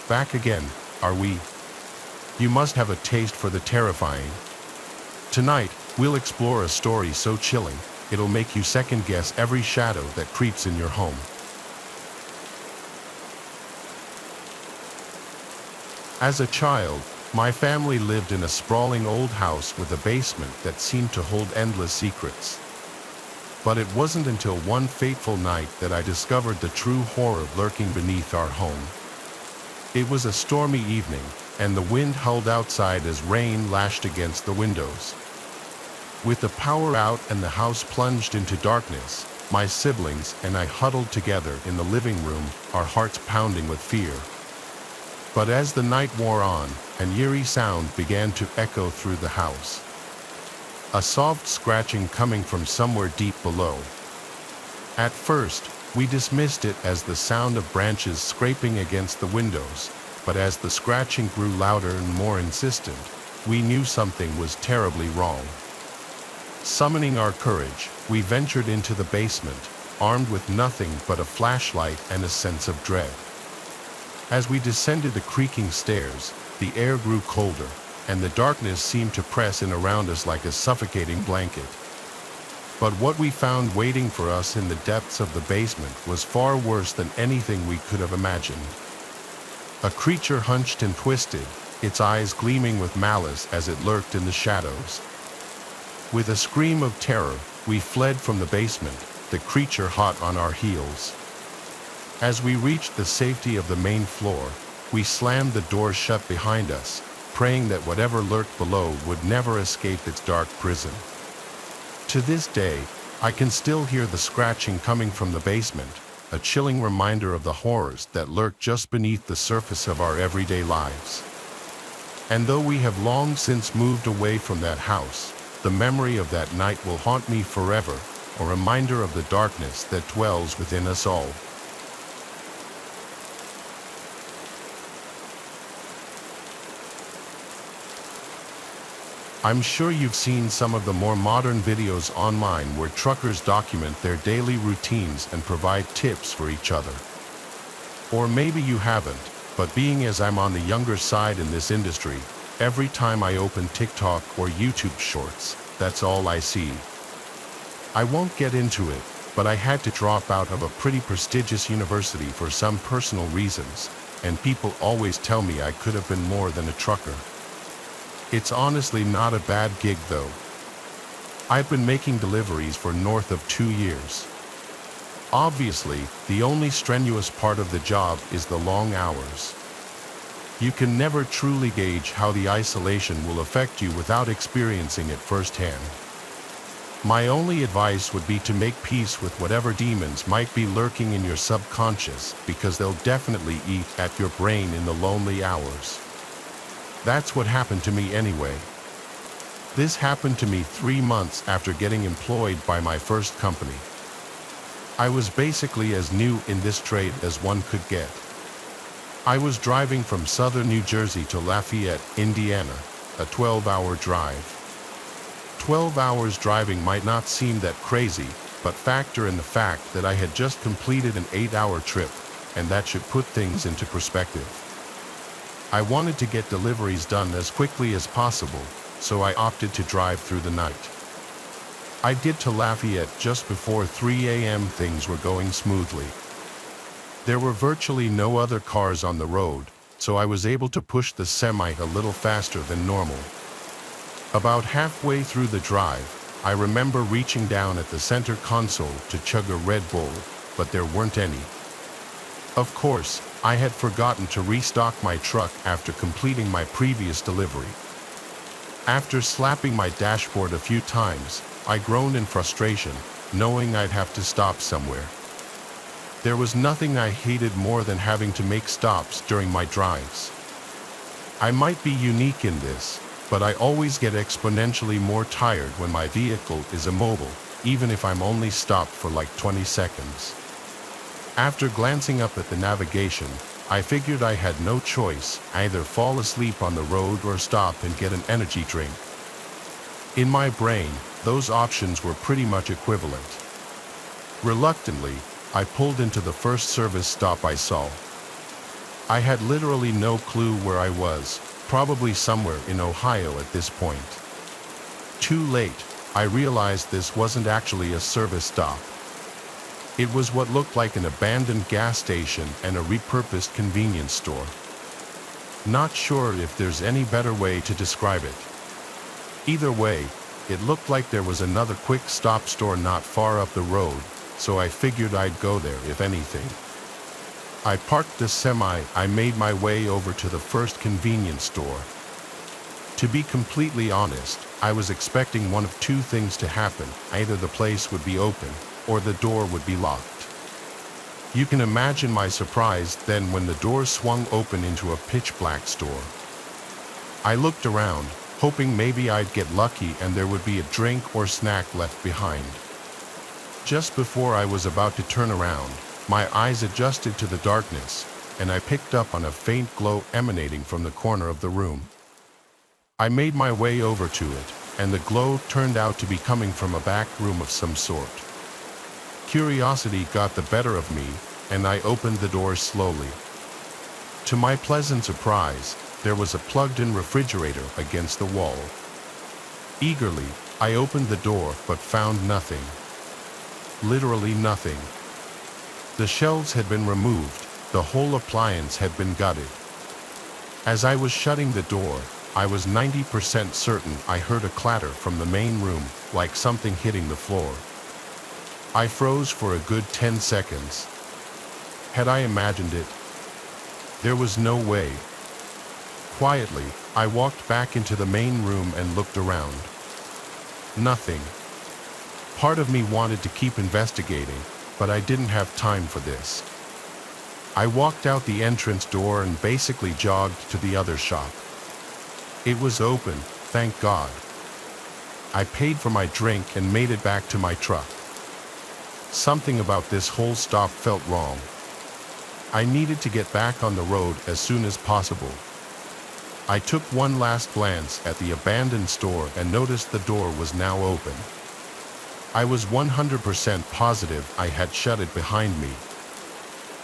Back again, are we? You must have a taste for the terrifying. Tonight, we'll explore a story so chilling, it'll make you second-guess every shadow that creeps in your home. As a child, my family lived in a sprawling old house with a basement that seemed to hold endless secrets. But it wasn't until one fateful night that I discovered the true horror lurking beneath our home. It was a stormy evening, and the wind howled outside as rain lashed against the windows. With the power out and the house plunged into darkness, my siblings and I huddled together in the living room, our hearts pounding with fear. But as the night wore on, an eerie sound began to echo through the house. A soft scratching coming from somewhere deep below. At first, we dismissed it as the sound of branches scraping against the windows, but as the scratching grew louder and more insistent, we knew something was terribly wrong. Summoning our courage, we ventured into the basement, armed with nothing but a flashlight and a sense of dread. As we descended the creaking stairs, the air grew colder, and the darkness seemed to press in around us like a suffocating blanket. But what we found waiting for us in the depths of the basement was far worse than anything we could have imagined. A creature hunched and twisted, its eyes gleaming with malice as it lurked in the shadows. With a scream of terror, we fled from the basement, the creature hot on our heels. As we reached the safety of the main floor, we slammed the door shut behind us, praying that whatever lurked below would never escape its dark prison. To this day, I can still hear the scratching coming from the basement, a chilling reminder of the horrors that lurk just beneath the surface of our everyday lives. And though we have long since moved away from that house, the memory of that night will haunt me forever, a reminder of the darkness that dwells within us all. I'm sure you've seen some of the more modern videos online where truckers document their daily routines and provide tips for each other. Or maybe you haven't, but being as I'm on the younger side in this industry, every time I open TikTok or YouTube Shorts, that's all I see. I won't get into it, but I had to drop out of a pretty prestigious university for some personal reasons, and people always tell me I could have been more than a trucker. It's honestly not a bad gig though. I've been making deliveries for north of 2 years. Obviously, the only strenuous part of the job is the long hours. You can never truly gauge how the isolation will affect you without experiencing it firsthand. My only advice would be to make peace with whatever demons might be lurking in your subconscious, because they'll definitely eat at your brain in the lonely hours. That's what happened to me anyway. This happened to me 3 months after getting employed by my first company. I was basically as new in this trade as one could get. I was driving from southern New Jersey to Lafayette, Indiana, a 12-hour drive. 12 hours driving might not seem that crazy, but factor in the fact that I had just completed an 8-hour trip, and that should put things into perspective. I wanted to get deliveries done as quickly as possible, so I opted to drive through the night. I did to Lafayette just before 3 a.m. Things were going smoothly. There were virtually no other cars on the road, so I was able to push the semi a little faster than normal. About halfway through the drive, I remember reaching down at the center console to chug a Red Bull, but there weren't any. Of course, I had forgotten to restock my truck after completing my previous delivery. After slapping my dashboard a few times, I groaned in frustration, knowing I'd have to stop somewhere. There was nothing I hated more than having to make stops during my drives. I might be unique in this, but I always get exponentially more tired when my vehicle is immobile, even if I'm only stopped for like 20 seconds. After glancing up at the navigation, I figured I had no choice, either fall asleep on the road or stop and get an energy drink. In my brain, those options were pretty much equivalent. Reluctantly, I pulled into the first service stop I saw. I had literally no clue where I was, probably somewhere in Ohio at this point. Too late, I realized this wasn't actually a service stop. It was what looked like an abandoned gas station and a repurposed convenience store. Not sure if there's any better way to describe it. Either way, it looked like there was another quick stop store not far up the road, so I figured I'd go there if anything. I parked the semi. I made my way over to the first convenience store. To be completely honest, I was expecting one of two things to happen. Either the place would be open, or the door would be locked. You can imagine my surprise then when the door swung open into a pitch-black store. I looked around, hoping maybe I'd get lucky and there would be a drink or snack left behind. Just before I was about to turn around, my eyes adjusted to the darkness, and I picked up on a faint glow emanating from the corner of the room. I made my way over to it, and the glow turned out to be coming from a back room of some sort. Curiosity got the better of me, and I opened the door slowly. To my pleasant surprise, there was a plugged-in refrigerator against the wall. Eagerly, I opened the door but found nothing. Literally nothing. The shelves had been removed, the whole appliance had been gutted. As I was shutting the door, I was 90% certain I heard a clatter from the main room, like something hitting the floor. I froze for a good 10 seconds. Had I imagined it? There was no way. Quietly, I walked back into the main room and looked around. Nothing. Part of me wanted to keep investigating, but I didn't have time for this. I walked out the entrance door and basically jogged to the other shop. It was open, thank God. I paid for my drink and made it back to my truck. Something about this whole stop felt wrong. I needed to get back on the road as soon as possible. I took one last glance at the abandoned store and noticed the door was now open. I was 100% positive I had shut it behind me.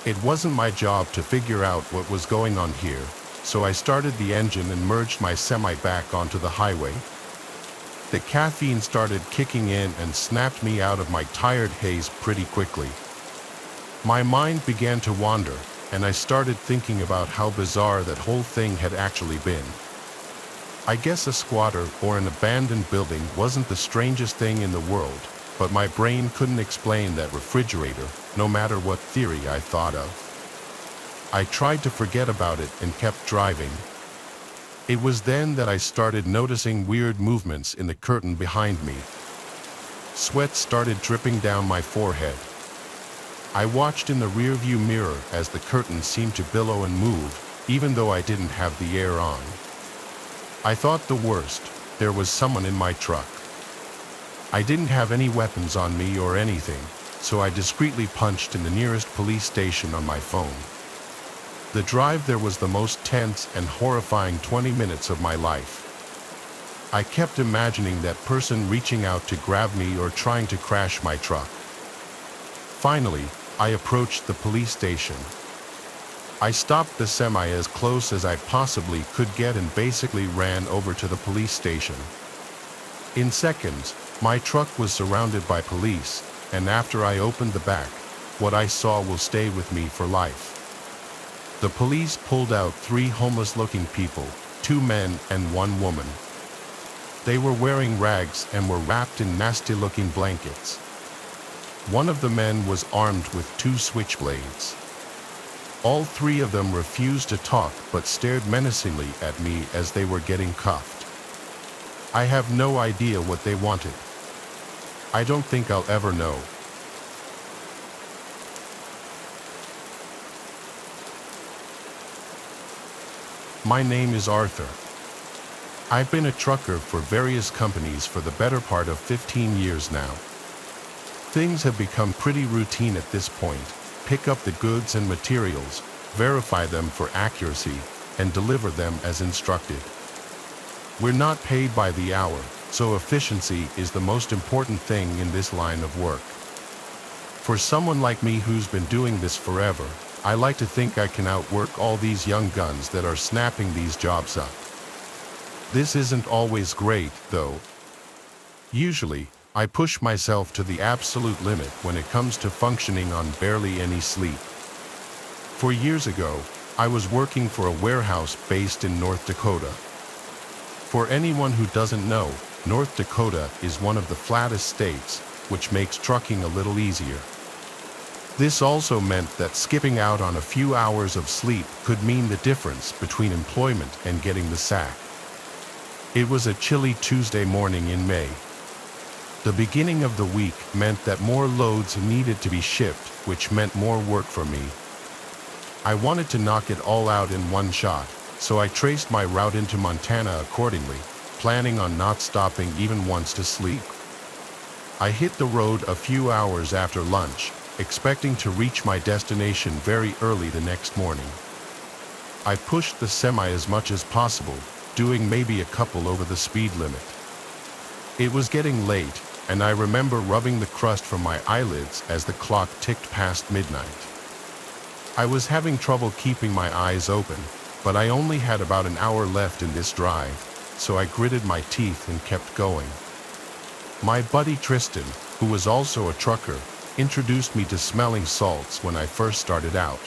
It wasn't my job to figure out what was going on here, so I started the engine and merged my semi back onto the highway. The caffeine started kicking in and snapped me out of my tired haze pretty quickly. My mind began to wander, and I started thinking about how bizarre that whole thing had actually been. I guess a squatter or an abandoned building wasn't the strangest thing in the world, but my brain couldn't explain that refrigerator, no matter what theory I thought of. I tried to forget about it and kept driving. It was then that I started noticing weird movements in the curtain behind me. Sweat started dripping down my forehead. I watched in the rearview mirror as the curtain seemed to billow and move, even though I didn't have the air on. I thought the worst, there was someone in my truck. I didn't have any weapons on me or anything, so I discreetly punched in the nearest police station on my phone. The drive there was the most tense and horrifying 20 minutes of my life. I kept imagining that person reaching out to grab me or trying to crash my truck. Finally, I approached the police station. I stopped the semi as close as I possibly could get and basically ran over to the police station. In seconds, my truck was surrounded by police, and after I opened the back, what I saw will stay with me for life. The police pulled out 3 homeless-looking people, 2 men and 1 woman. They were wearing rags and were wrapped in nasty-looking blankets. One of the men was armed with 2 switchblades. All 3 of them refused to talk but stared menacingly at me as they were getting cuffed. I have no idea what they wanted. I don't think I'll ever know. My name is Arthur. I've been a trucker for various companies for the better part of 15 years now. Things have become pretty routine at this point. Pick up the goods and materials, verify them for accuracy, and deliver them as instructed. We're not paid by the hour, so efficiency is the most important thing in this line of work. For someone like me who's been doing this forever, I like to think I can outwork all these young guns that are snapping these jobs up. This isn't always great, though. Usually, I push myself to the absolute limit when it comes to functioning on barely any sleep. 4 years ago, I was working for a warehouse based in North Dakota. For anyone who doesn't know, North Dakota is one of the flattest states, which makes trucking a little easier. This also meant that skipping out on a few hours of sleep could mean the difference between employment and getting the sack. It was a chilly Tuesday morning in May. The beginning of the week meant that more loads needed to be shipped, which meant more work for me. I wanted to knock it all out in one shot, so I traced my route into Montana accordingly, planning on not stopping even once to sleep. I hit the road a few hours after lunch, expecting to reach my destination very early the next morning. I pushed the semi as much as possible, doing maybe a couple over the speed limit. It was getting late, and I remember rubbing the crust from my eyelids as the clock ticked past midnight. I was having trouble keeping my eyes open, but I only had about an hour left in this drive, so I gritted my teeth and kept going. My buddy Tristan, who was also a trucker, introduced me to smelling salts when I first started out.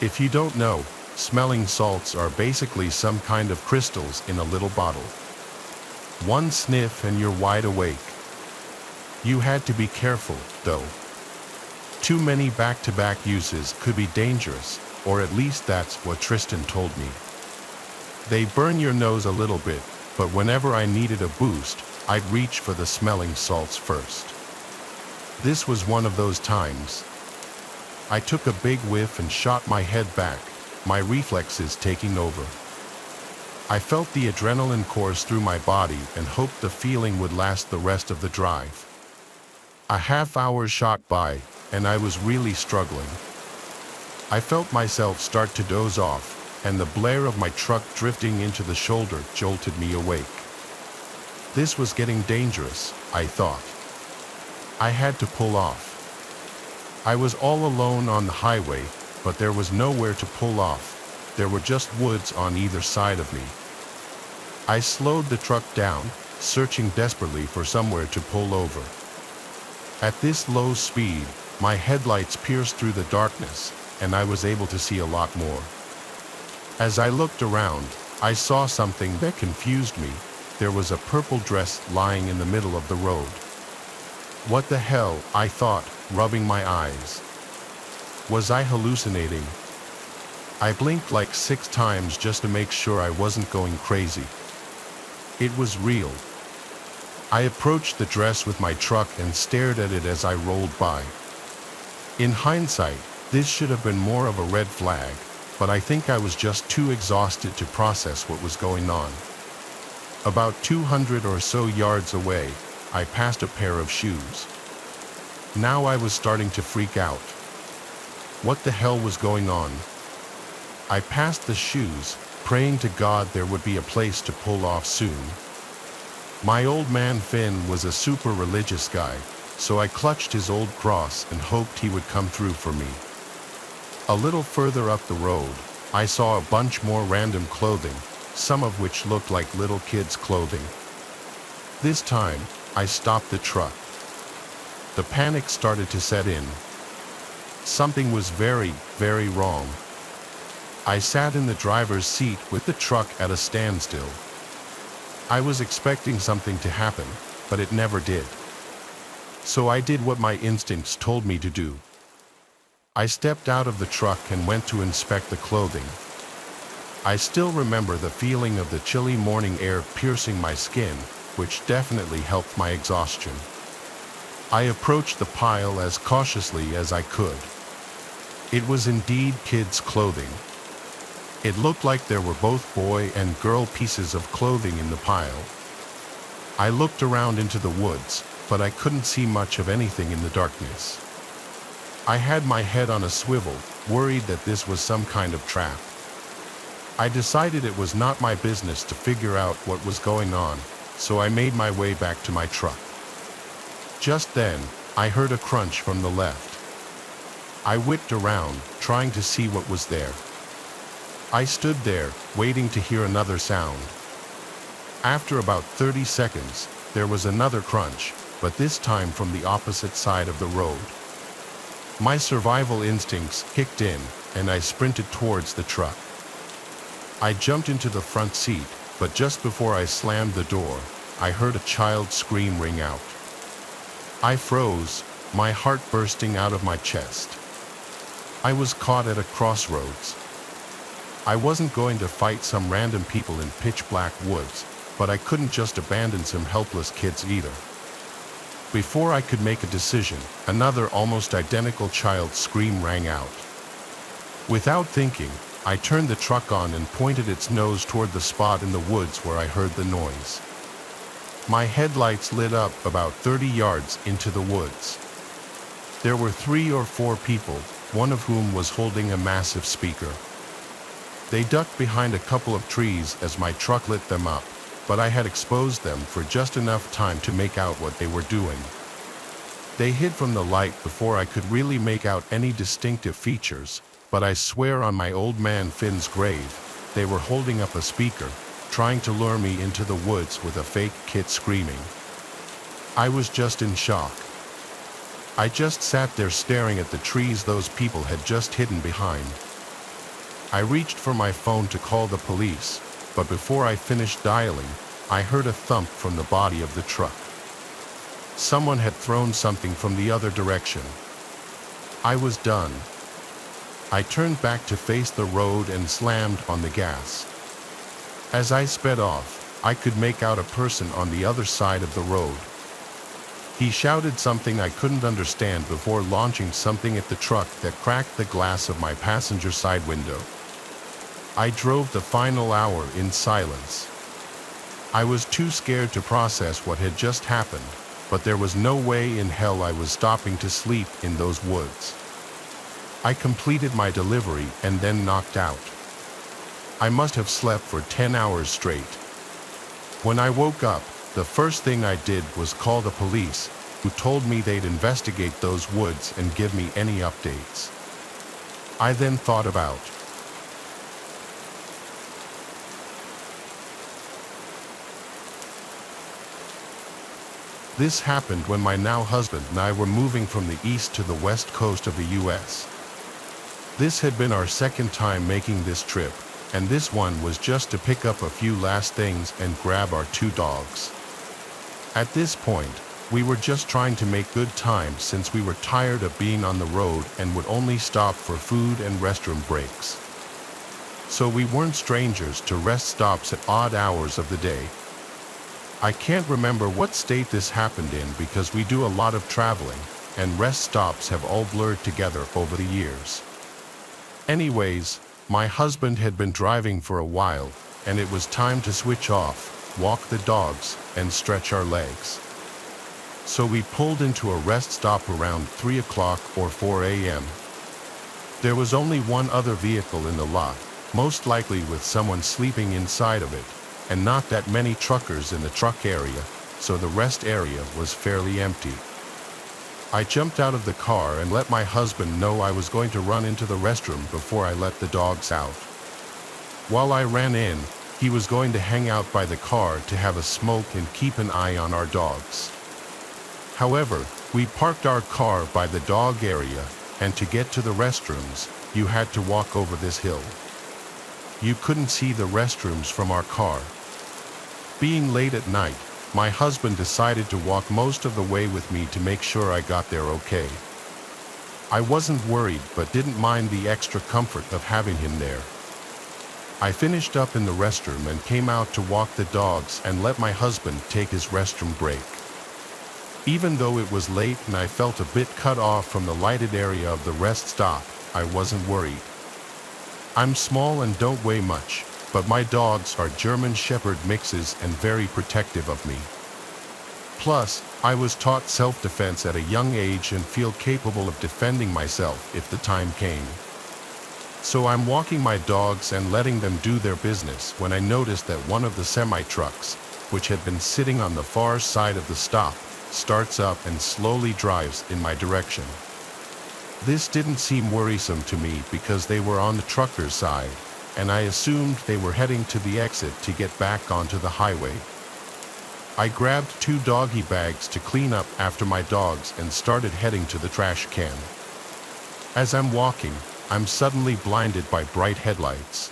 If you don't know, smelling salts are basically some kind of crystals in a little bottle. One sniff and you're wide awake. You had to be careful, though. Too many back-to-back uses could be dangerous, or at least that's what Tristan told me. They burn your nose a little bit, but whenever I needed a boost, I'd reach for the smelling salts first. This was one of those times. I took a big whiff and shot my head back, my reflexes taking over. I felt the adrenaline course through my body and hoped the feeling would last the rest of the drive. A half hour shot by, and I was really struggling. I felt myself start to doze off, and the blare of my truck drifting into the shoulder jolted me awake. This was getting dangerous, I thought. I had to pull off. I was all alone on the highway, but there was nowhere to pull off. There were just woods on either side of me. I slowed the truck down, searching desperately for somewhere to pull over. At this low speed, my headlights pierced through the darkness, and I was able to see a lot more. As I looked around, I saw something that confused me. There was a purple dress lying in the middle of the road. What the hell, I thought, rubbing my eyes. Was I hallucinating? I blinked like 6 times just to make sure I wasn't going crazy. It was real. I approached the dress with my truck and stared at it as I rolled by. In hindsight, this should have been more of a red flag, but I think I was just too exhausted to process what was going on. About 200 or so yards away, I passed a pair of shoes. Now I was starting to freak out. What the hell was going on? I passed the shoes, praying to God there would be a place to pull off soon. My old man Finn was a super religious guy, so I clutched his old cross and hoped he would come through for me. A little further up the road, I saw a bunch more random clothing, some of which looked like little kids' clothing. This time, I stopped the truck. The panic started to set in. Something was very, very wrong. I sat in the driver's seat with the truck at a standstill. I was expecting something to happen, but it never did. So I did what my instincts told me to do. I stepped out of the truck and went to inspect the clothing. I still remember the feeling of the chilly morning air piercing my skin, which definitely helped my exhaustion. I approached the pile as cautiously as I could. It was indeed kids' clothing. It looked like there were both boy and girl pieces of clothing in the pile. I looked around into the woods, but I couldn't see much of anything in the darkness. I had my head on a swivel, worried that this was some kind of trap. I decided it was not my business to figure out what was going on, so I made my way back to my truck. Just then, I heard a crunch from the left. I whipped around, trying to see what was there. I stood there, waiting to hear another sound. After about 30 seconds, there was another crunch, but this time from the opposite side of the road. My survival instincts kicked in, and I sprinted towards the truck. I jumped into the front seat, but just before I slammed the door, I heard a child's scream ring out. I froze, my heart bursting out of my chest. I was caught at a crossroads. I wasn't going to fight some random people in pitch-black woods, but I couldn't just abandon some helpless kids either. Before I could make a decision, another almost identical child's scream rang out. Without thinking, I turned the truck on and pointed its nose toward the spot in the woods where I heard the noise. My headlights lit up about 30 yards into the woods. There were 3 or 4 people, one of whom was holding a massive speaker. They ducked behind a couple of trees as my truck lit them up, but I had exposed them for just enough time to make out what they were doing. They hid from the light before I could really make out any distinctive features, but I swear on my old man Finn's grave, they were holding up a speaker, trying to lure me into the woods with a fake kid screaming. I was just in shock. I just sat there staring at the trees those people had just hidden behind. I reached for my phone to call the police, but before I finished dialing, I heard a thump from the body of the truck. Someone had thrown something from the other direction. I was done. I turned back to face the road and slammed on the gas. As I sped off, I could make out a person on the other side of the road. He shouted something I couldn't understand before launching something at the truck that cracked the glass of my passenger side window. I drove the final hour in silence. I was too scared to process what had just happened, but there was no way in hell I was stopping to sleep in those woods. I completed my delivery and then knocked out. I must have slept for 10 hours straight. When I woke up, the first thing I did was call the police, who told me they'd investigate those woods and give me any updates. I then thought about this happened when my now husband and I were moving from the east to the west coast of the U.S. This had been our second time making this trip, and this one was just to pick up a few last things and grab our 2 dogs. At this point, we were just trying to make good time since we were tired of being on the road and would only stop for food and restroom breaks. So we weren't strangers to rest stops at odd hours of the day. I can't remember what state this happened in because we do a lot of traveling, and rest stops have all blurred together over the years. Anyways, my husband had been driving for a while, and it was time to switch off, walk the dogs, and stretch our legs. So we pulled into a rest stop around 3 o'clock or 4 a.m. There was only one other vehicle in the lot, most likely with someone sleeping inside of it, and not that many truckers in the truck area, so the rest area was fairly empty. I jumped out of the car and let my husband know I was going to run into the restroom before I let the dogs out. While I ran in, he was going to hang out by the car to have a smoke and keep an eye on our dogs. However, we parked our car by the dog area, and to get to the restrooms, you had to walk over this hill. You couldn't see the restrooms from our car. Being late at night, my husband decided to walk most of the way with me to make sure I got there okay. I wasn't worried but didn't mind the extra comfort of having him there. I finished up in the restroom and came out to walk the dogs and let my husband take his restroom break. Even though it was late and I felt a bit cut off from the lighted area of the rest stop, I wasn't worried. I'm small and don't weigh much, but my dogs are German Shepherd mixes and very protective of me. Plus, I was taught self-defense at a young age and feel capable of defending myself if the time came. So I'm walking my dogs and letting them do their business when I noticed that one of the semi-trucks, which had been sitting on the far side of the stop, starts up and slowly drives in my direction. This didn't seem worrisome to me because they were on the trucker's side, and I assumed they were heading to the exit to get back onto the highway. I grabbed 2 doggy bags to clean up after my dogs and started heading to the trash can. As I'm walking, I'm suddenly blinded by bright headlights.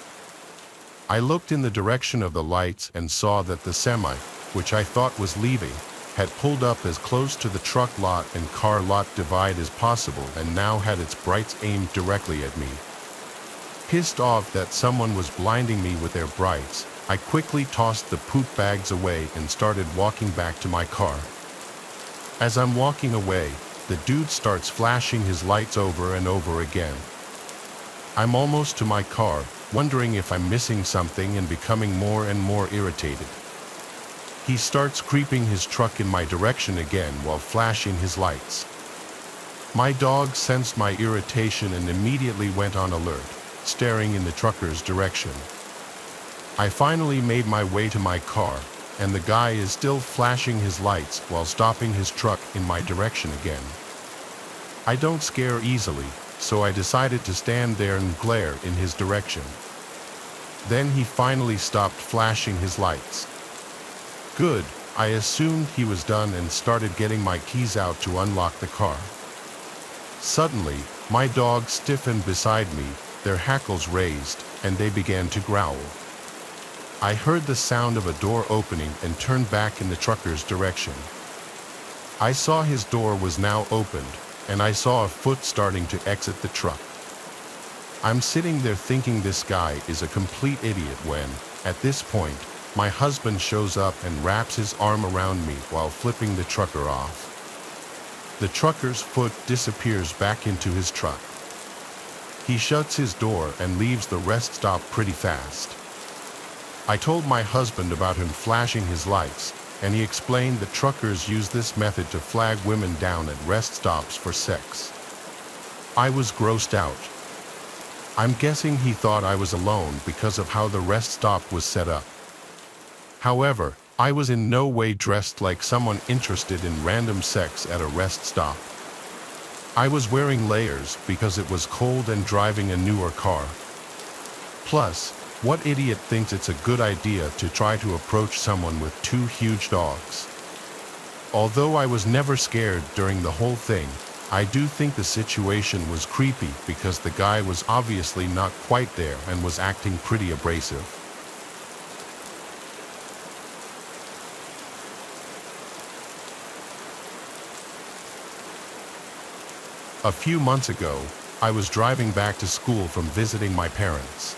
I looked in the direction of the lights and saw that the semi, which I thought was leaving, had pulled up as close to the truck lot and car lot divide as possible and now had its brights aimed directly at me. Pissed off that someone was blinding me with their brights, I quickly tossed the poop bags away and started walking back to my car. As I'm walking away, the dude starts flashing his lights over and over again. I'm almost to my car, wondering if I'm missing something and becoming more and more irritated. He starts creeping his truck in my direction again while flashing his lights. My dog sensed my irritation and immediately went on alert, staring in the trucker's direction. I finally made my way to my car, and the guy is still flashing his lights while stopping his truck in my direction again. I don't scare easily, so I decided to stand there and glare in his direction. Then he finally stopped flashing his lights. Good, I assumed he was done and started getting my keys out to unlock the car. Suddenly, my dogs stiffened beside me, their hackles raised, and they began to growl. I heard the sound of a door opening and turned back in the trucker's direction. I saw his door was now opened, and I saw a foot starting to exit the truck. I'm sitting there thinking this guy is a complete idiot when, at this point, my husband shows up and wraps his arm around me while flipping the trucker off. The trucker's foot disappears back into his truck. He shuts his door and leaves the rest stop pretty fast. I told my husband about him flashing his lights, and he explained that truckers use this method to flag women down at rest stops for sex. I was grossed out. I'm guessing he thought I was alone because of how the rest stop was set up. However, I was in no way dressed like someone interested in random sex at a rest stop. I was wearing layers because it was cold and driving a newer car. Plus, what idiot thinks it's a good idea to try to approach someone with 2 huge dogs? Although I was never scared during the whole thing, I do think the situation was creepy because the guy was obviously not quite there and was acting pretty abrasive. A few months ago, I was driving back to school from visiting my parents.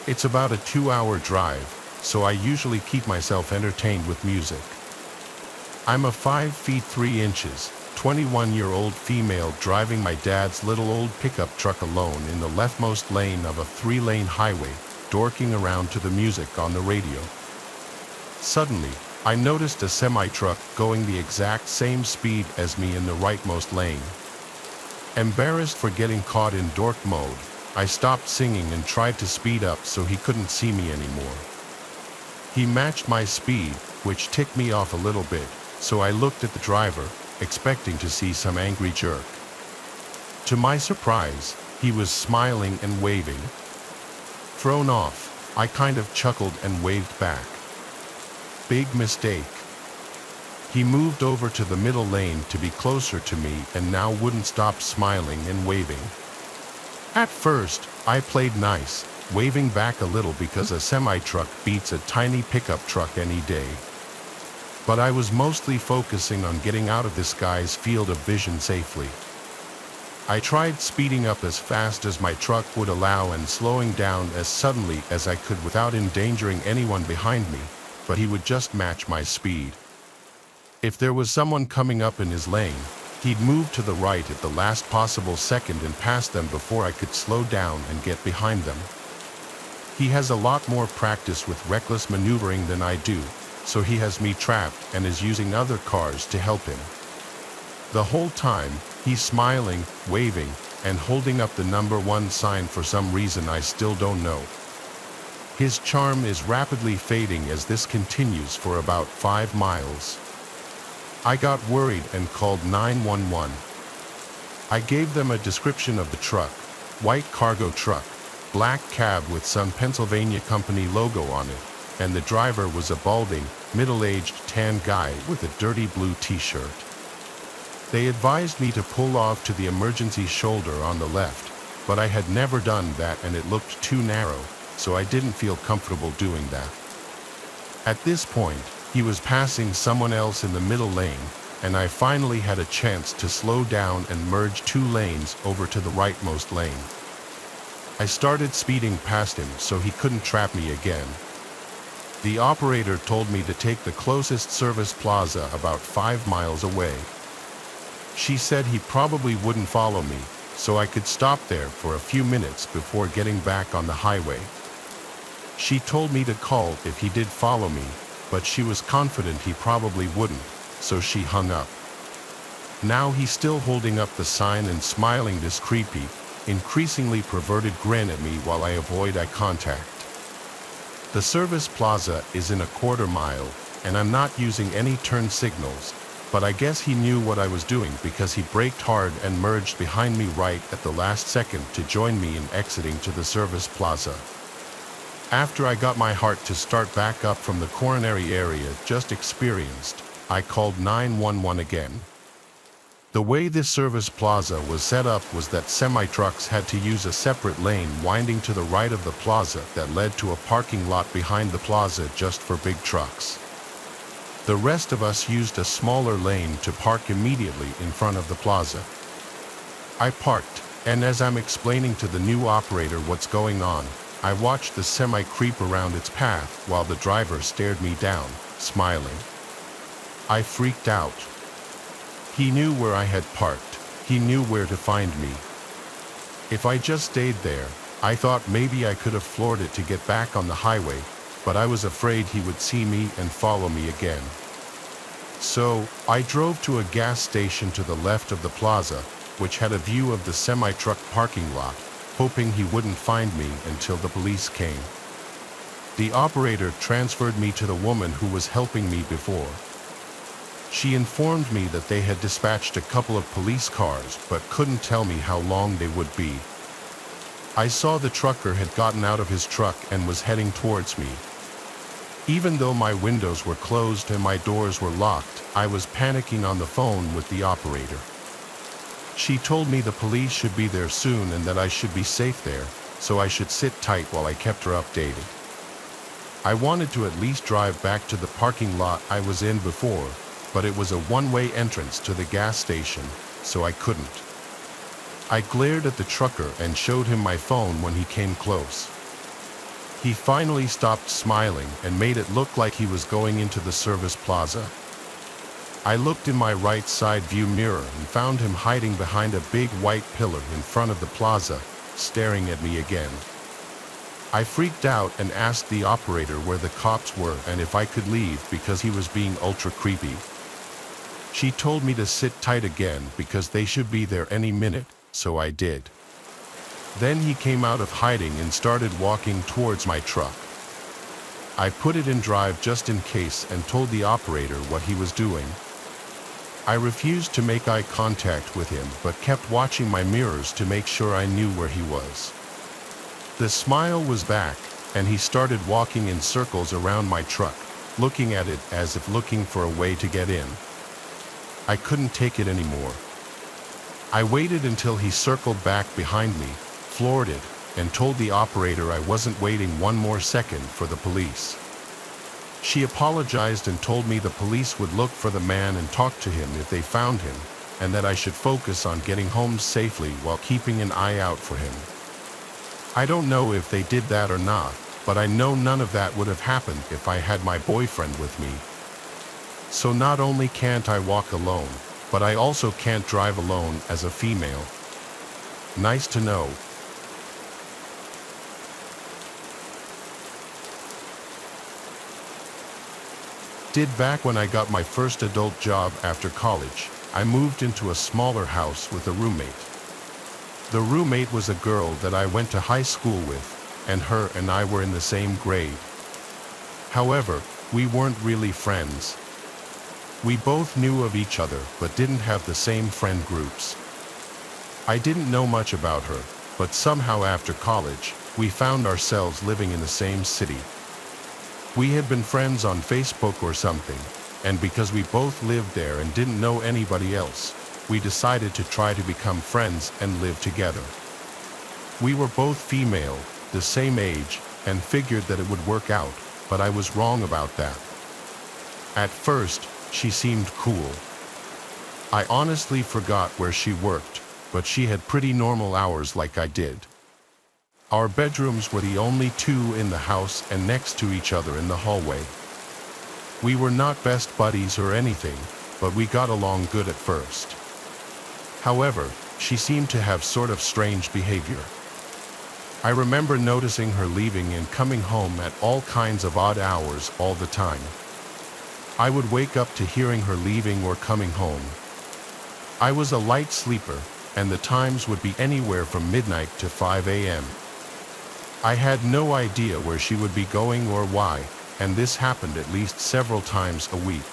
It's about a 2-hour drive, so I usually keep myself entertained with music. I'm a 5 feet 3 inches, 21-year-old female driving my dad's little old pickup truck alone in the leftmost lane of a 3-lane highway, dorking around to the music on the radio. Suddenly, I noticed a semi-truck going the exact same speed as me in the rightmost lane. Embarrassed for getting caught in dork mode, I stopped singing and tried to speed up so he couldn't see me anymore. He matched my speed, which ticked me off a little bit, so I looked at the driver, expecting to see some angry jerk. To my surprise, he was smiling and waving. Thrown off, I kind of chuckled and waved back. Big mistake. He moved over to the middle lane to be closer to me and now wouldn't stop smiling and waving. At first, I played nice, waving back a little because a semi-truck beats a tiny pickup truck any day. But I was mostly focusing on getting out of this guy's field of vision safely. I tried speeding up as fast as my truck would allow and slowing down as suddenly as I could without endangering anyone behind me, but he would just match my speed. If there was someone coming up in his lane, he'd move to the right at the last possible second and pass them before I could slow down and get behind them. He has a lot more practice with reckless maneuvering than I do, so he has me trapped and is using other cars to help him. The whole time, he's smiling, waving, and holding up the number 1 sign for some reason I still don't know. His charm is rapidly fading as this continues for about 5 miles. I got worried and called 911. I gave them a description of the truck: white cargo truck, black cab with some Pennsylvania company logo on it, and the driver was a balding, middle-aged tan guy with a dirty blue t-shirt. They advised me to pull off to the emergency shoulder on the left, but I had never done that and it looked too narrow, so I didn't feel comfortable doing that. At this point, he was passing someone else in the middle lane, and I finally had a chance to slow down and merge 2 lanes over to the rightmost lane. I started speeding past him so he couldn't trap me again. The operator told me to take the closest service plaza about 5 miles away. She said he probably wouldn't follow me, so I could stop there for a few minutes before getting back on the highway. She told me to call if he did follow me, but she was confident he probably wouldn't, so she hung up. Now he's still holding up the sign and smiling this creepy, increasingly perverted grin at me while I avoid eye contact. The service plaza is in a quarter mile, and I'm not using any turn signals, but I guess he knew what I was doing because he braked hard and merged behind me right at the last second to join me in exiting to the service plaza. After I got my heart to start back up from the coronary area just experienced, I called 911 again. The way this service plaza was set up was that semi-trucks had to use a separate lane winding to the right of the plaza that led to a parking lot behind the plaza just for big trucks. The rest of us used a smaller lane to park immediately in front of the plaza. I parked, and as I'm explaining to the new operator what's going on, I watched the semi creep around its path while the driver stared me down, smiling. I freaked out. He knew where I had parked. He knew where to find me. If I just stayed there, I thought maybe I could have floored it to get back on the highway, but I was afraid he would see me and follow me again. So, I drove to a gas station to the left of the plaza, which had a view of the semi-truck parking lot, hoping he wouldn't find me until the police came. The operator transferred me to the woman who was helping me before. She informed me that they had dispatched a couple of police cars but couldn't tell me how long they would be. I saw the trucker had gotten out of his truck and was heading towards me. Even though my windows were closed and my doors were locked, I was panicking on the phone with the operator. She told me the police should be there soon and that I should be safe there, so I should sit tight while I kept her updated. I wanted to at least drive back to the parking lot I was in before, but it was a one-way entrance to the gas station, so I couldn't. I glared at the trucker and showed him my phone when he came close. He finally stopped smiling and made it look like he was going into the service plaza. I looked in my right side view mirror and found him hiding behind a big white pillar in front of the plaza, staring at me again. I freaked out and asked the operator where the cops were and if I could leave because he was being ultra creepy. She told me to sit tight again because they should be there any minute, so I did. Then he came out of hiding and started walking towards my truck. I put it in drive just in case and told the operator what he was doing. I refused to make eye contact with him but kept watching my mirrors to make sure I knew where he was. The smile was back, and he started walking in circles around my truck, looking at it as if looking for a way to get in. I couldn't take it anymore. I waited until he circled back behind me, floored it, and told the operator I wasn't waiting one more second for the police. She apologized and told me the police would look for the man and talk to him if they found him, and that I should focus on getting home safely while keeping an eye out for him. I don't know if they did that or not, but I know none of that would have happened if I had my boyfriend with me. So not only can't I walk alone, but I also can't drive alone as a female. Nice to know. Did back when I got my first adult job after college, I moved into a smaller house with a roommate. The roommate was a girl that I went to high school with, and her and I were in the same grade. However, we weren't really friends. We both knew of each other but didn't have the same friend groups. I didn't know much about her, but somehow after college, we found ourselves living in the same city. We had been friends on Facebook or something, and because we both lived there and didn't know anybody else, we decided to try to become friends and live together. We were both female, the same age, and figured that it would work out, but I was wrong about that. At first, she seemed cool. I honestly forgot where she worked, but she had pretty normal hours like I did. Our bedrooms were the only two in the house and next to each other in the hallway. We were not best buddies or anything, but we got along good at first. However, she seemed to have sort of strange behavior. I remember noticing her leaving and coming home at all kinds of odd hours all the time. I would wake up to hearing her leaving or coming home. I was a light sleeper, and the times would be anywhere from midnight to 5 a.m. I had no idea where she would be going or why, and this happened at least several times a week.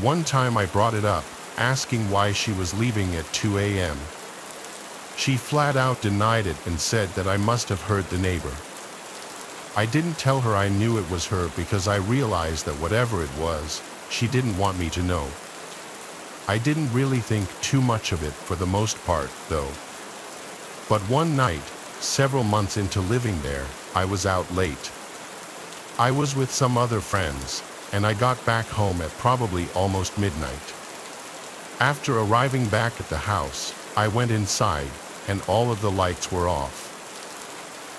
One time I brought it up, asking why she was leaving at 2 a.m. She flat out denied it and said that I must have heard the neighbor. I didn't tell her I knew it was her because I realized that whatever it was, she didn't want me to know. I didn't really think too much of it for the most part, though. But one night, several months into living there, I was out late. I was with some other friends, and I got back home at probably almost midnight. After arriving back at the house, I went inside, and all of the lights were off.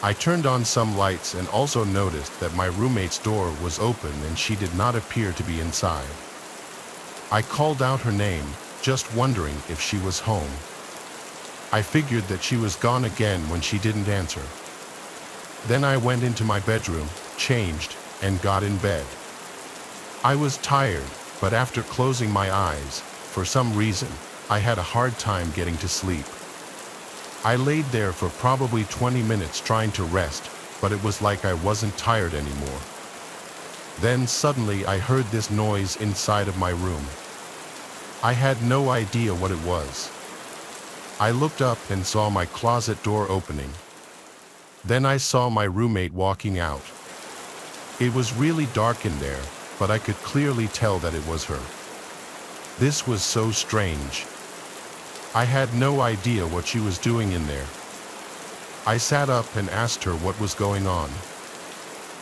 I turned on some lights and also noticed that my roommate's door was open and she did not appear to be inside. I called out her name, just wondering if she was home. I figured that she was gone again when she didn't answer. Then I went into my bedroom, changed, and got in bed. I was tired, but after closing my eyes, for some reason, I had a hard time getting to sleep. I laid there for probably 20 minutes trying to rest, but it was like I wasn't tired anymore. Then suddenly I heard this noise inside of my room. I had no idea what it was. I looked up and saw my closet door opening. Then I saw my roommate walking out. It was really dark in there, but I could clearly tell that it was her. This was so strange. I had no idea what she was doing in there. I sat up and asked her what was going on.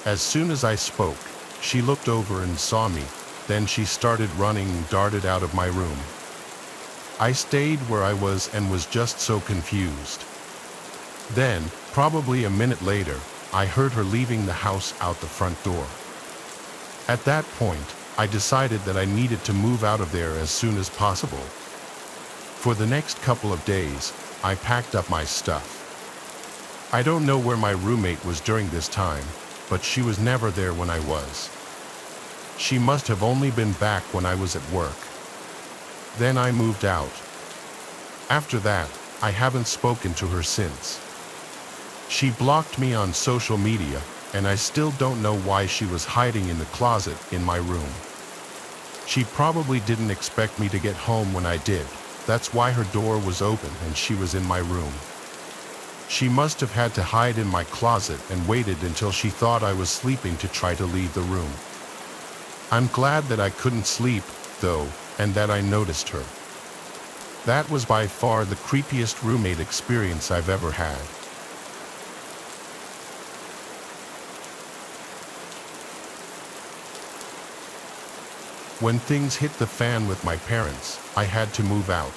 As soon as I spoke, she looked over and saw me, then she started running and darted out of my room. I stayed where I was and was just so confused. Then, probably a minute later, I heard her leaving the house out the front door. At that point, I decided that I needed to move out of there as soon as possible. For the next couple of days, I packed up my stuff. I don't know where my roommate was during this time, but she was never there when I was. She must have only been back when I was at work. Then I moved out. After that, I haven't spoken to her since. She blocked me on social media, and I still don't know why she was hiding in the closet in my room. She probably didn't expect me to get home when I did. That's why her door was open and she was in my room. She must have had to hide in my closet and waited until she thought I was sleeping to try to leave the room. I'm glad that I couldn't sleep, though, and that I noticed her. That was by far the creepiest roommate experience I've ever had. When things hit the fan with my parents, I had to move out.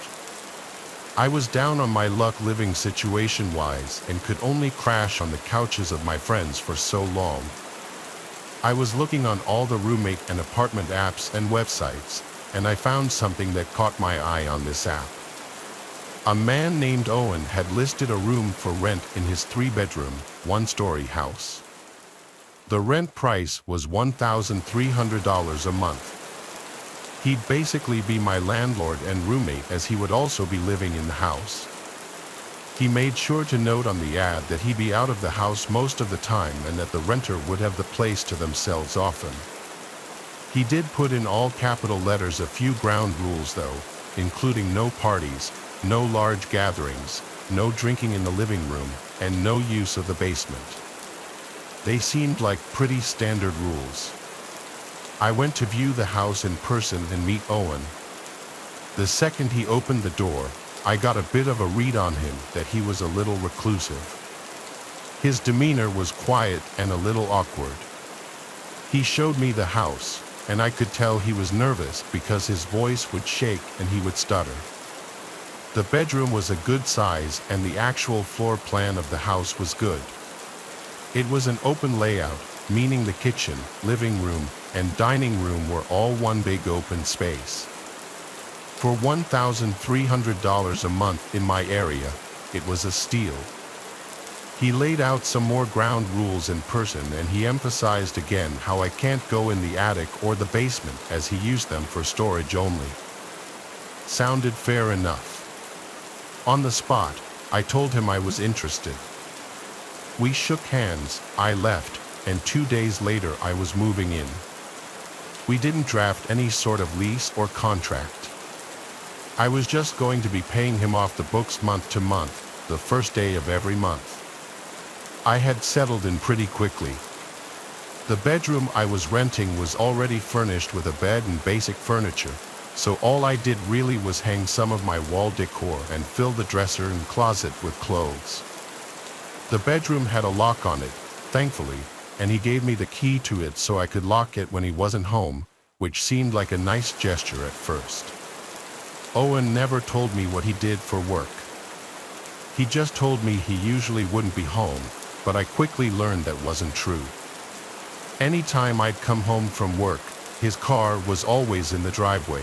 I was down on my luck living situation-wise and could only crash on the couches of my friends for so long. I was looking on all the roommate and apartment apps and websites, and I found something that caught my eye on this app. A man named Owen had listed a room for rent in his 3-bedroom, 1-story house. The rent price was $1,300 a month. He'd basically be my landlord and roommate, as he would also be living in the house. He made sure to note on the ad that he'd be out of the house most of the time and that the renter would have the place to themselves often. He did put in all capital letters a few ground rules though, including no parties, no large gatherings, no drinking in the living room, and no use of the basement. They seemed like pretty standard rules. I went to view the house in person and meet Owen. The second he opened the door, I got a bit of a read on him that he was a little reclusive. His demeanor was quiet and a little awkward. He showed me the house, and I could tell he was nervous because his voice would shake and he would stutter. The bedroom was a good size and the actual floor plan of the house was good. It was an open layout, meaning the kitchen, living room, and dining room were all one big open space. For $1,300 a month in my area, it was a steal. He laid out some more ground rules in person and he emphasized again how I can't go in the attic or the basement as he used them for storage only. Sounded fair enough. On the spot, I told him I was interested. We shook hands, I left, and 2 days later I was moving in. We didn't draft any sort of lease or contract. I was just going to be paying him off the books month to month, the first day of every month. I had settled in pretty quickly. The bedroom I was renting was already furnished with a bed and basic furniture, so all I did really was hang some of my wall decor and fill the dresser and closet with clothes. The bedroom had a lock on it, thankfully, and he gave me the key to it so I could lock it when he wasn't home, which seemed like a nice gesture at first. Owen never told me what he did for work. He just told me he usually wouldn't be home, but I quickly learned that wasn't true. Anytime I'd come home from work, his car was always in the driveway.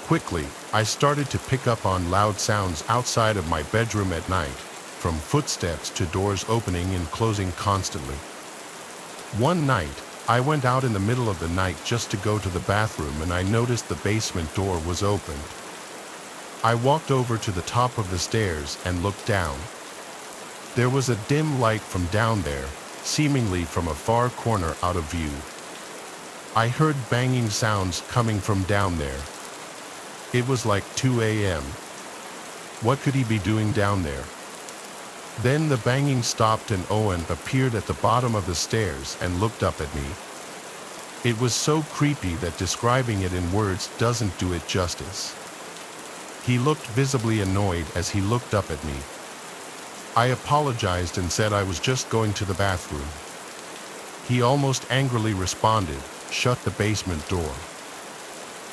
Quickly, I started to pick up on loud sounds outside of my bedroom at night, from footsteps to doors opening and closing constantly. One night, I went out in the middle of the night just to go to the bathroom and I noticed the basement door was opened. I walked over to the top of the stairs and looked down. There was a dim light from down there, seemingly from a far corner out of view. I heard banging sounds coming from down there. It was like 2 a.m. What could he be doing down there? Then the banging stopped and Owen appeared at the bottom of the stairs and looked up at me. It was so creepy that describing it in words doesn't do it justice. He looked visibly annoyed as he looked up at me. I apologized and said I was just going to the bathroom. He almost angrily responded, "Shut the basement door."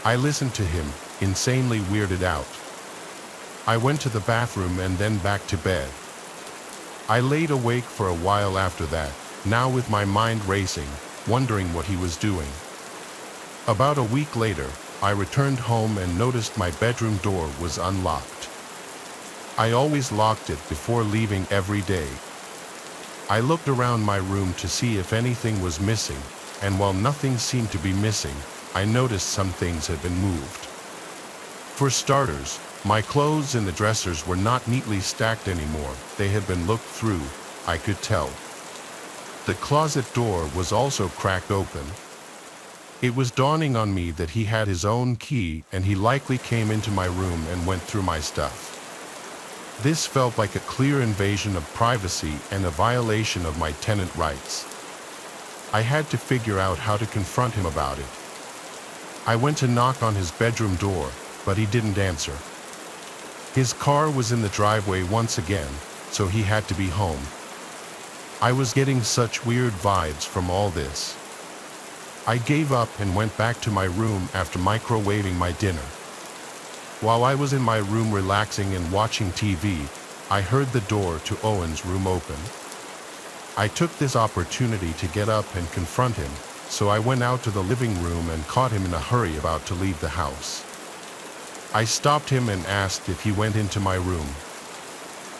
I listened to him, insanely weirded out. I went to the bathroom and then back to bed. I laid awake for a while after that, now with my mind racing, wondering what he was doing. About a week later, I returned home and noticed my bedroom door was unlocked. I always locked it before leaving every day. I looked around my room to see if anything was missing, and while nothing seemed to be missing, I noticed some things had been moved. For starters, my clothes in the dressers were not neatly stacked anymore. They had been looked through, I could tell. The closet door was also cracked open. It was dawning on me that he had his own key and he likely came into my room and went through my stuff. This felt like a clear invasion of privacy and a violation of my tenant rights. I had to figure out how to confront him about it. I went to knock on his bedroom door, but he didn't answer. His car was in the driveway once again, so he had to be home. I was getting such weird vibes from all this. I gave up and went back to my room after microwaving my dinner. While I was in my room relaxing and watching TV, I heard the door to Owen's room open. I took this opportunity to get up and confront him, so I went out to the living room and caught him in a hurry about to leave the house. I stopped him and asked if he went into my room.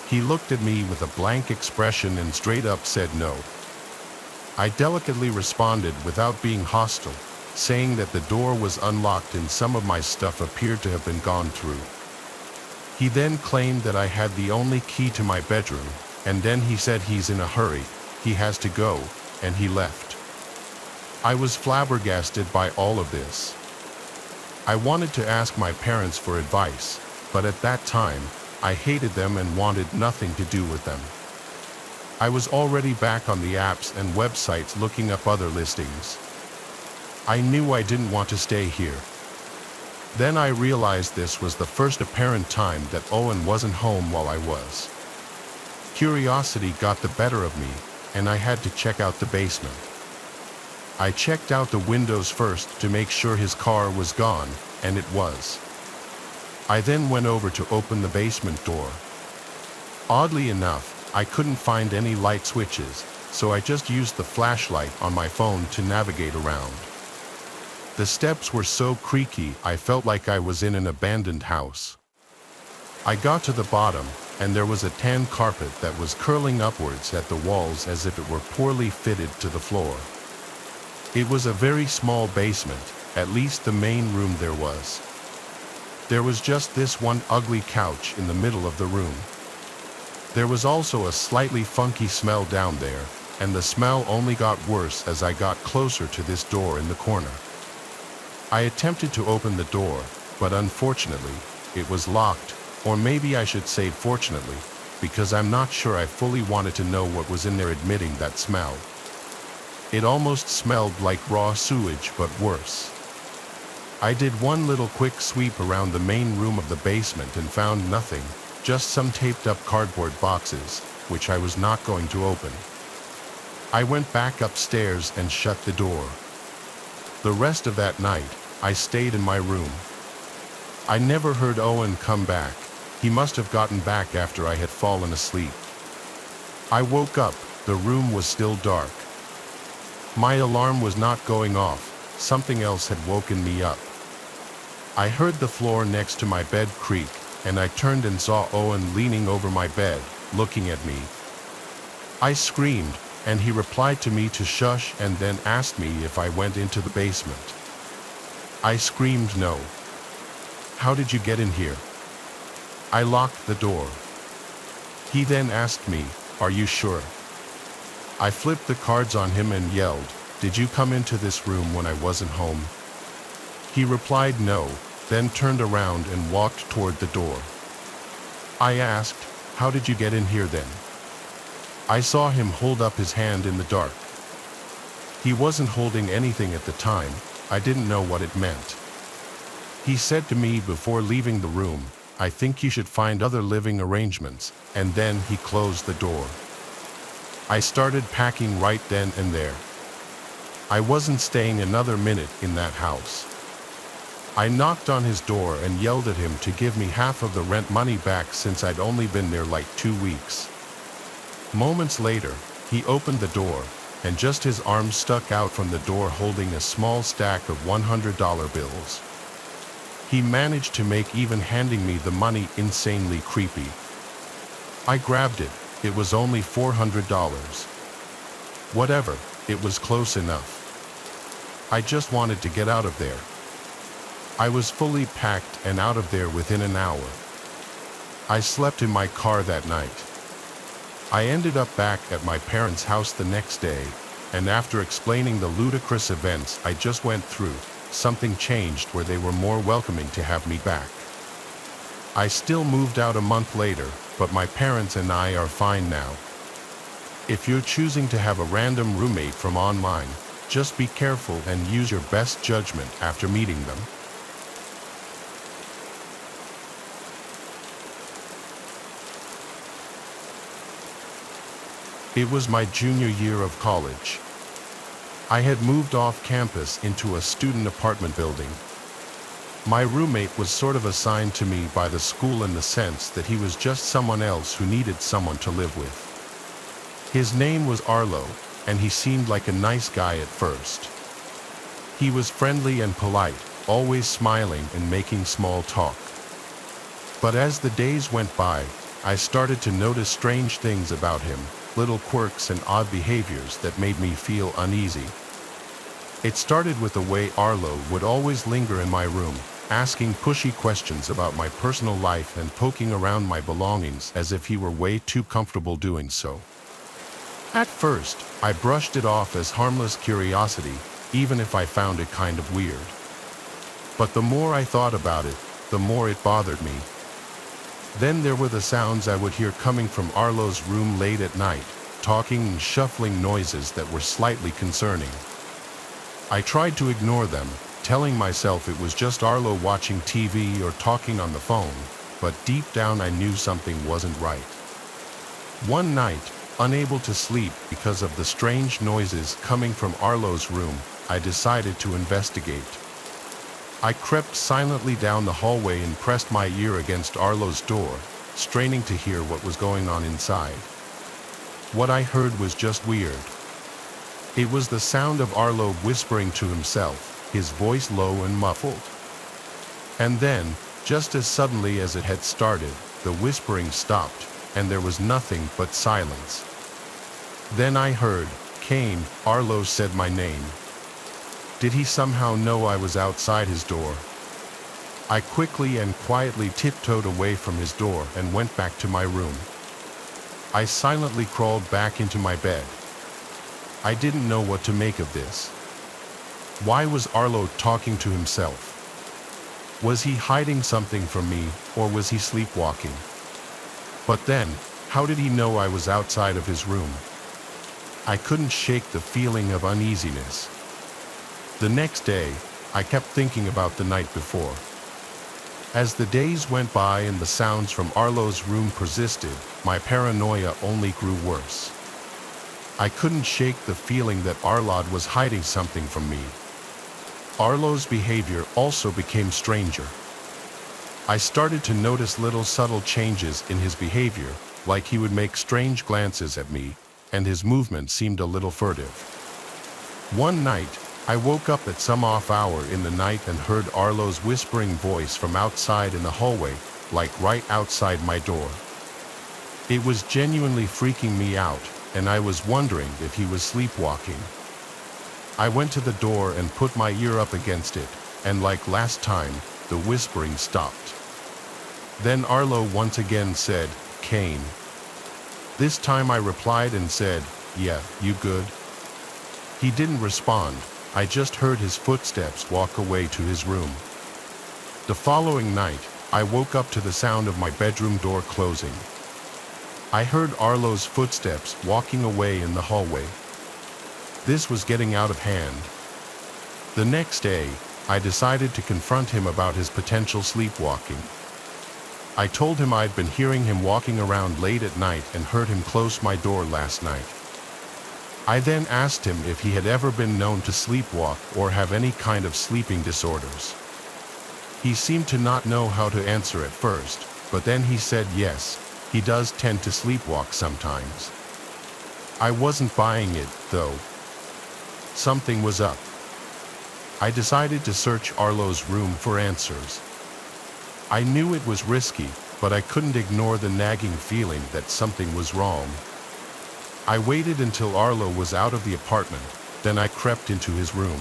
He looked at me with a blank expression and straight up said no. I delicately responded without being hostile, saying that the door was unlocked and some of my stuff appeared to have been gone through. He then claimed that I had the only key to my bedroom, and then he said he's in a hurry, he has to go, and he left. I was flabbergasted by all of this. I wanted to ask my parents for advice, but at that time, I hated them and wanted nothing to do with them. I was already back on the apps and websites looking up other listings. I knew I didn't want to stay here. Then I realized this was the first apparent time that Owen wasn't home while I was. Curiosity got the better of me, and I had to check out the basement. I checked out the windows first to make sure his car was gone, and it was. I then went over to open the basement door. Oddly enough, I couldn't find any light switches, so I just used the flashlight on my phone to navigate around. The steps were so creaky I felt like I was in an abandoned house. I got to the bottom, and there was a tan carpet that was curling upwards at the walls as if it were poorly fitted to the floor. It was a very small basement, at least the main room there was. There was just this one ugly couch in the middle of the room. There was also a slightly funky smell down there, and the smell only got worse as I got closer to this door in the corner. I attempted to open the door, but unfortunately, it was locked, or maybe I should say fortunately, because I'm not sure I fully wanted to know what was in there admitting that smell. It almost smelled like raw sewage, but worse. I did one little quick sweep around the main room of the basement and found nothing, just some taped up cardboard boxes, which I was not going to open. I went back upstairs and shut the door. The rest of that night, I stayed in my room. I never heard Owen come back. He must have gotten back after I had fallen asleep. I woke up, the room was still dark. My alarm was not going off, something else had woken me up. I heard the floor next to my bed creak, and I turned and saw Owen leaning over my bed, looking at me. I screamed, and he replied to me to shush and then asked me if I went into the basement. I screamed no. How did you get in here? I locked the door. He then asked me, are you sure? I flipped the cards on him and yelled, did you come into this room when I wasn't home? He replied no, then turned around and walked toward the door. I asked, how did you get in here then? I saw him hold up his hand in the dark. He wasn't holding anything at the time. I didn't know what it meant. He said to me before leaving the room, I think you should find other living arrangements, and then he closed the door. I started packing right then and there. I wasn't staying another minute in that house. I knocked on his door and yelled at him to give me half of the rent money back since I'd only been there like 2 weeks. Moments later, he opened the door, and just his arm stuck out from the door holding a small stack of $100 bills. He managed to make even handing me the money insanely creepy. I grabbed it. It was only $400. Whatever, it was close enough. I just wanted to get out of there. I was fully packed and out of there within an hour. I slept in my car that night. I ended up back at my parents' house the next day, and after explaining the ludicrous events I just went through, something changed where they were more welcoming to have me back. I still moved out a month later, but my parents and I are fine now. If you're choosing to have a random roommate from online, just be careful and use your best judgment after meeting them. It was my junior year of college. I had moved off campus into a student apartment building. My roommate was sort of assigned to me by the school in the sense that he was just someone else who needed someone to live with. His name was Arlo, and he seemed like a nice guy at first. He was friendly and polite, always smiling and making small talk. But as the days went by, I started to notice strange things about him, little quirks and odd behaviors that made me feel uneasy. It started with the way Arlo would always linger in my room, asking pushy questions about my personal life and poking around my belongings as if he were way too comfortable doing so. At first, I brushed it off as harmless curiosity, even if I found it kind of weird. But the more I thought about it, the more it bothered me. Then there were the sounds I would hear coming from Arlo's room late at night, talking and shuffling noises that were slightly concerning. I tried to ignore them, telling myself it was just Arlo watching TV or talking on the phone, but deep down I knew something wasn't right. One night, unable to sleep because of the strange noises coming from Arlo's room, I decided to investigate. I crept silently down the hallway and pressed my ear against Arlo's door, straining to hear what was going on inside. What I heard was just weird. It was the sound of Arlo whispering to himself, his voice low and muffled. And then, just as suddenly as it had started, the whispering stopped, and there was nothing but silence. Then I heard, "Kane," Arlo said my name. Did he somehow know I was outside his door? I quickly and quietly tiptoed away from his door and went back to my room. I silently crawled back into my bed. I didn't know what to make of this. Why was Arlo talking to himself? Was he hiding something from me, or was he sleepwalking? But then, how did he know I was outside of his room? I couldn't shake the feeling of uneasiness. The next day, I kept thinking about the night before. As the days went by and the sounds from Arlo's room persisted, my paranoia only grew worse. I couldn't shake the feeling that Arlo was hiding something from me. Arlo's behavior also became stranger. I started to notice little subtle changes in his behavior, like he would make strange glances at me, and his movement seemed a little furtive. One night, I woke up at some off hour in the night and heard Arlo's whispering voice from outside in the hallway, like right outside my door. It was genuinely freaking me out, and I was wondering if he was sleepwalking. I went to the door and put my ear up against it, and like last time, the whispering stopped. Then Arlo once again said, "Kane." This time I replied and said, "Yeah, you good?" He didn't respond. I just heard his footsteps walk away to his room. The following night, I woke up to the sound of my bedroom door closing. I heard Arlo's footsteps walking away in the hallway. This was getting out of hand. The next day, I decided to confront him about his potential sleepwalking. I told him I'd been hearing him walking around late at night and heard him close my door last night. I then asked him if he had ever been known to sleepwalk or have any kind of sleeping disorders. He seemed to not know how to answer at first, but then he said yes, he does tend to sleepwalk sometimes. I wasn't buying it, though. Something was up. I decided to search Arlo's room for answers. I knew it was risky, but I couldn't ignore the nagging feeling that something was wrong. I waited until Arlo was out of the apartment, then I crept into his room.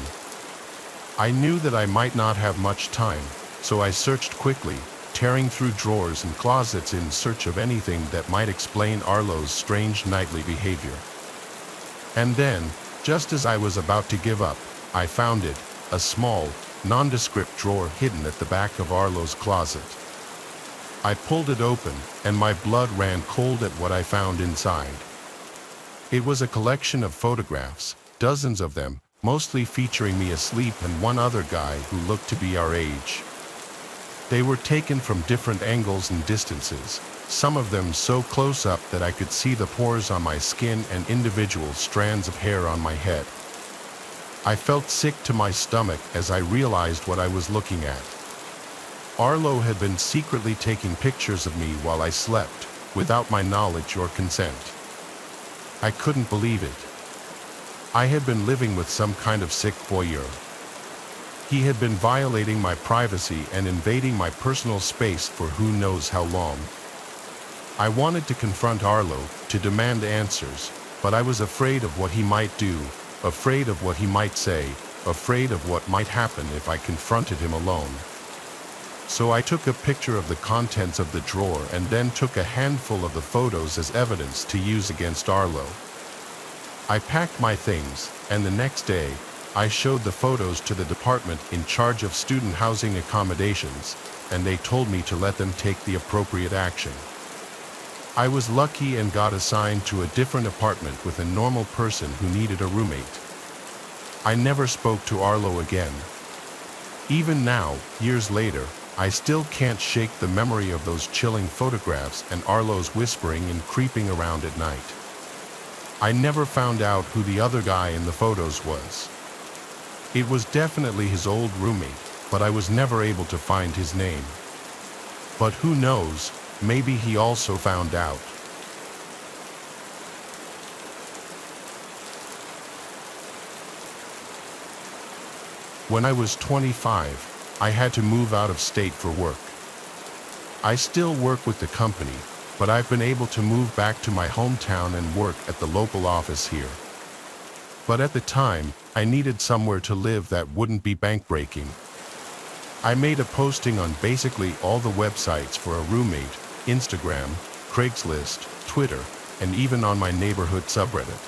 I knew that I might not have much time, so I searched quickly, tearing through drawers and closets in search of anything that might explain Arlo's strange nightly behavior. And then, just as I was about to give up, I found it, a small, nondescript drawer hidden at the back of Arlo's closet. I pulled it open, and my blood ran cold at what I found inside. It was a collection of photographs, dozens of them, mostly featuring me asleep and one other guy who looked to be our age. They were taken from different angles and distances, some of them so close up that I could see the pores on my skin and individual strands of hair on my head. I felt sick to my stomach as I realized what I was looking at. Arlo had been secretly taking pictures of me while I slept, without my knowledge or consent. I couldn't believe it. I had been living with some kind of sick voyeur. He had been violating my privacy and invading my personal space for who knows how long. I wanted to confront Arlo, to demand answers, but I was afraid of what he might do, afraid of what he might say, afraid of what might happen if I confronted him alone. So I took a picture of the contents of the drawer and then took a handful of the photos as evidence to use against Arlo. I packed my things, and the next day, I showed the photos to the department in charge of student housing accommodations, and they told me to let them take the appropriate action. I was lucky and got assigned to a different apartment with a normal person who needed a roommate. I never spoke to Arlo again. Even now, years later, I still can't shake the memory of those chilling photographs and Arlo's whispering and creeping around at night. I never found out who the other guy in the photos was. It was definitely his old roommate, but I was never able to find his name. But who knows, maybe he also found out. When I was 25, I had to move out of state for work. I still work with the company, but I've been able to move back to my hometown and work at the local office here. But at the time, I needed somewhere to live that wouldn't be bank-breaking. I made a posting on basically all the websites for a roommate, Instagram, Craigslist, Twitter, and even on my neighborhood subreddit.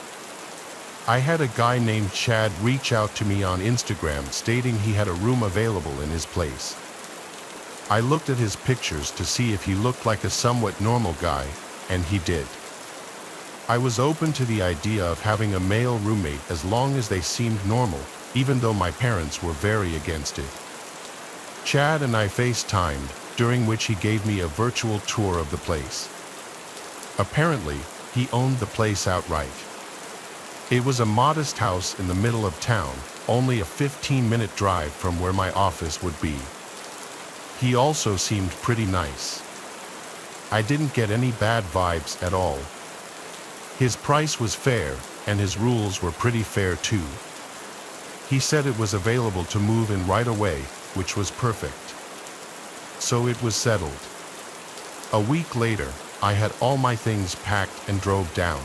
I had a guy named Chad reach out to me on Instagram stating he had a room available in his place. I looked at his pictures to see if he looked like a somewhat normal guy, and he did. I was open to the idea of having a male roommate as long as they seemed normal, even though my parents were very against it. Chad and I FaceTimed, during which he gave me a virtual tour of the place. Apparently, he owned the place outright. It was a modest house in the middle of town, only a 15-minute drive from where my office would be. He also seemed pretty nice. I didn't get any bad vibes at all. His price was fair, and his rules were pretty fair too. He said it was available to move in right away, which was perfect. So it was settled. A week later, I had all my things packed and drove down.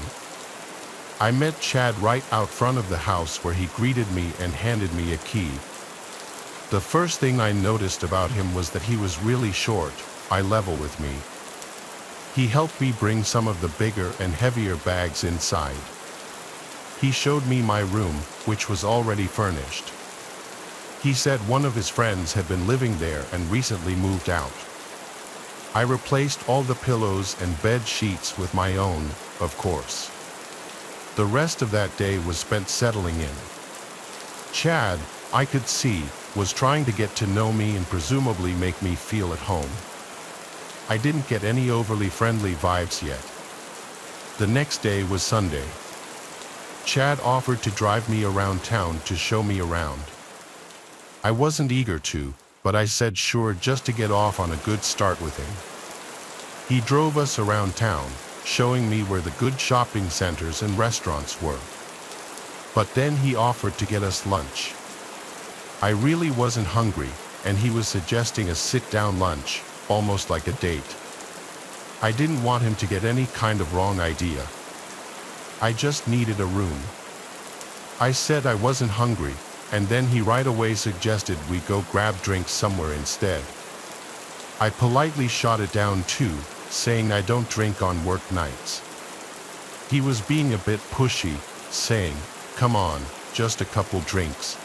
I met Chad right out front of the house where he greeted me and handed me a key. The first thing I noticed about him was that he was really short, eye level with me. He helped me bring some of the bigger and heavier bags inside. He showed me my room, which was already furnished. He said one of his friends had been living there and recently moved out. I replaced all the pillows and bed sheets with my own, of course. The rest of that day was spent settling in. Chad, I could see, was trying to get to know me and presumably make me feel at home. I didn't get any overly friendly vibes yet. The next day was Sunday. Chad offered to drive me around town to show me around. I wasn't eager to, but I said sure just to get off on a good start with him. He drove us around town, showing me where the good shopping centers and restaurants were. But then he offered to get us lunch. I really wasn't hungry, and he was suggesting a sit-down lunch, almost like a date. I didn't want him to get any kind of wrong idea. I just needed a room. I said I wasn't hungry, and then he right away suggested we go grab drinks somewhere instead. I politely shot it down too, saying I don't drink on work nights. He was being a bit pushy, saying, "Come on, just a couple drinks."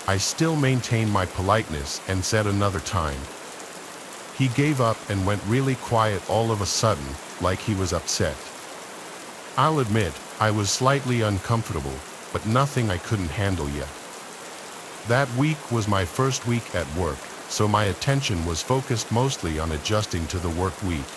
I still maintained my politeness and said another time. He gave up and went really quiet all of a sudden, like he was upset. I'll admit, I was slightly uncomfortable, but nothing I couldn't handle yet. That week was my first week at work, so my attention was focused mostly on adjusting to the work week.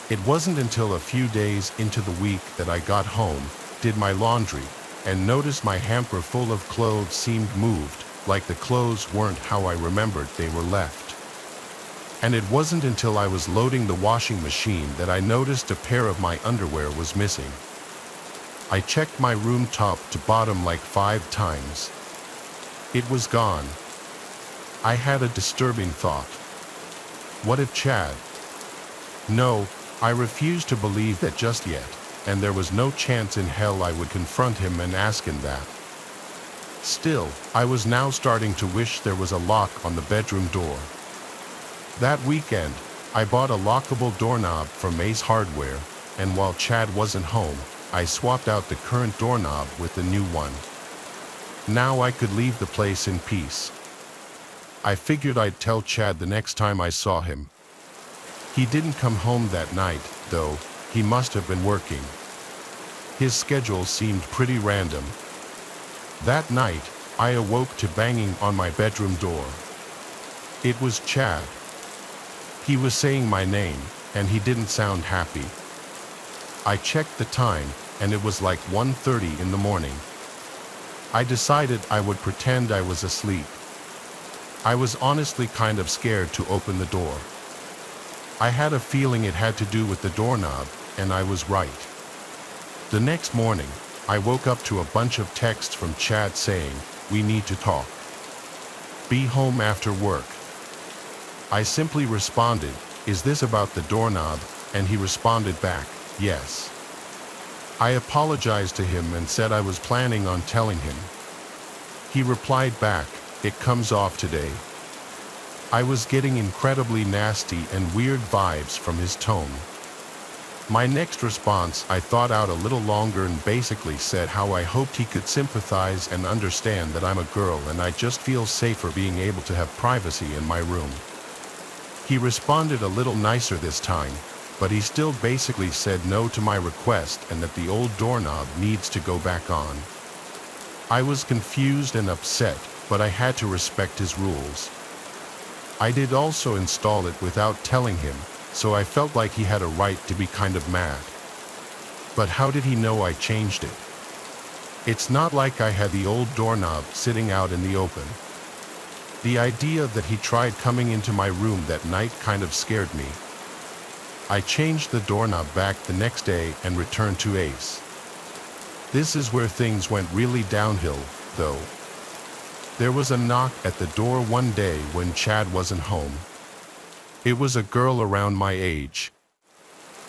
It wasn't until a few days into the week that I got home, did my laundry, and noticed my hamper full of clothes seemed moved, like the clothes weren't how I remembered they were left. And it wasn't until I was loading the washing machine that I noticed a pair of my underwear was missing. I checked my room top to bottom like 5 times. It was gone. I had a disturbing thought. What if Chad? No, I refused to believe that just yet, and there was no chance in hell I would confront him and ask him that. Still, I was now starting to wish there was a lock on the bedroom door. That weekend, I bought a lockable doorknob from Ace Hardware, and while Chad wasn't home, I swapped out the current doorknob with the new one. Now I could leave the place in peace. I figured I'd tell Chad the next time I saw him. He didn't come home that night, though. He must have been working. His schedule seemed pretty random. That night, I awoke to banging on my bedroom door. It was Chad. He was saying my name, and he didn't sound happy. I checked the time, and it was like 1:30 in the morning. I decided I would pretend I was asleep. I was honestly kind of scared to open the door. I had a feeling it had to do with the doorknob, and I was right. The next morning, I woke up to a bunch of texts from Chad saying, "We need to talk. Be home after work." I simply responded, "Is this about the doorknob?" And he responded back, "Yes." I apologized to him and said I was planning on telling him. He replied back, "It comes off today." I was getting incredibly nasty and weird vibes from his tone. My next response I thought out a little longer and basically said how I hoped he could sympathize and understand that I'm a girl and I just feel safer being able to have privacy in my room. He responded a little nicer this time, but he still basically said no to my request and that the old doorknob needs to go back on. I was confused and upset, but I had to respect his rules. I did also install it without telling him, so I felt like he had a right to be kind of mad. But how did he know I changed it? It's not like I had the old doorknob sitting out in the open. The idea that he tried coming into my room that night kind of scared me. I changed the doorknob back the next day and returned to Ace. This is where things went really downhill, though. There was a knock at the door one day when Chad wasn't home. It was a girl around my age.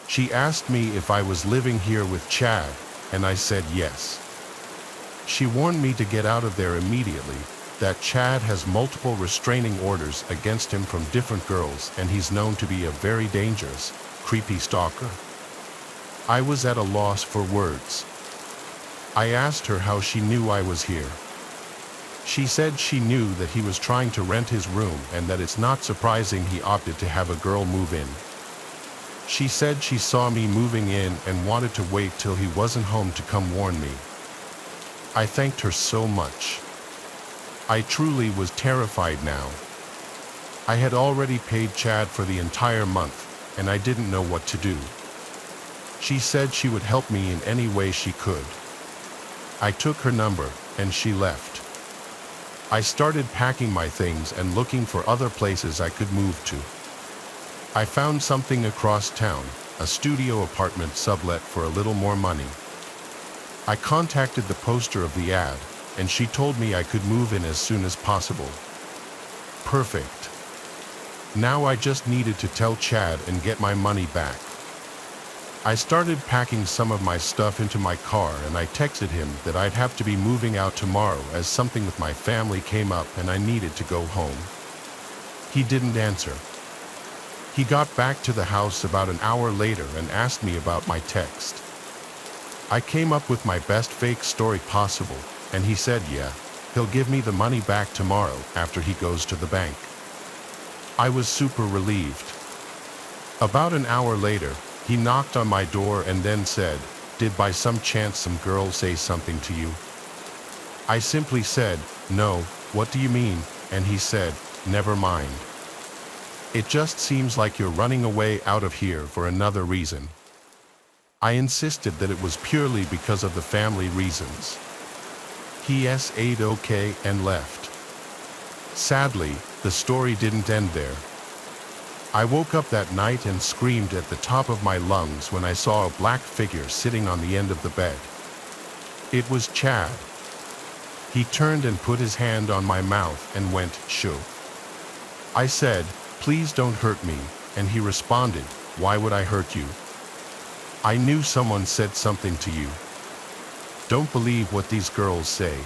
She asked me if I was living here with Chad, and I said yes. She warned me to get out of there immediately, that Chad has multiple restraining orders against him from different girls and he's known to be a very dangerous, creepy stalker. I was at a loss for words. I asked her how she knew I was here. She said she knew that he was trying to rent his room and that it's not surprising he opted to have a girl move in. She said she saw me moving in and wanted to wait till he wasn't home to come warn me. I thanked her so much. I truly was terrified now. I had already paid Chad for the entire month, and I didn't know what to do. She said she would help me in any way she could. I took her number, and she left. I started packing my things and looking for other places I could move to. I found something across town, a studio apartment sublet for a little more money. I contacted the poster of the ad, and she told me I could move in as soon as possible. Perfect. Now I just needed to tell Chad and get my money back. I started packing some of my stuff into my car and I texted him that I'd have to be moving out tomorrow as something with my family came up and I needed to go home. He didn't answer. He got back to the house about an hour later and asked me about my text. I came up with my best fake story possible, and he said yeah, he'll give me the money back tomorrow after he goes to the bank. I was super relieved. About an hour later, he knocked on my door and then said, "Did by some chance some girl say something to you?" I simply said, "No, what do you mean?" And he said, "Never mind. It just seems like you're running away out of here for another reason." I insisted that it was purely because of the family reasons. He said okay and left. Sadly, the story didn't end there. I woke up that night and screamed at the top of my lungs when I saw a black figure sitting on the end of the bed. It was Chad. He turned and put his hand on my mouth and went, "Shoo." I said, "Please don't hurt me," and he responded, "Why would I hurt you? I knew someone said something to you. Don't believe what these girls say."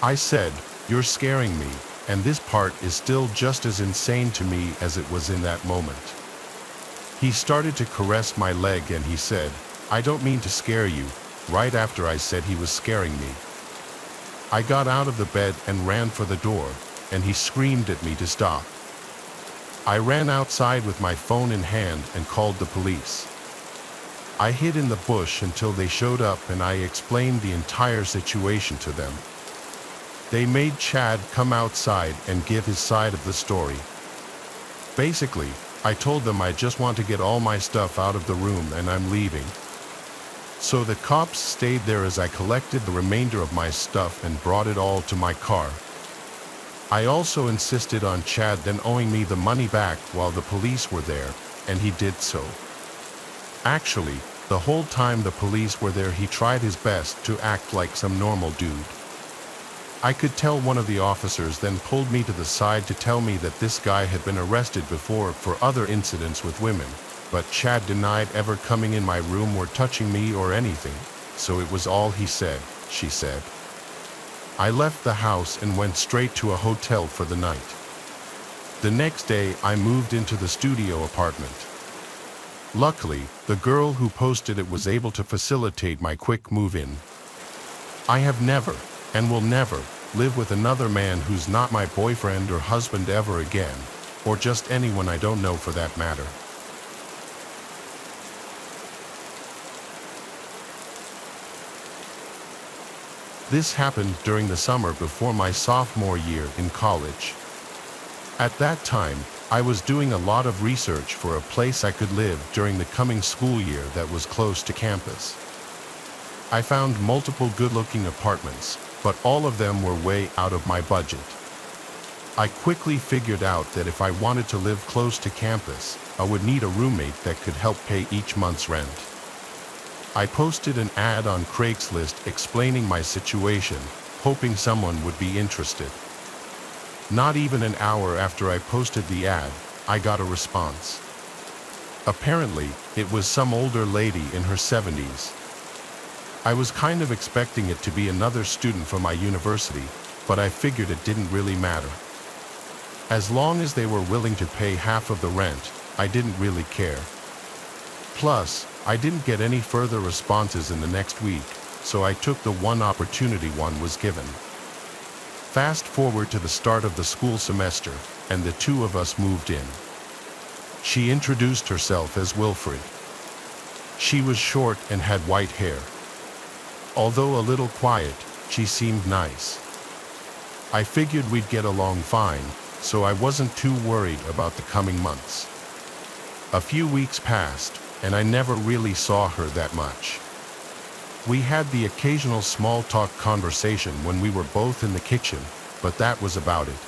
I said, "You're scaring me, and this part is still just as insane to me as it was in that moment." He started to caress my leg and he said, "I don't mean to scare you," right after I said he was scaring me. I got out of the bed and ran for the door, and he screamed at me to stop. I ran outside with my phone in hand and called the police. I hid in the bush until they showed up and I explained the entire situation to them. They made Chad come outside and give his side of the story. Basically, I told them I just want to get all my stuff out of the room and I'm leaving. So the cops stayed there as I collected the remainder of my stuff and brought it all to my car. I also insisted on Chad then owing me the money back while the police were there, and he did so. Actually, the whole time the police were there he tried his best to act like some normal dude. I could tell one of the officers then pulled me to the side to tell me that this guy had been arrested before for other incidents with women, but Chad denied ever coming in my room or touching me or anything, so it was all he said, she said. I left the house and went straight to a hotel for the night. The next day, I moved into the studio apartment. Luckily, the girl who posted it was able to facilitate my quick move-in. I have never, and will never, live with another man who's not my boyfriend or husband ever again, or just anyone I don't know for that matter. This happened during the summer before my sophomore year in college. At that time, I was doing a lot of research for a place I could live during the coming school year that was close to campus. I found multiple good-looking apartments, but all of them were way out of my budget. I quickly figured out that if I wanted to live close to campus, I would need a roommate that could help pay each month's rent. I posted an ad on Craigslist explaining my situation, hoping someone would be interested. Not even an hour after I posted the ad, I got a response. Apparently, it was some older lady in her 70s. I was kind of expecting it to be another student from my university, but I figured it didn't really matter. As long as they were willing to pay half of the rent, I didn't really care. Plus, I didn't get any further responses in the next week, so I took the one opportunity one was given. Fast forward to the start of the school semester, and the two of us moved in. She introduced herself as Wilfred. She was short and had white hair. Although a little quiet, she seemed nice. I figured we'd get along fine, so I wasn't too worried about the coming months. A few weeks passed, and I never really saw her that much. We had the occasional small talk conversation when we were both in the kitchen, but that was about it.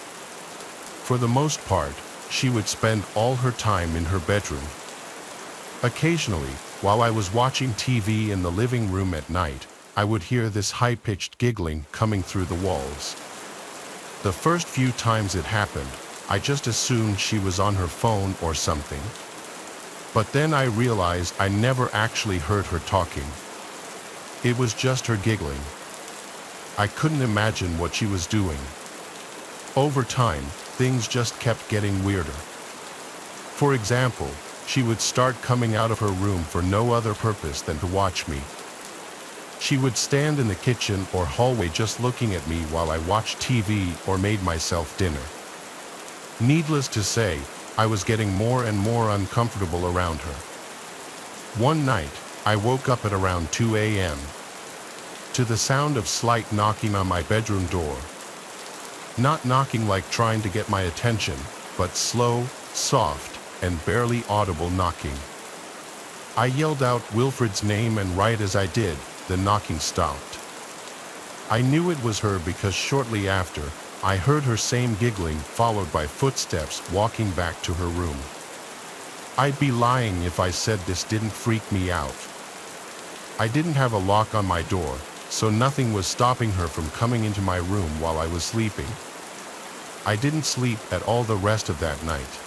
For the most part, she would spend all her time in her bedroom. Occasionally, while I was watching TV in the living room at night, I would hear this high-pitched giggling coming through the walls. The first few times it happened, I just assumed she was on her phone or something. But then I realized I never actually heard her talking. It was just her giggling. I couldn't imagine what she was doing. Over time, things just kept getting weirder. For example, she would start coming out of her room for no other purpose than to watch me. She would stand in the kitchen or hallway just looking at me while I watched TV or made myself dinner. Needless to say, I was getting more and more uncomfortable around her. One night, I woke up at around 2 a.m. to the sound of slight knocking on my bedroom door. Not knocking like trying to get my attention, but slow, soft, and barely audible knocking. I yelled out Wilfred's name, and right as I did, the knocking stopped. I knew it was her because shortly after, I heard her same giggling followed by footsteps walking back to her room. I'd be lying if I said this didn't freak me out. I didn't have a lock on my door, so nothing was stopping her from coming into my room while I was sleeping. I didn't sleep at all the rest of that night.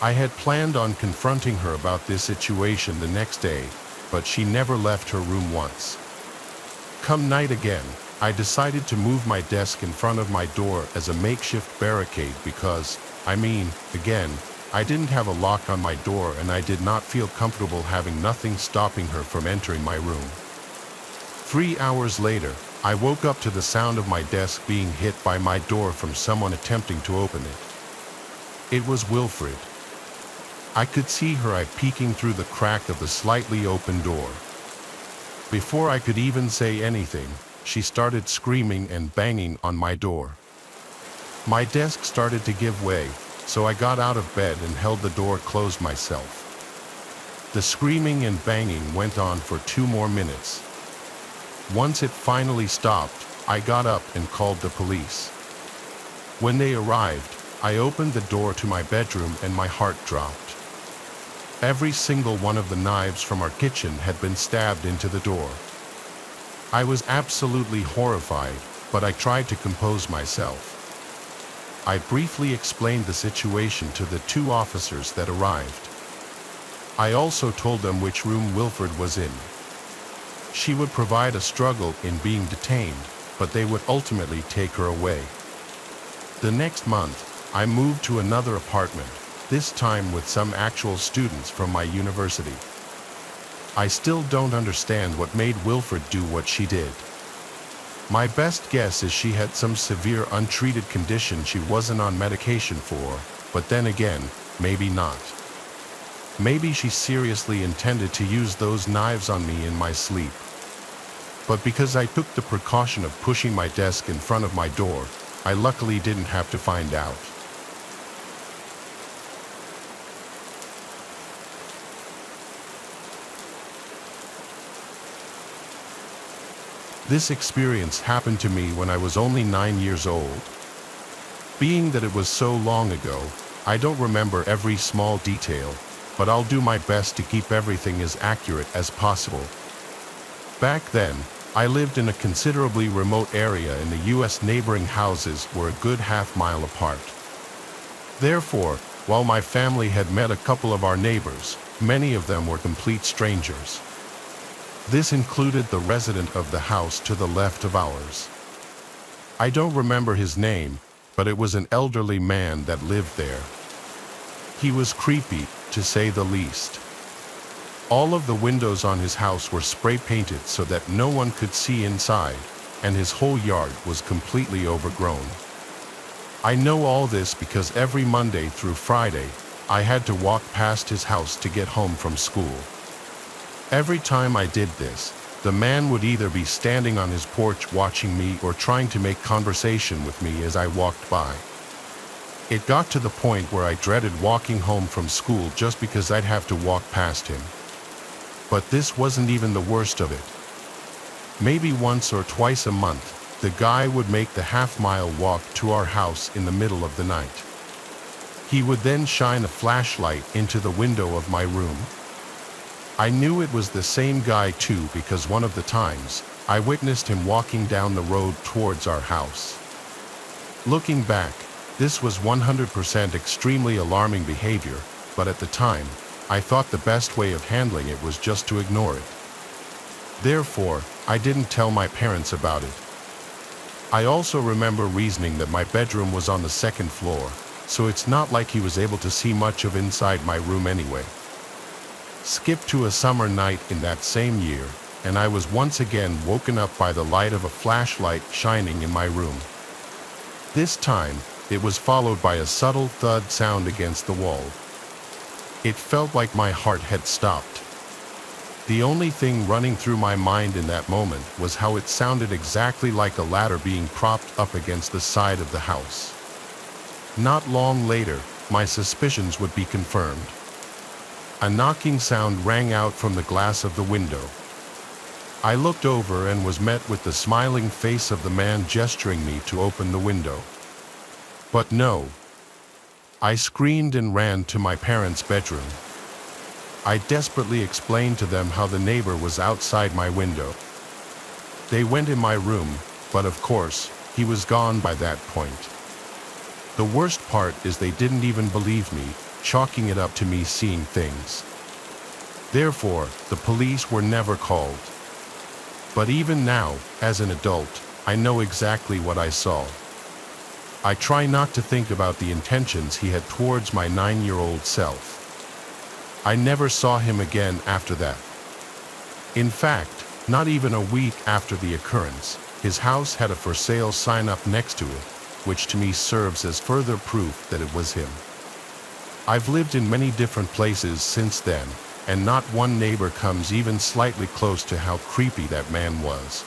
I had planned on confronting her about this situation the next day, but she never left her room once. Come night again, I decided to move my desk in front of my door as a makeshift barricade because, again, I didn't have a lock on my door and I did not feel comfortable having nothing stopping her from entering my room. 3 hours later, I woke up to the sound of my desk being hit by my door from someone attempting to open it. It was Wilfred. I could see her eye peeking through the crack of the slightly open door. Before I could even say anything, she started screaming and banging on my door. My desk started to give way, so I got out of bed and held the door closed myself. The screaming and banging went on for 2 more minutes. Once it finally stopped, I got up and called the police. When they arrived, I opened the door to my bedroom and my heart dropped. Every single one of the knives from our kitchen had been stabbed into the door. I was absolutely horrified, but I tried to compose myself. I briefly explained the situation to the 2 officers that arrived. I also told them which room Wilfred was in. She would provide a struggle in being detained, but they would ultimately take her away. The next month, I moved to another apartment, this time with some actual students from my university. I still don't understand what made Wilfred do what she did. My best guess is she had some severe untreated condition she wasn't on medication for, but then again, maybe not. Maybe she seriously intended to use those knives on me in my sleep. But because I took the precaution of pushing my desk in front of my door, I luckily didn't have to find out. This experience happened to me when I was only 9 years old. Being that it was so long ago, I don't remember every small detail, but I'll do my best to keep everything as accurate as possible. Back then, I lived in a considerably remote area and the US neighboring houses were a good half-mile apart. Therefore, while my family had met a couple of our neighbors, many of them were complete strangers. This included the resident of the house to the left of ours. I don't remember his name, but it was an elderly man that lived there. He was creepy, to say the least. All of the windows on his house were spray painted so that no one could see inside, and his whole yard was completely overgrown. I know all this because every Monday through Friday, I had to walk past his house to get home from school. Every time I did this, the man would either be standing on his porch watching me or trying to make conversation with me as I walked by. It got to the point where I dreaded walking home from school just because I'd have to walk past him. But this wasn't even the worst of it. Maybe once or twice a month, the guy would make the half-mile walk to our house in the middle of the night. He would then shine a flashlight into the window of my room. I knew it was the same guy too because one of the times, I witnessed him walking down the road towards our house. Looking back, this was 100% extremely alarming behavior, but at the time, I thought the best way of handling it was just to ignore it. Therefore, I didn't tell my parents about it. I also remember reasoning that my bedroom was on the 2nd floor, so it's not like he was able to see much of inside my room anyway. Skip to a summer night in that same year, and I was once again woken up by the light of a flashlight shining in my room. This time, it was followed by a subtle thud sound against the wall. It felt like my heart had stopped. The only thing running through my mind in that moment was how it sounded exactly like a ladder being propped up against the side of the house. Not long later, my suspicions would be confirmed. A knocking sound rang out from the glass of the window. I looked over and was met with the smiling face of the man gesturing me to open the window. But no. I screamed and ran to my parents' bedroom. I desperately explained to them how the neighbor was outside my window. They went in my room, but of course, he was gone by that point. The worst part is they didn't even believe me, chalking it up to me seeing things. Therefore, the police were never called. But even now, as an adult, I know exactly what I saw. I try not to think about the intentions he had towards my 9-year-old self. I never saw him again after that. In fact, not even a week after the occurrence, His house had a for sale sign up next to it, which to me serves as further proof that it was him. I've lived in many different places since then, and not one neighbor comes even slightly close to how creepy that man was.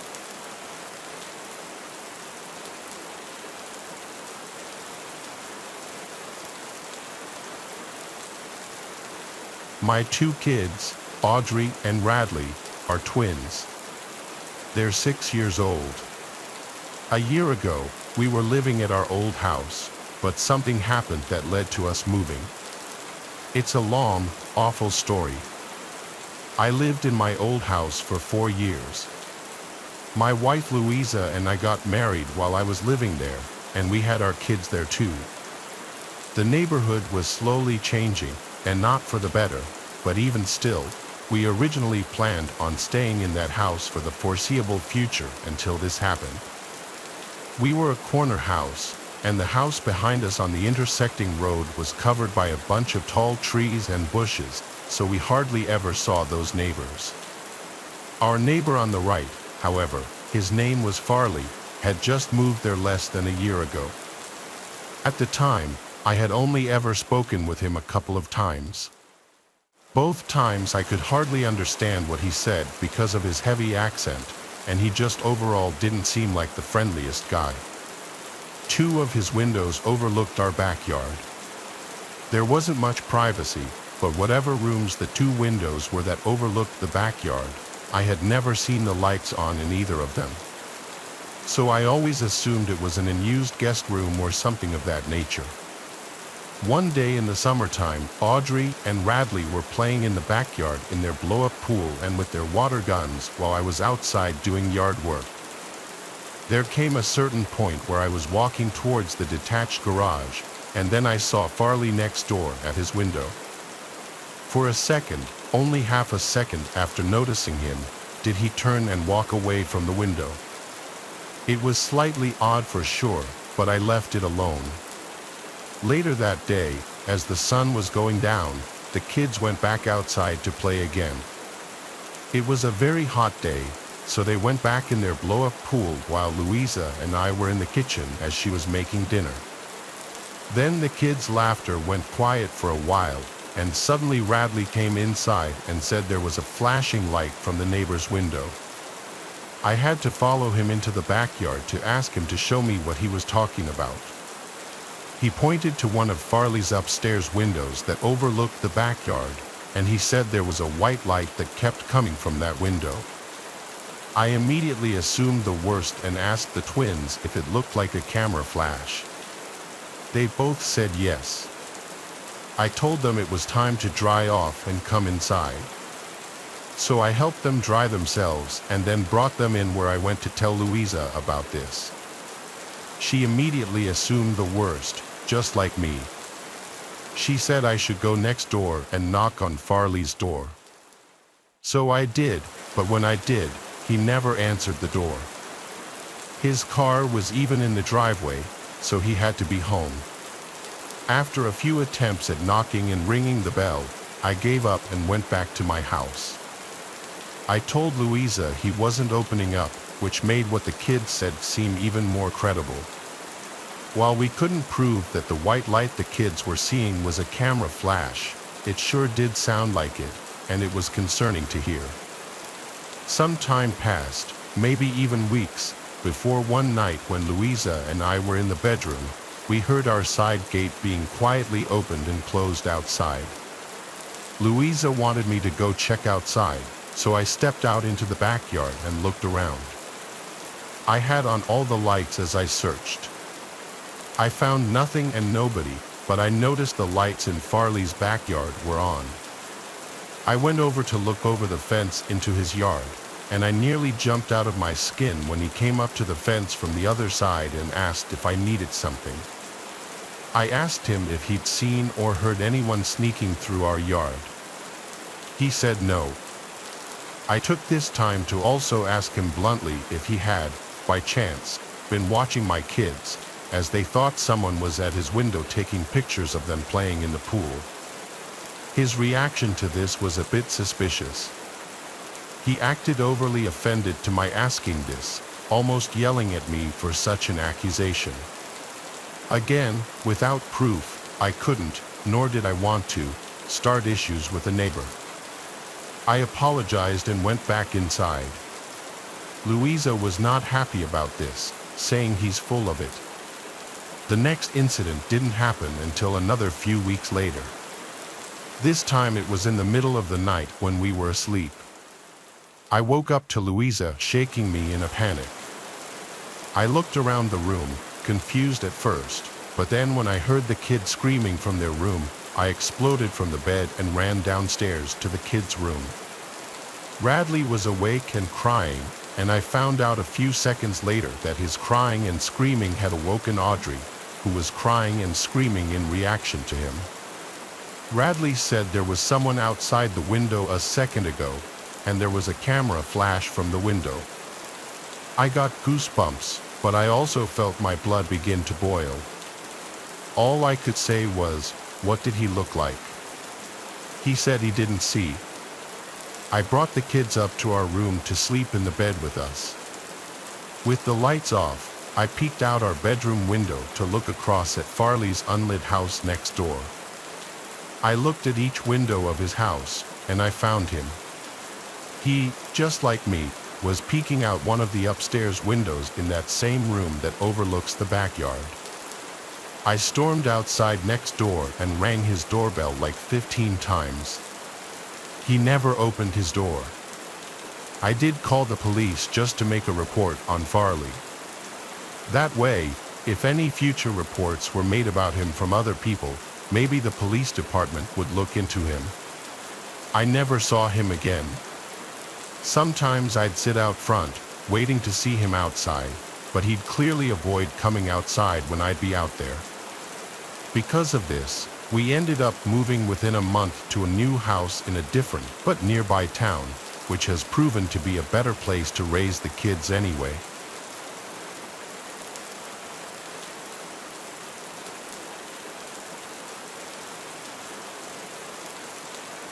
My two kids, Audrey and Radley, are twins. They're 6 years old. A year ago, we were living at our old house, but something happened that led to us moving. It's a long, awful story. I lived in my old house for 4 years. My wife Louisa and I got married while I was living there, and we had our kids there too. The neighborhood was slowly changing, and not for the better, but even still, we originally planned on staying in that house for the foreseeable future until this happened. We were a corner house, and the house behind us on the intersecting road was covered by a bunch of tall trees and bushes, so we hardly ever saw those neighbors. Our neighbor on the right, however, his name was Farley, had just moved there less than a year ago. At the time, I had only ever spoken with him a couple of times. Both times I could hardly understand what he said because of his heavy accent, and he just overall didn't seem like the friendliest guy. 2 of his windows overlooked our backyard. There wasn't much privacy, but whatever rooms the 2 windows were that overlooked the backyard, I had never seen the lights on in either of them. So I always assumed it was an unused guest room or something of that nature. One day in the summertime, Audrey and Radley were playing in the backyard in their blow-up pool and with their water guns while I was outside doing yard work. There came a certain point where I was walking towards the detached garage, and then I saw Farley next door at his window. For a second, only half a second after noticing him, did he turn and walk away from the window. It was slightly odd for sure, but I left it alone. Later that day, as the sun was going down, the kids went back outside to play again. It was a very hot day, so they went back in their blow-up pool while Louisa and I were in the kitchen as she was making dinner. Then the kids' laughter went quiet for a while, and suddenly Radley came inside and said there was a flashing light from the neighbor's window. I had to follow him into the backyard to ask him to show me what he was talking about. He pointed to one of Farley's upstairs windows that overlooked the backyard, and he said there was a white light that kept coming from that window. I immediately assumed the worst and asked the twins if it looked like a camera flash. They both said yes. I told them it was time to dry off and come inside. So I helped them dry themselves and then brought them in where I went to tell Louisa about this. She immediately assumed the worst, just like me. She said I should go next door and knock on Farley's door. So I did, but when I did, he never answered the door. His car was even in the driveway, so he had to be home. After a few attempts at knocking and ringing the bell, I gave up and went back to my house. I told Louisa he wasn't opening up, which made what the kids said seem even more credible. While we couldn't prove that the white light the kids were seeing was a camera flash, it sure did sound like it, and it was concerning to hear. Some time passed, maybe even weeks, before one night when Louisa and I were in the bedroom, we heard our side gate being quietly opened and closed outside. Louisa wanted me to go check outside, so I stepped out into the backyard and looked around. I had on all the lights as I searched. I found nothing and nobody, but I noticed the lights in Farley's backyard were on. I went over to look over the fence into his yard, and I nearly jumped out of my skin when he came up to the fence from the other side and asked if I needed something. I asked him if he'd seen or heard anyone sneaking through our yard. He said no. I took this time to also ask him bluntly if he had, by chance, been watching my kids, as they thought someone was at his window taking pictures of them playing in the pool. His reaction to this was a bit suspicious. He acted overly offended to my asking this, almost yelling at me for such an accusation. Again, without proof, I couldn't, nor did I want to, start issues with a neighbor. I apologized and went back inside. Louisa was not happy about this, saying he's full of it. The next incident didn't happen until another few weeks later. This time it was in the middle of the night when we were asleep. I woke up to Louisa shaking me in a panic. I looked around the room, confused at first, but then when I heard the kids screaming from their room, I exploded from the bed and ran downstairs to the kids' room. Radley was awake and crying, and I found out a few seconds later that his crying and screaming had awoken Audrey, who was crying and screaming in reaction to him. Radley said there was someone outside the window a second ago, and there was a camera flash from the window. I got goosebumps, but I also felt my blood begin to boil. All I could say was, "What did he look like?" He said he didn't see. I brought the kids up to our room to sleep in the bed with us. With the lights off, I peeked out our bedroom window to look across at Farley's unlit house next door. I looked at each window of his house, and I found him. He, just like me, was peeking out one of the upstairs windows in that same room that overlooks the backyard. I stormed outside next door and rang his doorbell like 15 times. He never opened his door. I did call the police just to make a report on Farley. That way, if any future reports were made about him from other people, maybe the police department would look into him. I never saw him again. Sometimes I'd sit out front, waiting to see him outside, but he'd clearly avoid coming outside when I'd be out there. Because of this, we ended up moving within a month to a new house in a different but nearby town, which has proven to be a better place to raise the kids anyway.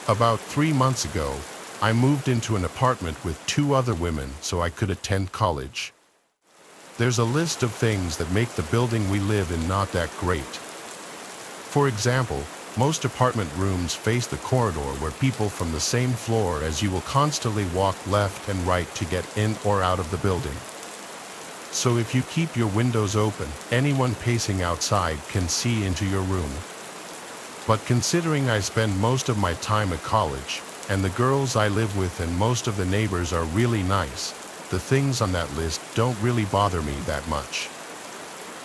About 3 months ago, I moved into an apartment with 2 other women so I could attend college. There's a list of things that make the building we live in not that great. For example, most apartment rooms face the corridor where people from the same floor as you will constantly walk left and right to get in or out of the building. So if you keep your windows open, anyone pacing outside can see into your room. But considering I spend most of my time at college, and the girls I live with and most of the neighbors are really nice, the things on that list don't really bother me that much.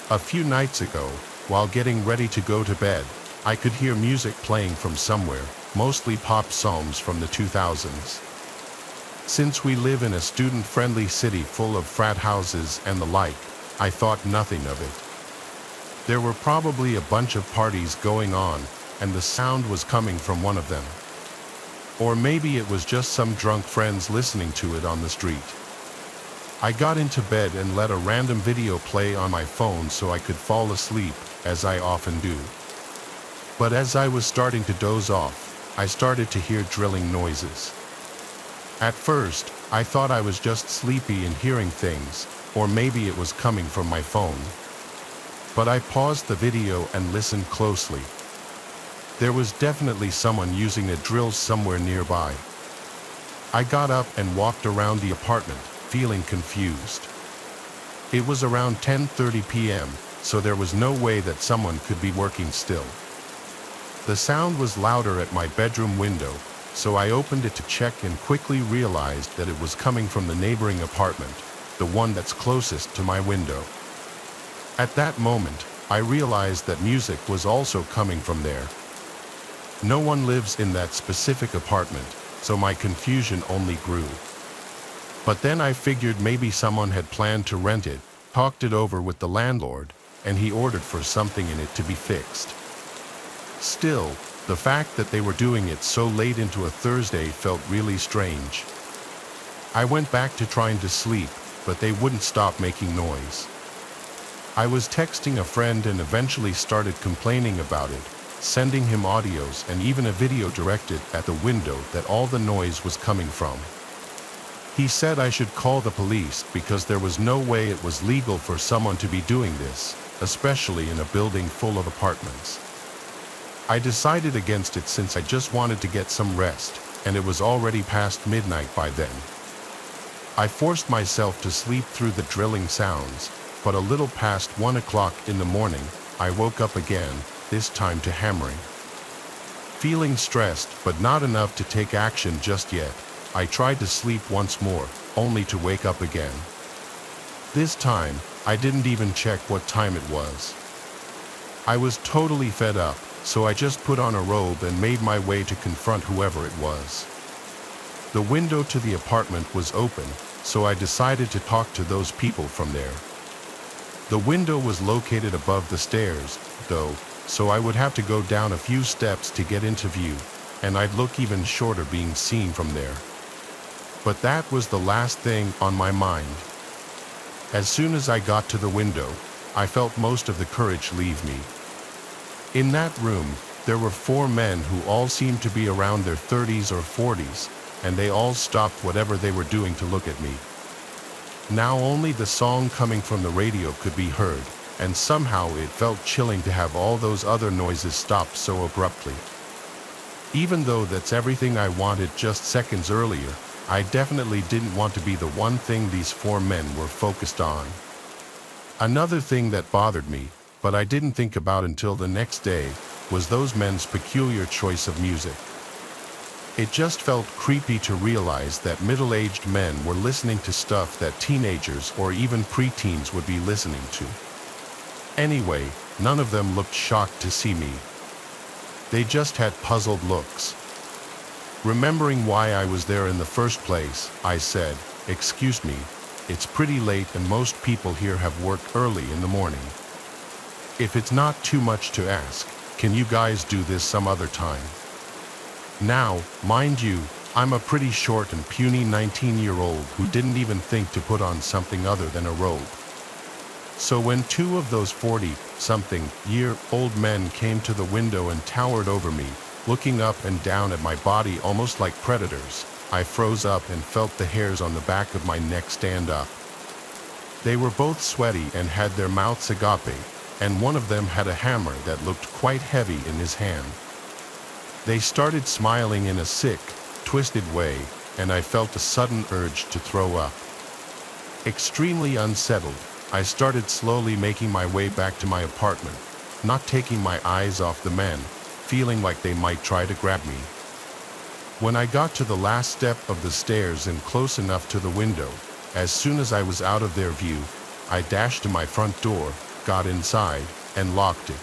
A few nights ago, while getting ready to go to bed, I could hear music playing from somewhere, mostly pop songs from the 2000s. Since we live in a student-friendly city full of frat houses and the like, I thought nothing of it. There were probably a bunch of parties going on, and the sound was coming from one of them. Or maybe it was just some drunk friends listening to it on the street. I got into bed and let a random video play on my phone so I could fall asleep, as I often do. But as I was starting to doze off, I started to hear drilling noises. At first, I thought I was just sleepy and hearing things, or maybe it was coming from my phone. But I paused the video and listened closely. There was definitely someone using a drill somewhere nearby. I got up and walked around the apartment, feeling confused. It was around 10:30 p.m., so there was no way that someone could be working still. The sound was louder at my bedroom window, so I opened it to check and quickly realized that it was coming from the neighboring apartment, the one that's closest to my window. At that moment, I realized that music was also coming from there. No one lives in that specific apartment, so my confusion only grew. But then I figured maybe someone had planned to rent it, talked it over with the landlord, and he ordered for something in it to be fixed. Still, the fact that they were doing it so late into a Thursday felt really strange. I went back to trying to sleep, but they wouldn't stop making noise. I was texting a friend and eventually started complaining about it, sending him audios and even a video directed at the window that all the noise was coming from. He said I should call the police because there was no way it was legal for someone to be doing this, especially in a building full of apartments. I decided against it since I just wanted to get some rest, and it was already past midnight by then. I forced myself to sleep through the drilling sounds, but a little past 1 o'clock in the morning, I woke up again, this time to hammering. Feeling stressed, but not enough to take action just yet, I tried to sleep once more, only to wake up again. This time, I didn't even check what time it was. I was totally fed up, so I just put on a robe and made my way to confront whoever it was. The window to the apartment was open, so I decided to talk to those people from there. The window was located above the stairs, though, so I would have to go down a few steps to get into view, and I'd look even shorter being seen from there. But that was the last thing on my mind. As soon as I got to the window, I felt most of the courage leave me. In that room, there were 4 men who all seemed to be around their 30s or 40s, and they all stopped whatever they were doing to look at me. Now only the song coming from the radio could be heard, and somehow it felt chilling to have all those other noises stop so abruptly. Even though that's everything I wanted just seconds earlier, I definitely didn't want to be the one thing these 4 men were focused on. Another thing that bothered me, but I didn't think about until the next day, was those men's peculiar choice of music. It just felt creepy to realize that middle-aged men were listening to stuff that teenagers or even preteens would be listening to. Anyway, none of them looked shocked to see me. They just had puzzled looks. Remembering why I was there in the first place, I said, "Excuse me, it's pretty late and most people here have work early in the morning. If it's not too much to ask, can you guys do this some other time?" Now, mind you, I'm a pretty short and puny 19-year-old who didn't even think to put on something other than a robe. So when 2 of those 40-something-year-old men came to the window and towered over me, looking up and down at my body almost like predators, I froze up and felt the hairs on the back of my neck stand up. They were both sweaty and had their mouths agape, and one of them had a hammer that looked quite heavy in his hand. They started smiling in a sick, twisted way, and I felt a sudden urge to throw up. Extremely unsettled, I started slowly making my way back to my apartment, not taking my eyes off the men, feeling like they might try to grab me. When I got to the last step of the stairs and close enough to the window, as soon as I was out of their view, I dashed to my front door, got inside, and locked it.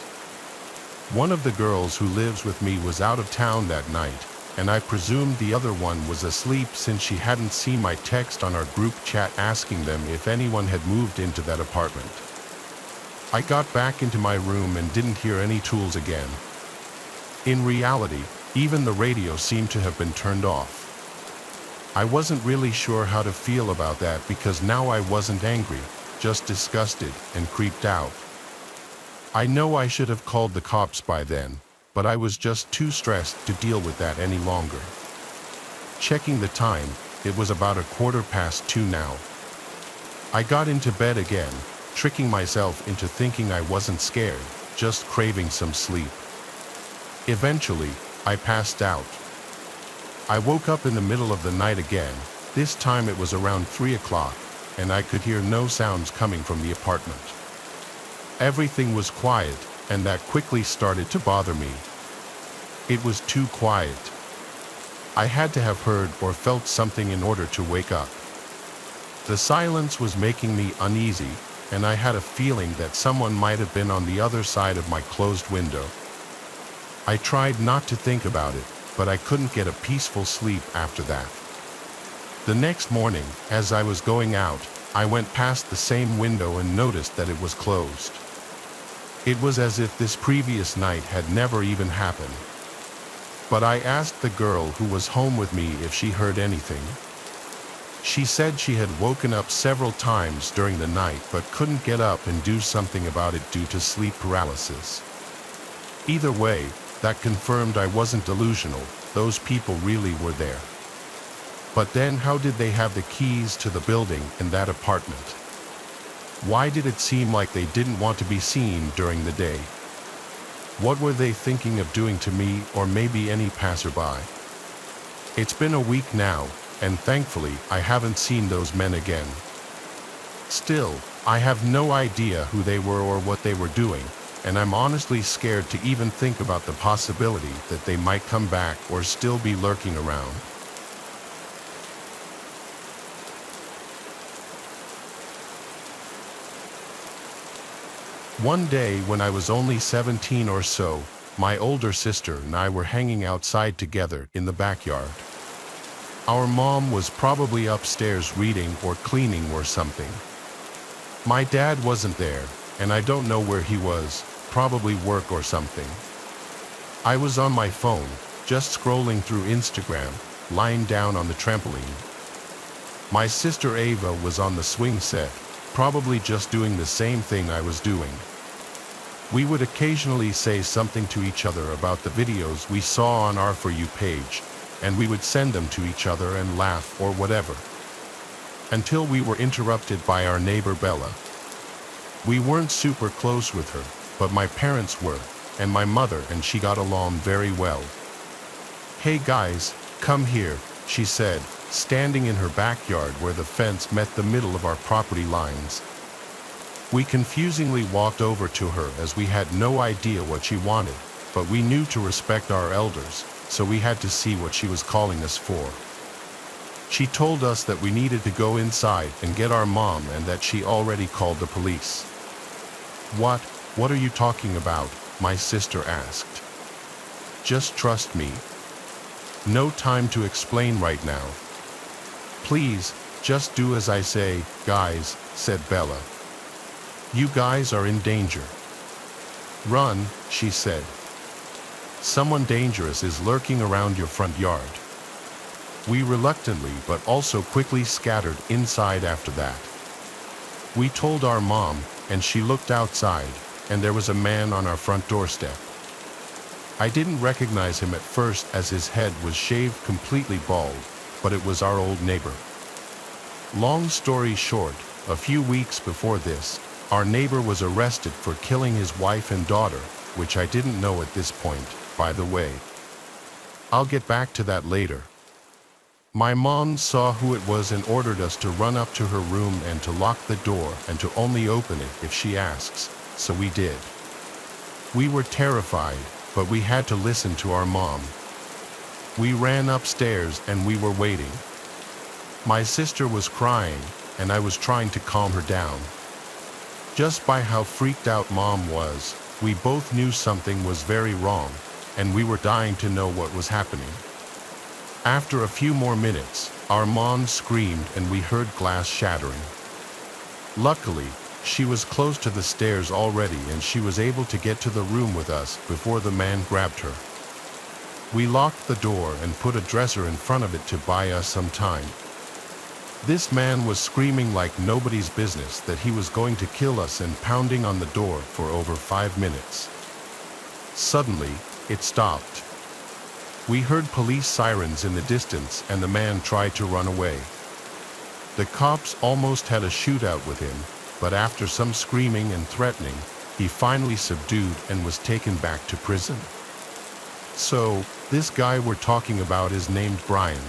One of the girls who lives with me was out of town that night, and I presumed the other one was asleep since she hadn't seen my text on our group chat asking them if anyone had moved into that apartment. I got back into my room and didn't hear any tools again. In reality, even the radio seemed to have been turned off. I wasn't really sure how to feel about that because now I wasn't angry, just disgusted and creeped out. I know I should have called the cops by then, but I was just too stressed to deal with that any longer. Checking the time, it was about 2:15 now. I got into bed again, tricking myself into thinking I wasn't scared, just craving some sleep. Eventually, I passed out. I woke up in the middle of the night again. This time it was around 3 o'clock, and I could hear no sounds coming from the apartment. Everything was quiet, and that quickly started to bother me. It was too quiet. I had to have heard or felt something in order to wake up. The silence was making me uneasy, and I had a feeling that someone might have been on the other side of my closed window. I tried not to think about it, but I couldn't get a peaceful sleep after that. The next morning, as I was going out, I went past the same window and noticed that it was closed. It was as if this previous night had never even happened. But I asked the girl who was home with me if she heard anything. She said she had woken up several times during the night but couldn't get up and do something about it due to sleep paralysis. Either way, that confirmed I wasn't delusional, those people really were there. But then how did they have the keys to the building in that apartment? Why did it seem like they didn't want to be seen during the day? What were they thinking of doing to me or maybe any passerby? It's been a week now, and thankfully I haven't seen those men again. Still, I have no idea who they were or what they were doing, and I'm honestly scared to even think about the possibility that they might come back or still be lurking around. One day when I was only 17 or so, my older sister and I were hanging outside together in the backyard. Our mom was probably upstairs reading or cleaning or something. My dad wasn't there, and I don't know where he was, probably work or something. I was on my phone, just scrolling through Instagram, lying down on the trampoline. My sister Ava was on the swing set, probably just doing the same thing I was doing. We would occasionally say something to each other about the videos we saw on our For You page, and we would send them to each other and laugh or whatever. Until we were interrupted by our neighbor Bella. We weren't super close with her, but my parents were, and my mother and she got along very well. "Hey guys, come here," she said, standing in her backyard where the fence met the middle of our property lines. We confusingly walked over to her as we had no idea what she wanted, but we knew to respect our elders, so we had to see what she was calling us for. She told us that we needed to go inside and get our mom and that she already called the police. What are you talking about?" my sister asked. "Just trust me. No time to explain right now. Please, just do as I say, guys," said Bella. "You guys are in danger. Run," she said. "Someone dangerous is lurking around your front yard." We reluctantly but also quickly scattered inside after that. We told our mom, and she looked outside, and there was a man on our front doorstep. I didn't recognize him at first as his head was shaved completely bald, but it was our old neighbor. Long story short, a few weeks before this, our neighbor was arrested for killing his wife and daughter, which I didn't know at this point, by the way. I'll get back to that later. My mom saw who it was and ordered us to run up to her room and to lock the door and to only open it if she asks, so we did. We were terrified, but we had to listen to our mom. We ran upstairs and we were waiting. My sister was crying, and I was trying to calm her down. Just by how freaked out Mom was, we both knew something was very wrong, and we were dying to know what was happening. After a few more minutes, our mom screamed and we heard glass shattering. Luckily, she was close to the stairs already and she was able to get to the room with us before the man grabbed her. We locked the door and put a dresser in front of it to buy us some time. This man was screaming like nobody's business that he was going to kill us and pounding on the door for over 5 minutes. Suddenly, it stopped. We heard police sirens in the distance and the man tried to run away. The cops almost had a shootout with him, but after some screaming and threatening, he finally subdued and was taken back to prison. So, this guy we're talking about is named Brian.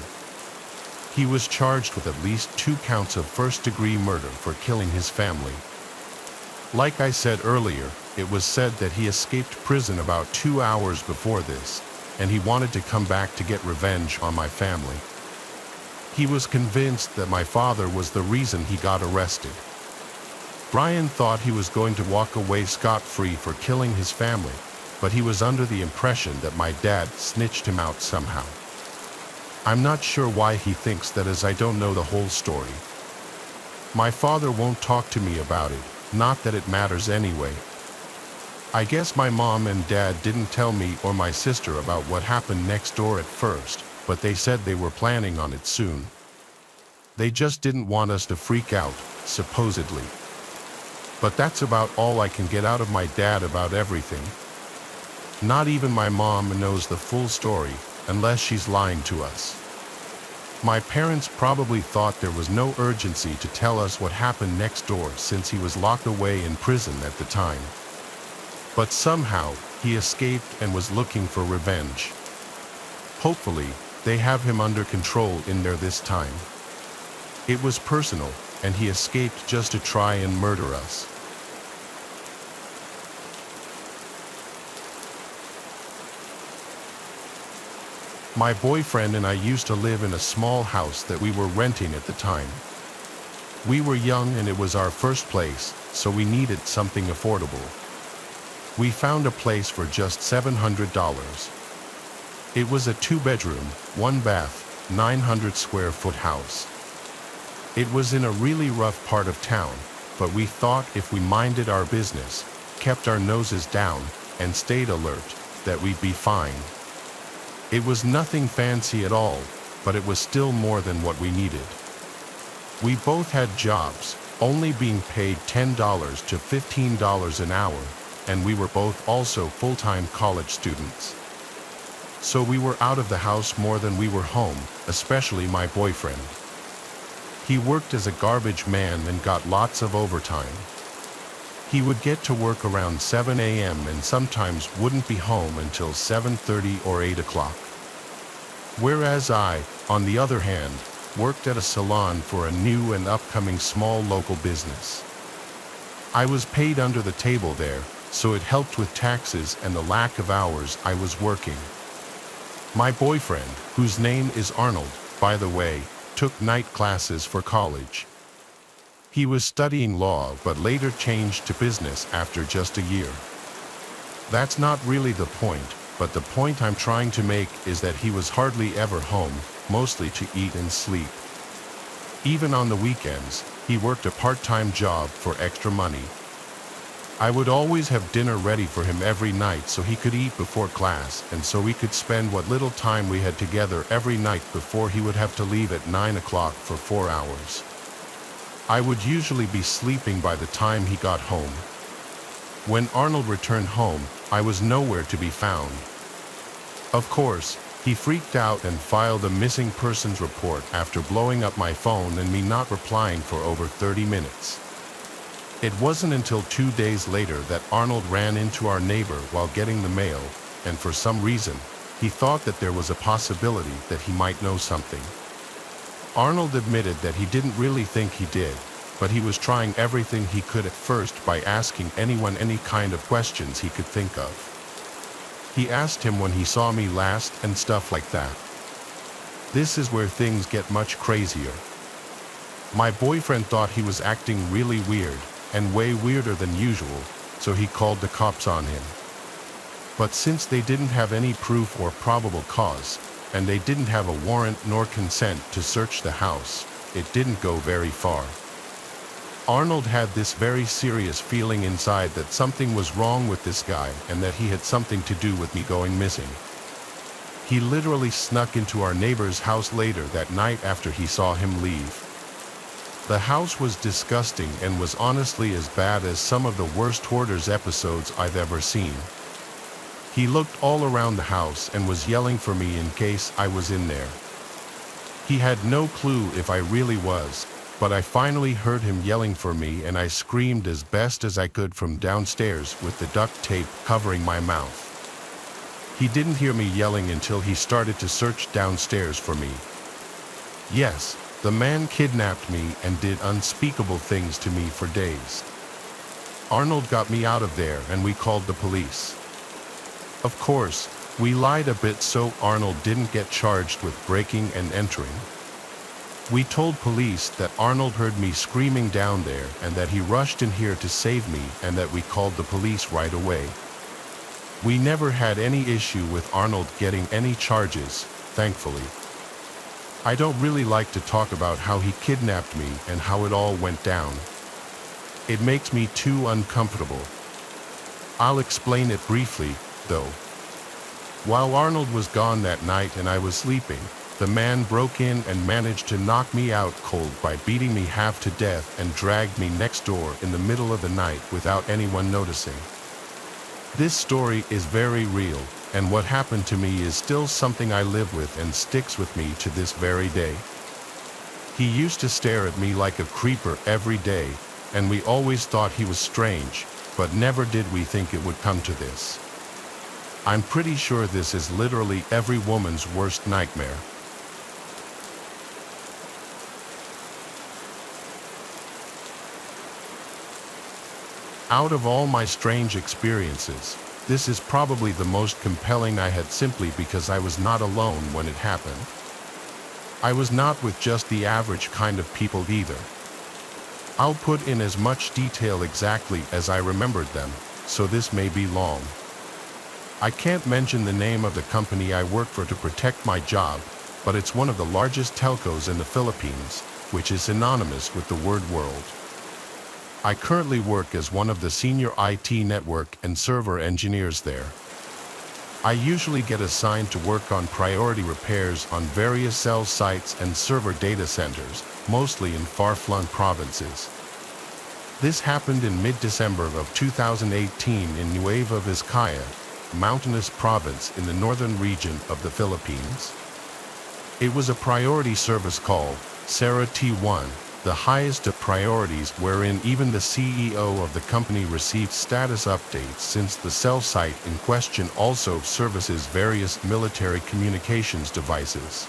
He was charged with at least 2 counts of first-degree murder for killing his family. Like I said earlier, it was said that he escaped prison about 2 hours before this, and he wanted to come back to get revenge on my family. He was convinced that my father was the reason he got arrested. Brian thought he was going to walk away scot-free for killing his family, but he was under the impression that my dad snitched him out somehow. I'm not sure why he thinks that, as I don't know the whole story. My father won't talk to me about it, not that it matters anyway. I guess my mom and dad didn't tell me or my sister about what happened next door at first, but they said they were planning on it soon. They just didn't want us to freak out, supposedly. But that's about all I can get out of my dad about everything. Not even my mom knows the full story, unless she's lying to us. My parents probably thought there was no urgency to tell us what happened next door since he was locked away in prison at the time. But somehow, he escaped and was looking for revenge. Hopefully, they have him under control in there this time. It was personal, and he escaped just to try and murder us. My boyfriend and I used to live in a small house that we were renting at the time. We were young and it was our first place, so we needed something affordable. We found a place for just $700. It was a 2-bedroom, 1-bath, 900 square foot house. It was in a really rough part of town, but we thought if we minded our business, kept our noses down, and stayed alert, that we'd be fine. It was nothing fancy at all, but it was still more than what we needed. We both had jobs, only being paid $10 to $15 an hour, and we were both also full-time college students. So we were out of the house more than we were home, especially my boyfriend. He worked as a garbage man and got lots of overtime. He would get to work around 7 a.m. and sometimes wouldn't be home until 7:30 or 8 o'clock. Whereas I, on the other hand, worked at a salon for a new and upcoming small local business. I was paid under the table there, so it helped with taxes and the lack of hours I was working. My boyfriend, whose name is Arnold, by the way, took night classes for college. He was studying law but later changed to business after just a year. That's not really the point, but the point I'm trying to make is that he was hardly ever home, mostly to eat and sleep. Even on the weekends, he worked a part-time job for extra money. I would always have dinner ready for him every night so he could eat before class and so we could spend what little time we had together every night before he would have to leave at 9 o'clock for 4 hours. I would usually be sleeping by the time he got home. When Arnold returned home, I was nowhere to be found. Of course, he freaked out and filed a missing persons report after blowing up my phone and me not replying for over 30 minutes. It wasn't until 2 days later that Arnold ran into our neighbor while getting the mail, and for some reason, he thought that there was a possibility that he might know something. Arnold admitted that he didn't really think he did, but he was trying everything he could at first by asking anyone any kind of questions he could think of. He asked him when he saw me last and stuff like that. This is where things get much crazier. My boyfriend thought he was acting really weird, and way weirder than usual, so he called the cops on him. But since they didn't have any proof or probable cause, and they didn't have a warrant nor consent to search the house, it didn't go very far. Arnold had this very serious feeling inside that something was wrong with this guy and that he had something to do with me going missing. He literally snuck into our neighbor's house later that night after he saw him leave. The house was disgusting and was honestly as bad as some of the worst Hoarders episodes I've ever seen. He looked all around the house and was yelling for me in case I was in there. He had no clue if I really was, but I finally heard him yelling for me and I screamed as best as I could from downstairs with the duct tape covering my mouth. He didn't hear me yelling until he started to search downstairs for me. Yes, the man kidnapped me and did unspeakable things to me for days. Arnold got me out of there and we called the police. Of course, we lied a bit so Arnold didn't get charged with breaking and entering. We told police that Arnold heard me screaming down there and that he rushed in here to save me and that we called the police right away. We never had any issue with Arnold getting any charges, thankfully. I don't really like to talk about how he kidnapped me and how it all went down. It makes me too uncomfortable. I'll explain it briefly, though. While Arnold was gone that night and I was sleeping, the man broke in and managed to knock me out cold by beating me half to death and dragged me next door in the middle of the night without anyone noticing. This story is very real, and what happened to me is still something I live with and sticks with me to this very day. He used to stare at me like a creeper every day, and we always thought he was strange, but never did we think it would come to this. I'm pretty sure this is literally every woman's worst nightmare. Out of all my strange experiences, this is probably the most compelling I had, simply because I was not alone when it happened. I was not with just the average kind of people either. I'll put in as much detail exactly as I remembered them, so this may be long. I can't mention the name of the company I work for to protect my job, but it's one of the largest telcos in the Philippines, which is synonymous with the word world. I currently work as one of the senior IT network and server engineers there. I usually get assigned to work on priority repairs on various cell sites and server data centers, mostly in far-flung provinces. This happened in mid-December of 2018 in Nueva Vizcaya, mountainous province in the northern region of the Philippines. It was a priority service call, Sarah T1, the highest of priorities, wherein even the CEO of the company received status updates, since the cell site in question also services various military communications devices.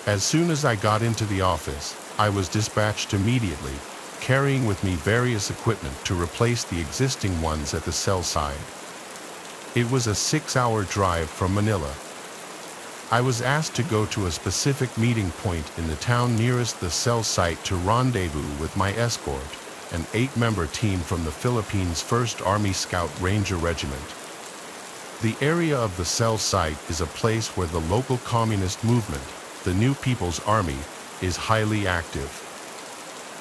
As soon as I got into the office, I was dispatched immediately, carrying with me various equipment to replace the existing ones at the cell site. It was a 6-hour drive from Manila. I was asked to go to a specific meeting point in the town nearest the cell site to rendezvous with my escort, an 8-member team from the Philippines 1st Army Scout Ranger Regiment. The area of the cell site is a place where the local communist movement, the New People's Army, is highly active.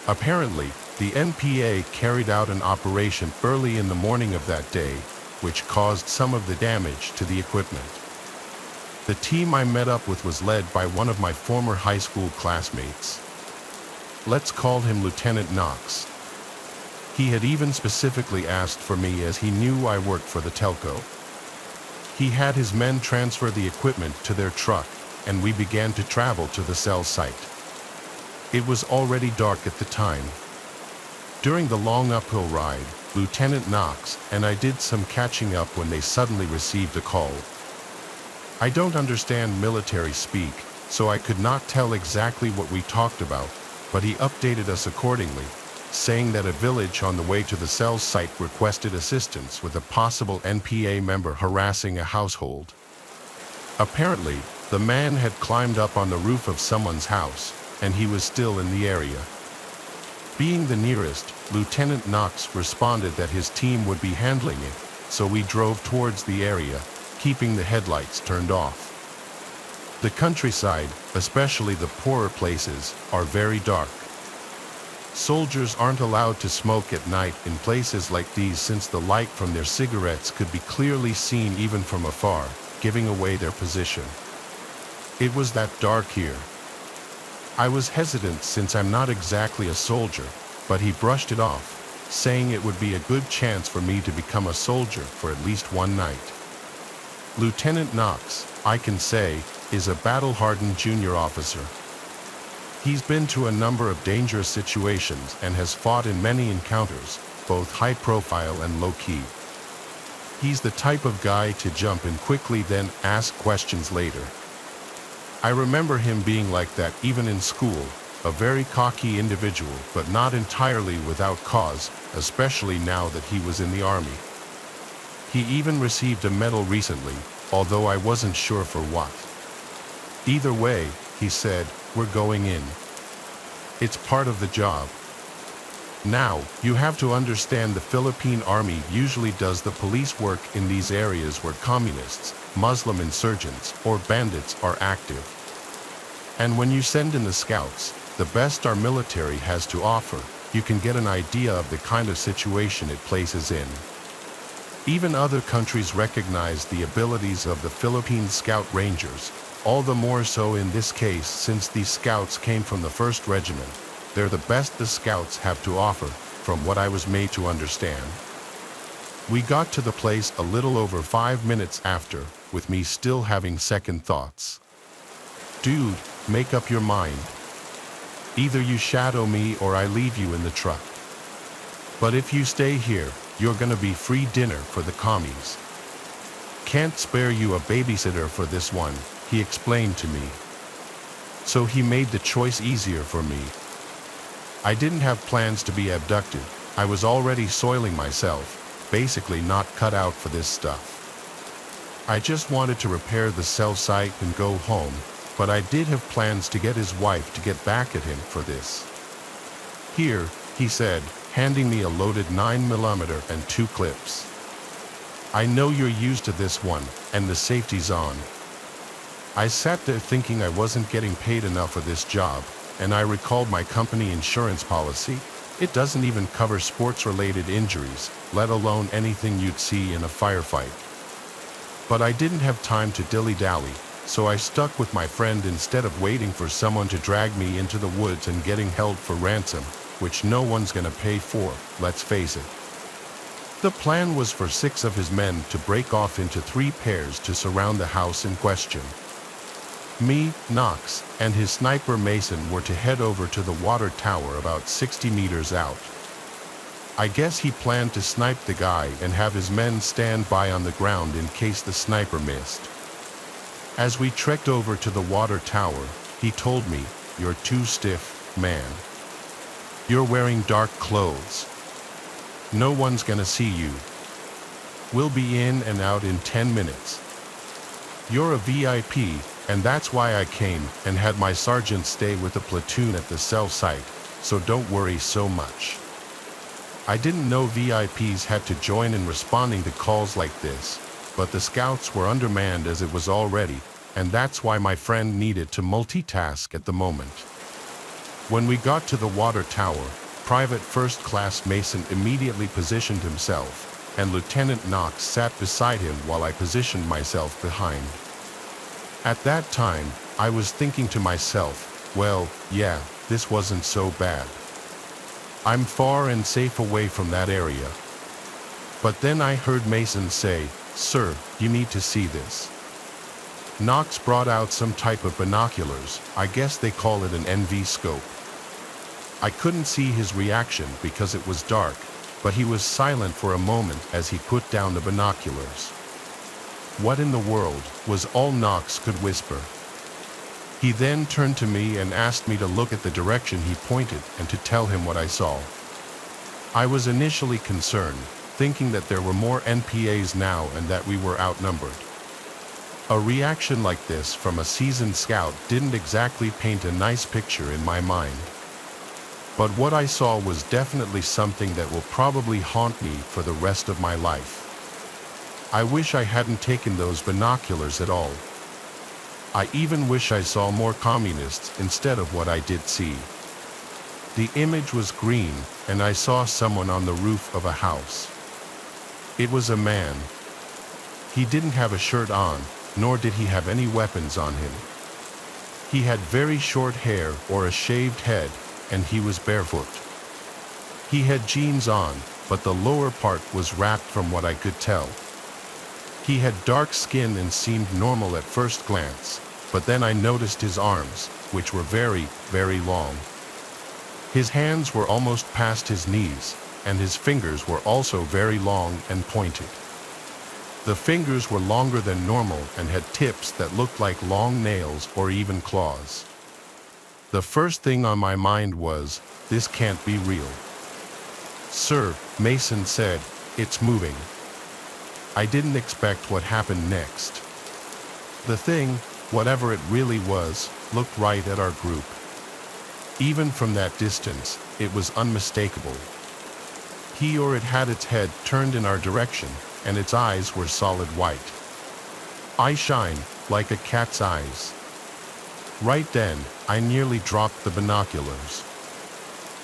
Apparently, the NPA carried out an operation early in the morning of that day, which caused some of the damage to the equipment. The team I met up with was led by one of my former high school classmates. Let's call him Lieutenant Knox. He had even specifically asked for me as he knew I worked for the telco. He had his men transfer the equipment to their truck, and we began to travel to the cell site. It was already dark at the time. During the long uphill ride, Lieutenant Knox and I did some catching up when they suddenly received a call. I don't understand military speak, so I could not tell exactly what we talked about, but he updated us accordingly, saying that a village on the way to the cell site requested assistance with a possible NPA member harassing a household. Apparently, the man had climbed up on the roof of someone's house, and he was still in the area. Being the nearest, Lieutenant Knox responded that his team would be handling it, so we drove towards the area, keeping the headlights turned off. The countryside, especially the poorer places, are very dark. Soldiers aren't allowed to smoke at night in places like these, since the light from their cigarettes could be clearly seen even from afar, giving away their position. It was that dark here. I was hesitant since I'm not exactly a soldier, but he brushed it off, saying it would be a good chance for me to become a soldier for at least one night. Lieutenant Knox, I can say, is a battle-hardened junior officer. He's been to a number of dangerous situations and has fought in many encounters, both high-profile and low-key. He's the type of guy to jump in quickly then ask questions later. I remember him being like that even in school, a very cocky individual, but not entirely without cause, especially now that he was in the army. He even received a medal recently, although I wasn't sure for what. Either way, he said, we're going in. It's part of the job. Now, you have to understand the Philippine Army usually does the police work in these areas where communists, Muslim insurgents, or bandits are active. And when you send in the scouts, the best our military has to offer, you can get an idea of the kind of situation it places in. Even other countries recognize the abilities of the Philippine Scout Rangers, all the more so in this case since these scouts came from the 1st Regiment. They're the best the scouts have to offer, from what I was made to understand. We got to the place a little over 5 minutes after, with me still having second thoughts. Dude, make up your mind. Either you shadow me or I leave you in the truck. But if you stay here, you're gonna be free dinner for the commies. Can't spare you a babysitter for this one, he explained to me. So he made the choice easier for me. I didn't have plans to be abducted. I was already soiling myself, basically not cut out for this stuff. I just wanted to repair the cell site and go home, but I did have plans to get his wife to get back at him for this. Here, he said, handing me a loaded 9mm and 2 clips. I know you're used to this one, and the safety's on. I sat there thinking I wasn't getting paid enough for this job, and I recalled my company insurance policy. It doesn't even cover sports-related injuries, let alone anything you'd see in a firefight. But I didn't have time to dilly-dally, so I stuck with my friend instead of waiting for someone to drag me into the woods and getting held for ransom, which no one's gonna pay for, let's face it. The plan was for 6 of his men to break off into 3 pairs to surround the house in question. Me, Knox, and his sniper Mason were to head over to the water tower about 60 meters out. I guess he planned to snipe the guy and have his men stand by on the ground in case the sniper missed. As we trekked over to the water tower, he told me, "You're too stiff, man. You're wearing dark clothes. No one's gonna see you. We'll be in and out in 10 minutes. You're a VIP, and that's why I came and had my sergeant stay with the platoon at the cell site, so don't worry so much." I didn't know VIPs had to join in responding to calls like this, but the scouts were undermanned as it was already, and that's why my friend needed to multitask at the moment. When we got to the water tower, Private First Class Mason immediately positioned himself, and Lieutenant Knox sat beside him while I positioned myself behind. At that time, I was thinking to myself, well, yeah, this wasn't so bad. I'm far and safe away from that area. But then I heard Mason say, "Sir, you need to see this." Knox brought out some type of binoculars, I guess they call it an NV scope. I couldn't see his reaction because it was dark, but he was silent for a moment as he put down the binoculars. "What in the world," was all Knox could whisper. He then turned to me and asked me to look at the direction he pointed and to tell him what I saw. I was initially concerned, thinking that there were more NPAs now and that we were outnumbered. A reaction like this from a seasoned scout didn't exactly paint a nice picture in my mind. But what I saw was definitely something that will probably haunt me for the rest of my life. I wish I hadn't taken those binoculars at all. I even wish I saw more communists instead of what I did see. The image was green, and I saw someone on the roof of a house. It was a man. He didn't have a shirt on, nor did he have any weapons on him. He had very short hair or a shaved head, and he was barefoot. He had jeans on, but the lower part was wrapped from what I could tell. He had dark skin and seemed normal at first glance, but then I noticed his arms, which were very, very long. His hands were almost past his knees, and his fingers were also very long and pointed. The fingers were longer than normal and had tips that looked like long nails or even claws. The first thing on my mind was, this can't be real. "Sir," Mason said, "it's moving." I didn't expect what happened next. The thing, whatever it really was, looked right at our group. Even from that distance, it was unmistakable. He or it had its head turned in our direction, and its eyes were solid white. Eye shine, like a cat's eyes. Right then, I nearly dropped the binoculars.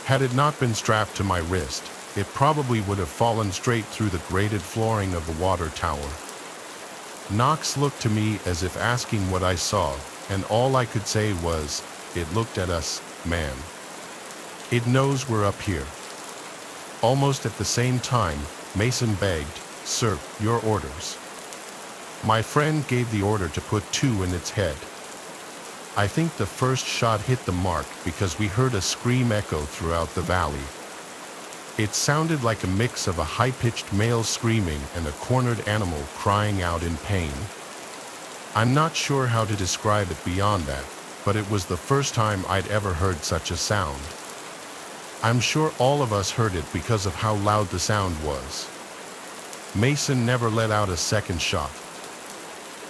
Had it not been strapped to my wrist, it probably would have fallen straight through the grated flooring of the water tower. Knox looked to me as if asking what I saw, and all I could say was, "It looked at us, man. It knows we're up here." Almost at the same time, Mason begged, "Sir, your orders." My friend gave the order to put 2 in its head. I think the first shot hit the mark because we heard a scream echo throughout the valley. It sounded like a mix of a high-pitched male screaming and a cornered animal crying out in pain. I'm not sure how to describe it beyond that, but it was the first time I'd ever heard such a sound. I'm sure all of us heard it because of how loud the sound was. Mason never let out a second shot.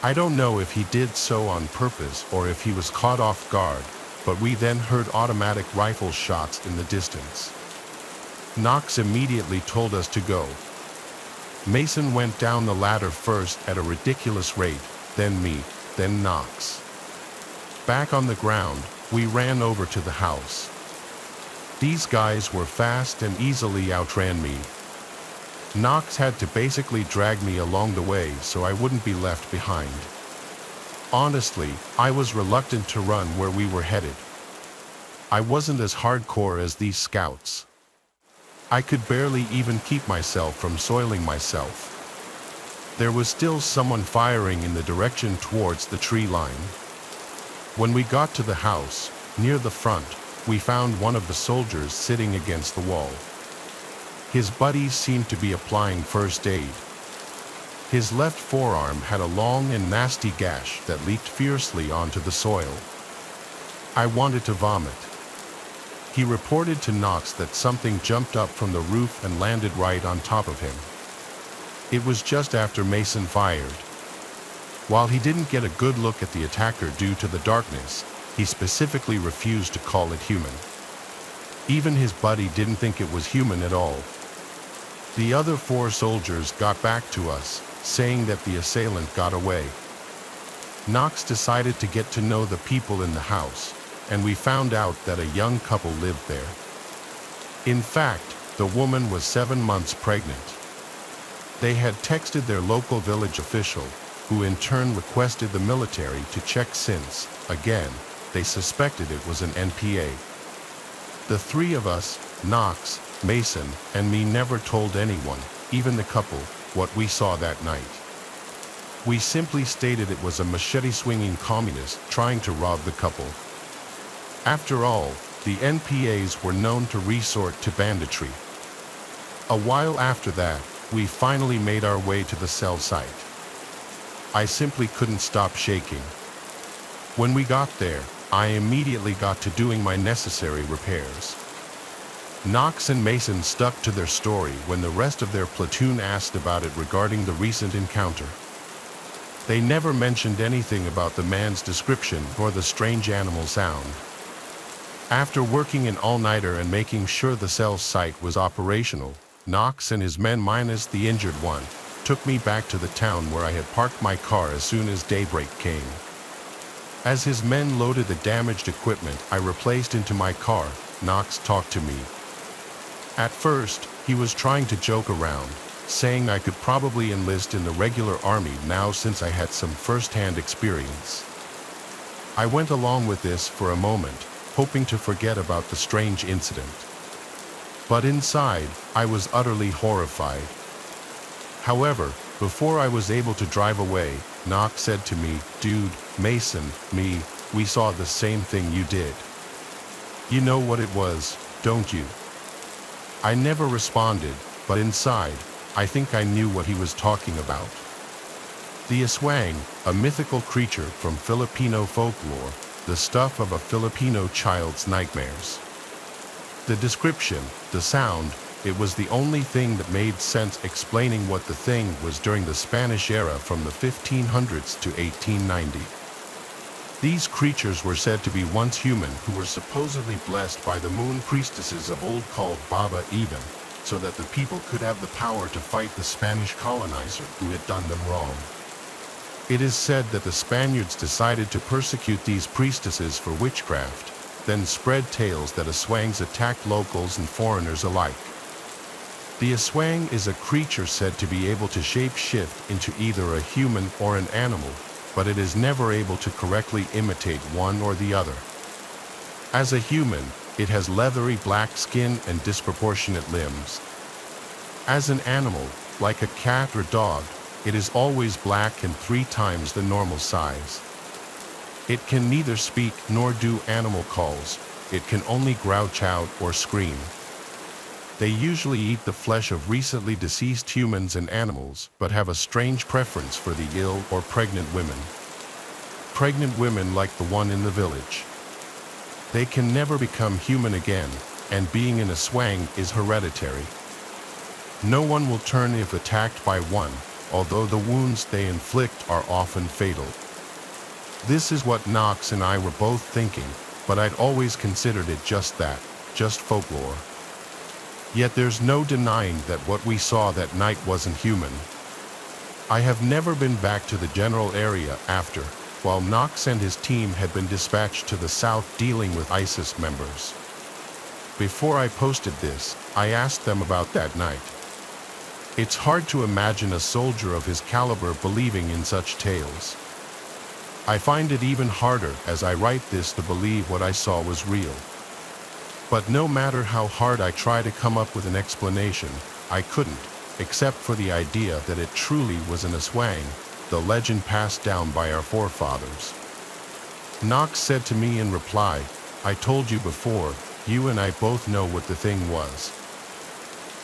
I don't know if he did so on purpose or if he was caught off guard, but we then heard automatic rifle shots in the distance. Knox immediately told us to go. Mason went down the ladder first at a ridiculous rate, then me, then Knox. Back on the ground, we ran over to the house. These guys were fast and easily outran me. Knox had to basically drag me along the way so I wouldn't be left behind. Honestly, I was reluctant to run where we were headed. I wasn't as hardcore as these scouts. I could barely even keep myself from soiling myself. There was still someone firing in the direction towards the tree line. When we got to the house, near the front, we found one of the soldiers sitting against the wall. His buddies seemed to be applying first aid. His left forearm had a long and nasty gash that leaked fiercely onto the soil. I wanted to vomit. He reported to Knox that something jumped up from the roof and landed right on top of him. It was just after Mason fired. While he didn't get a good look at the attacker due to the darkness, he specifically refused to call it human. Even his buddy didn't think it was human at all. The other 4 soldiers got back to us, saying that the assailant got away. Knox decided to get to know the people in the house, and we found out that a young couple lived there. In fact, the woman was 7 months pregnant. They had texted their local village official, who in turn requested the military to check since, again, they suspected it was an NPA. The 3 of us, Knox, Mason, and me never told anyone, even the couple, what we saw that night. We simply stated it was a machete-swinging communist trying to rob the couple. After all, the NPAs were known to resort to banditry. A while after that, we finally made our way to the cell site. I simply couldn't stop shaking. When we got there, I immediately got to doing my necessary repairs. Knox and Mason stuck to their story when the rest of their platoon asked about it regarding the recent encounter. They never mentioned anything about the man's description or the strange animal sound. After working an all-nighter and making sure the cell site was operational, Knox and his men minus the injured one took me back to the town where I had parked my car as soon as daybreak came. As his men loaded the damaged equipment I replaced into my car, Knox talked to me. At first, he was trying to joke around, saying I could probably enlist in the regular army now since I had some first-hand experience. I went along with this for a moment, hoping to forget about the strange incident. But inside, I was utterly horrified. However, before I was able to drive away, Knox said to me, "Dude, Mason, we saw the same thing you did. You know what it was, don't you?" I never responded, but inside, I think I knew what he was talking about. The aswang, a mythical creature from Filipino folklore, the stuff of a Filipino child's nightmares. The description, the sound, it was the only thing that made sense explaining what the thing was during the Spanish era from the 1500s to 1890. These creatures were said to be once human who were supposedly blessed by the moon priestesses of old called Baba Even, so that the people could have the power to fight the Spanish colonizer who had done them wrong. It is said that the Spaniards decided to persecute these priestesses for witchcraft, then spread tales that aswangs attacked locals and foreigners alike. The aswang is a creature said to be able to shape-shift into either a human or an animal, but it is never able to correctly imitate one or the other. As a human, it has leathery black skin and disproportionate limbs. As an animal, Like a cat or dog, it is always black and 3 times the normal size. It can neither speak nor do animal calls. It can only grouch out or scream. They usually eat the flesh of recently deceased humans and animals, but have a strange preference for the ill or pregnant women. Pregnant women like the one in the village. They can never become human again, and being in a swang is hereditary. No one will turn if attacked by one, although the wounds they inflict are often fatal. This is what Knox and I were both thinking, but I'd always considered it just that, just folklore. Yet there's no denying that what we saw that night wasn't human. I have never been back to the general area after, while Knox and his team had been dispatched to the south dealing with ISIS members. Before I posted this, I asked them about that night. It's hard to imagine a soldier of his caliber believing in such tales. I find it even harder as I write this to believe what I saw was real. But no matter how hard I try to come up with an explanation, I couldn't, except for the idea that it truly was an aswang, the legend passed down by our forefathers. Knox said to me in reply, "I told you before, you and I both know what the thing was."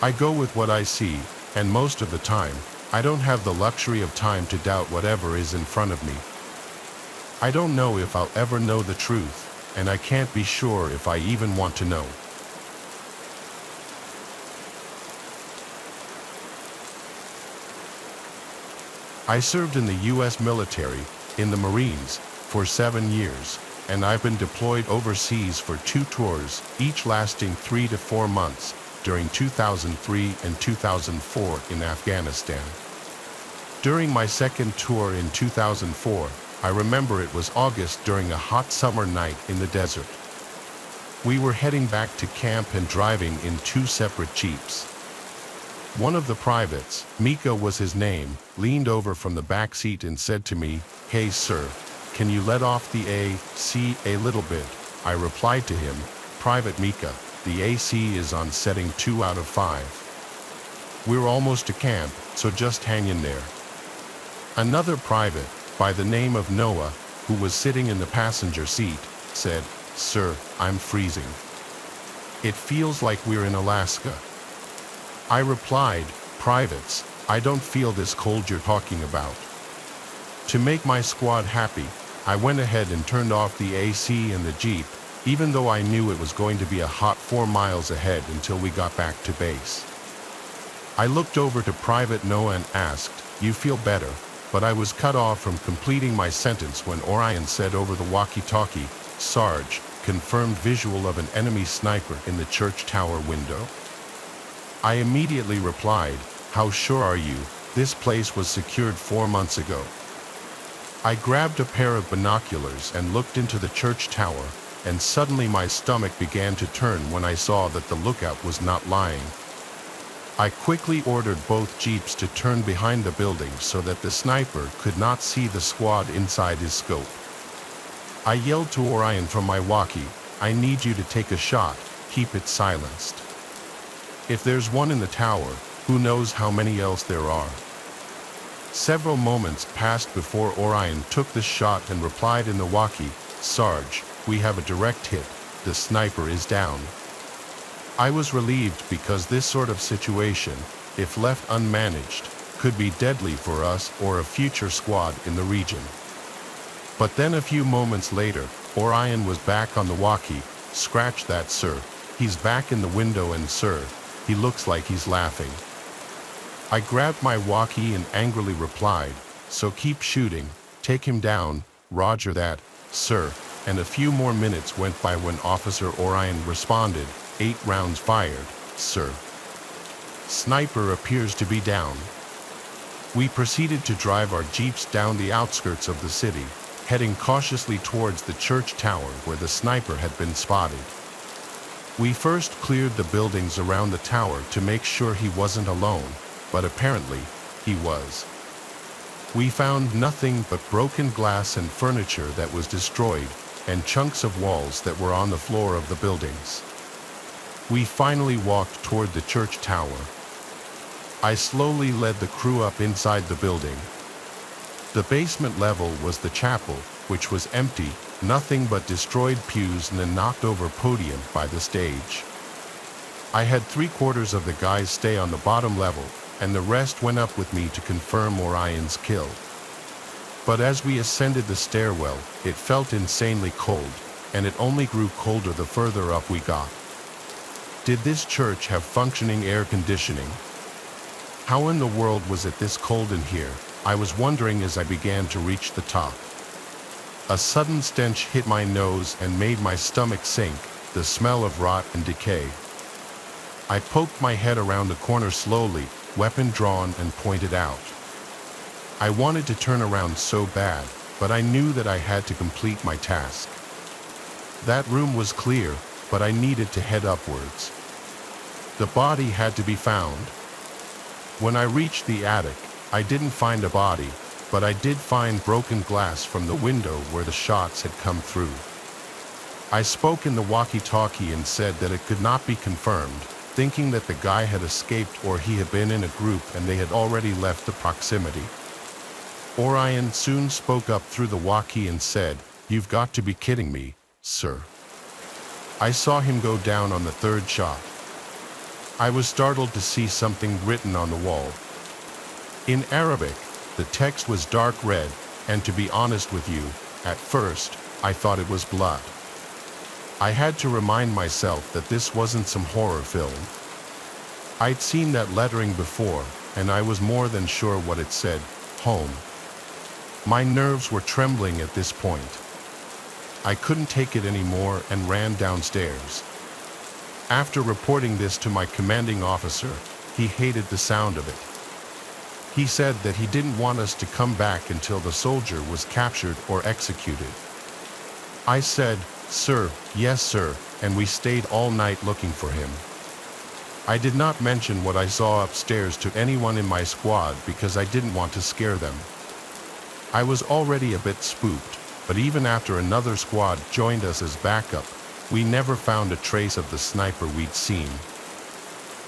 I go with what I see, and most of the time, I don't have the luxury of time to doubt whatever is in front of me. I don't know if I'll ever know the truth, and I can't be sure if I even want to know. I served in the U.S. military, in the Marines, for 7 years, and I've been deployed overseas for 2 tours, each lasting 3 to 4 months, during 2003 and 2004 in Afghanistan. During my second tour in 2004, I remember it was August during a hot summer night in the desert. We were heading back to camp and driving in 2 separate jeeps. One of the privates, Mika was his name, leaned over from the back seat and said to me, "Hey sir, can you let off the AC a little bit?" I replied to him, "Private Mika, the AC is on setting 2 out of 5. We're almost to camp, so just hang in there." Another private, by the name of Noah, who was sitting in the passenger seat, said, "Sir, I'm freezing. It feels like we're in Alaska." I replied, "Privates, I don't feel this cold you're talking about." To make my squad happy, I went ahead and turned off the AC in the Jeep, even though I knew it was going to be a hot 4 miles ahead until we got back to base. I looked over to Private Noah and asked, "You feel better?" But I was cut off from completing my sentence when Orion said over the walkie-talkie, "Sarge, confirmed visual of an enemy sniper in the church tower window." I immediately replied, "How sure are you? This place was secured 4 months ago." I grabbed a pair of binoculars and looked into the church tower, and suddenly my stomach began to turn when I saw that the lookout was not lying. I quickly ordered both jeeps to turn behind the building so that the sniper could not see the squad inside his scope. I yelled to Orion from my walkie, "I need you to take a shot, keep it silenced. If there's one in the tower, who knows how many else there are." Several moments passed before Orion took the shot and replied in the walkie, "Sarge, we have a direct hit, the sniper is down." I was relieved because this sort of situation, if left unmanaged, could be deadly for us or a future squad in the region. But then a few moments later, Orion was back on the walkie, "Scratch that, sir. He's back in the window and sir, he looks like he's laughing." I grabbed my walkie and angrily replied, "So keep shooting, take him down, roger that, sir," and a few more minutes went by when Officer Orion responded, "8 rounds fired, sir. Sniper appears to be down." We proceeded to drive our jeeps down the outskirts of the city, heading cautiously towards the church tower where the sniper had been spotted. We first cleared the buildings around the tower to make sure he wasn't alone, but apparently, he was. We found nothing but broken glass and furniture that was destroyed, and chunks of walls that were on the floor of the buildings. We finally walked toward the church tower. I slowly led the crew up inside the building. The basement level was the chapel, which was empty, nothing but destroyed pews and a knocked-over podium by the stage. I had 3/4 of the guys stay on the bottom level, and the rest went up with me to confirm Orion's kill. But as we ascended the stairwell, it felt insanely cold, and it only grew colder the further up we got. Did this church have functioning air conditioning? How in the world was it this cold in here? I was wondering as I began to reach the top. A sudden stench hit my nose and made my stomach sink, the smell of rot and decay. I poked my head around the corner slowly, weapon drawn and pointed out. I wanted to turn around so bad, but I knew that I had to complete my task. That room was clear, but I needed to head upwards. The body had to be found. When I reached the attic, I didn't find a body, but I did find broken glass from the window where the shots had come through. I spoke in the walkie-talkie and said that it could not be confirmed, thinking that the guy had escaped or he had been in a group and they had already left the proximity. Orion soon spoke up through the walkie and said, "You've got to be kidding me, sir." I saw him go down on the 3rd shot. I was startled to see something written on the wall. In Arabic, the text was dark red, and to be honest with you, at first, I thought it was blood. I had to remind myself that this wasn't some horror film. I'd seen that lettering before, and I was more than sure what it said, home. My nerves were trembling at this point. I couldn't take it anymore and ran downstairs. After reporting this to my commanding officer, he hated the sound of it. He said that he didn't want us to come back until the soldier was captured or executed. I said, "Sir, yes sir," and we stayed all night looking for him. I did not mention what I saw upstairs to anyone in my squad because I didn't want to scare them. I was already a bit spooked, but even after another squad joined us as backup, we never found a trace of the sniper we'd seen.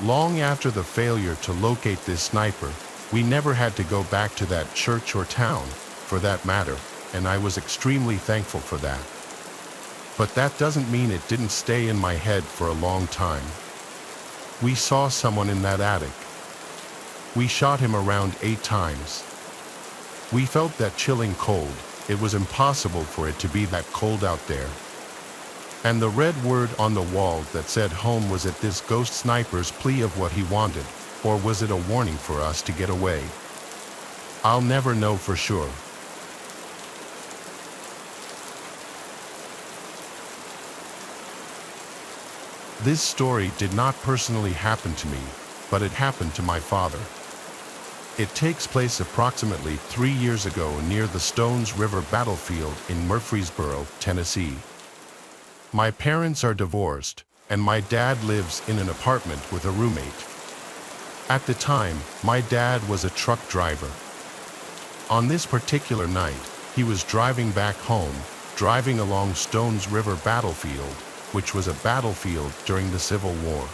Long after the failure to locate this sniper, we never had to go back to that church or town, for that matter, and I was extremely thankful for that. But that doesn't mean it didn't stay in my head for a long time. We saw someone in that attic. We shot him around 8 times. We felt that chilling cold. It was impossible for it to be that cold out there. And the red word on the wall that said home, was it this ghost sniper's plea of what he wanted, or was it a warning for us to get away? I'll never know for sure. This story did not personally happen to me, but it happened to my father. It takes place approximately 3 years ago near the Stones River battlefield in Murfreesboro, Tennessee. My parents are divorced, and my dad lives in an apartment with a roommate. At the time, my dad was a truck driver. On this particular night, he was driving back home, driving along Stones River battlefield, which was a battlefield during the Civil War.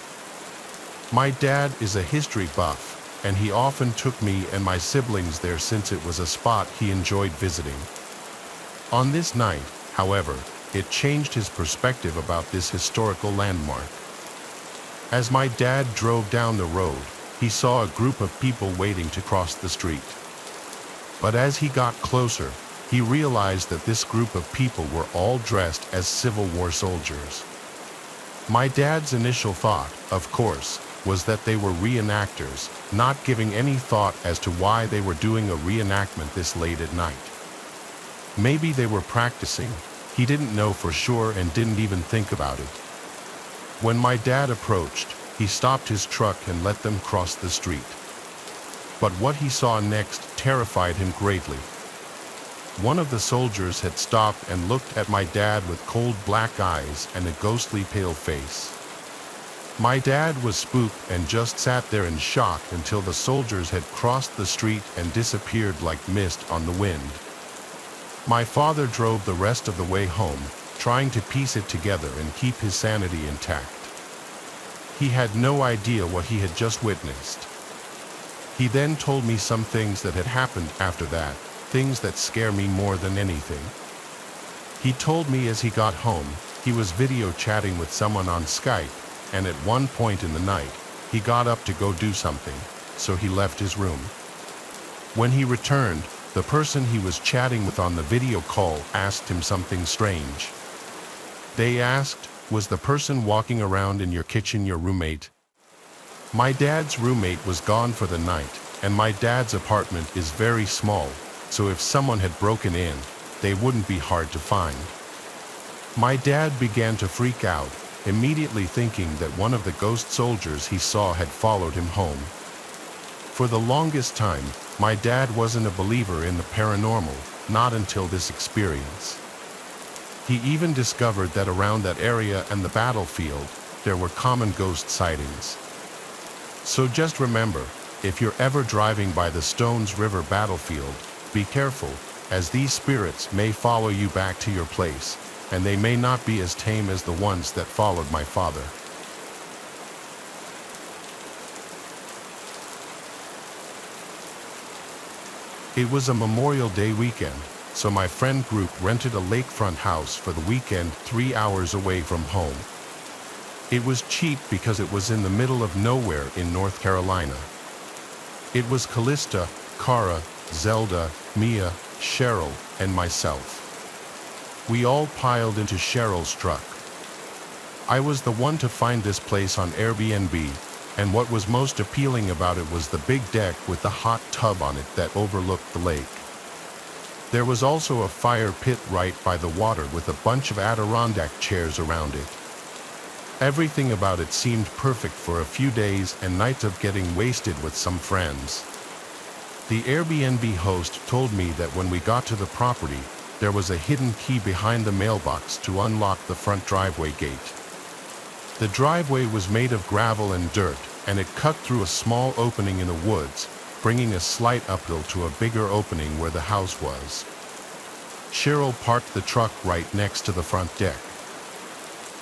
My dad is a history buff, and he often took me and my siblings there since it was a spot he enjoyed visiting. On this night, however, it changed his perspective about this historical landmark. As my dad drove down the road, he saw a group of people waiting to cross the street. But as he got closer, he realized that this group of people were all dressed as Civil War soldiers. My dad's initial thought, of course, was that they were reenactors, not giving any thought as to why they were doing a reenactment this late at night. Maybe they were practicing. He didn't know for sure and didn't even think about it. When my dad approached, he stopped his truck and let them cross the street. But what he saw next terrified him greatly. One of the soldiers had stopped and looked at my dad with cold black eyes and a ghostly pale face. My dad was spooked and just sat there in shock until the soldiers had crossed the street and disappeared like mist on the wind. My father drove the rest of the way home, trying to piece it together and keep his sanity intact. He had no idea what he had just witnessed. He then told me some things that had happened after that, things that scare me more than anything. He told me as he got home, he was video chatting with someone on Skype, and at one point in the night, he got up to go do something, so he left his room. When he returned, the person he was chatting with on the video call asked him something strange. They asked, "Was the person walking around in your kitchen your roommate?" My dad's roommate was gone for the night, and my dad's apartment is very small, so if someone had broken in, they wouldn't be hard to find. My dad began to freak out, immediately thinking that one of the ghost soldiers he saw had followed him home. For the longest time, my dad wasn't a believer in the paranormal, not until this experience. He even discovered that around that area and the battlefield, there were common ghost sightings. So just remember, if you're ever driving by the Stones River battlefield, be careful, as these spirits may follow you back to your place, and they may not be as tame as the ones that followed my father. It was a Memorial Day weekend, so my friend group rented a lakefront house for the weekend 3 hours away from home. It was cheap because it was in the middle of nowhere in North Carolina. It was Callista, Cara, Zelda, Mia, Cheryl, and myself. We all piled into Cheryl's truck. I was the one to find this place on Airbnb, and what was most appealing about it was the big deck with the hot tub on it that overlooked the lake. There was also a fire pit right by the water with a bunch of Adirondack chairs around it. Everything about it seemed perfect for a few days and nights of getting wasted with some friends. The Airbnb host told me that when we got to the property, there was a hidden key behind the mailbox to unlock the front driveway gate. The driveway was made of gravel and dirt, and it cut through a small opening in the woods, bringing a slight uphill to a bigger opening where the house was. Cheryl parked the truck right next to the front deck.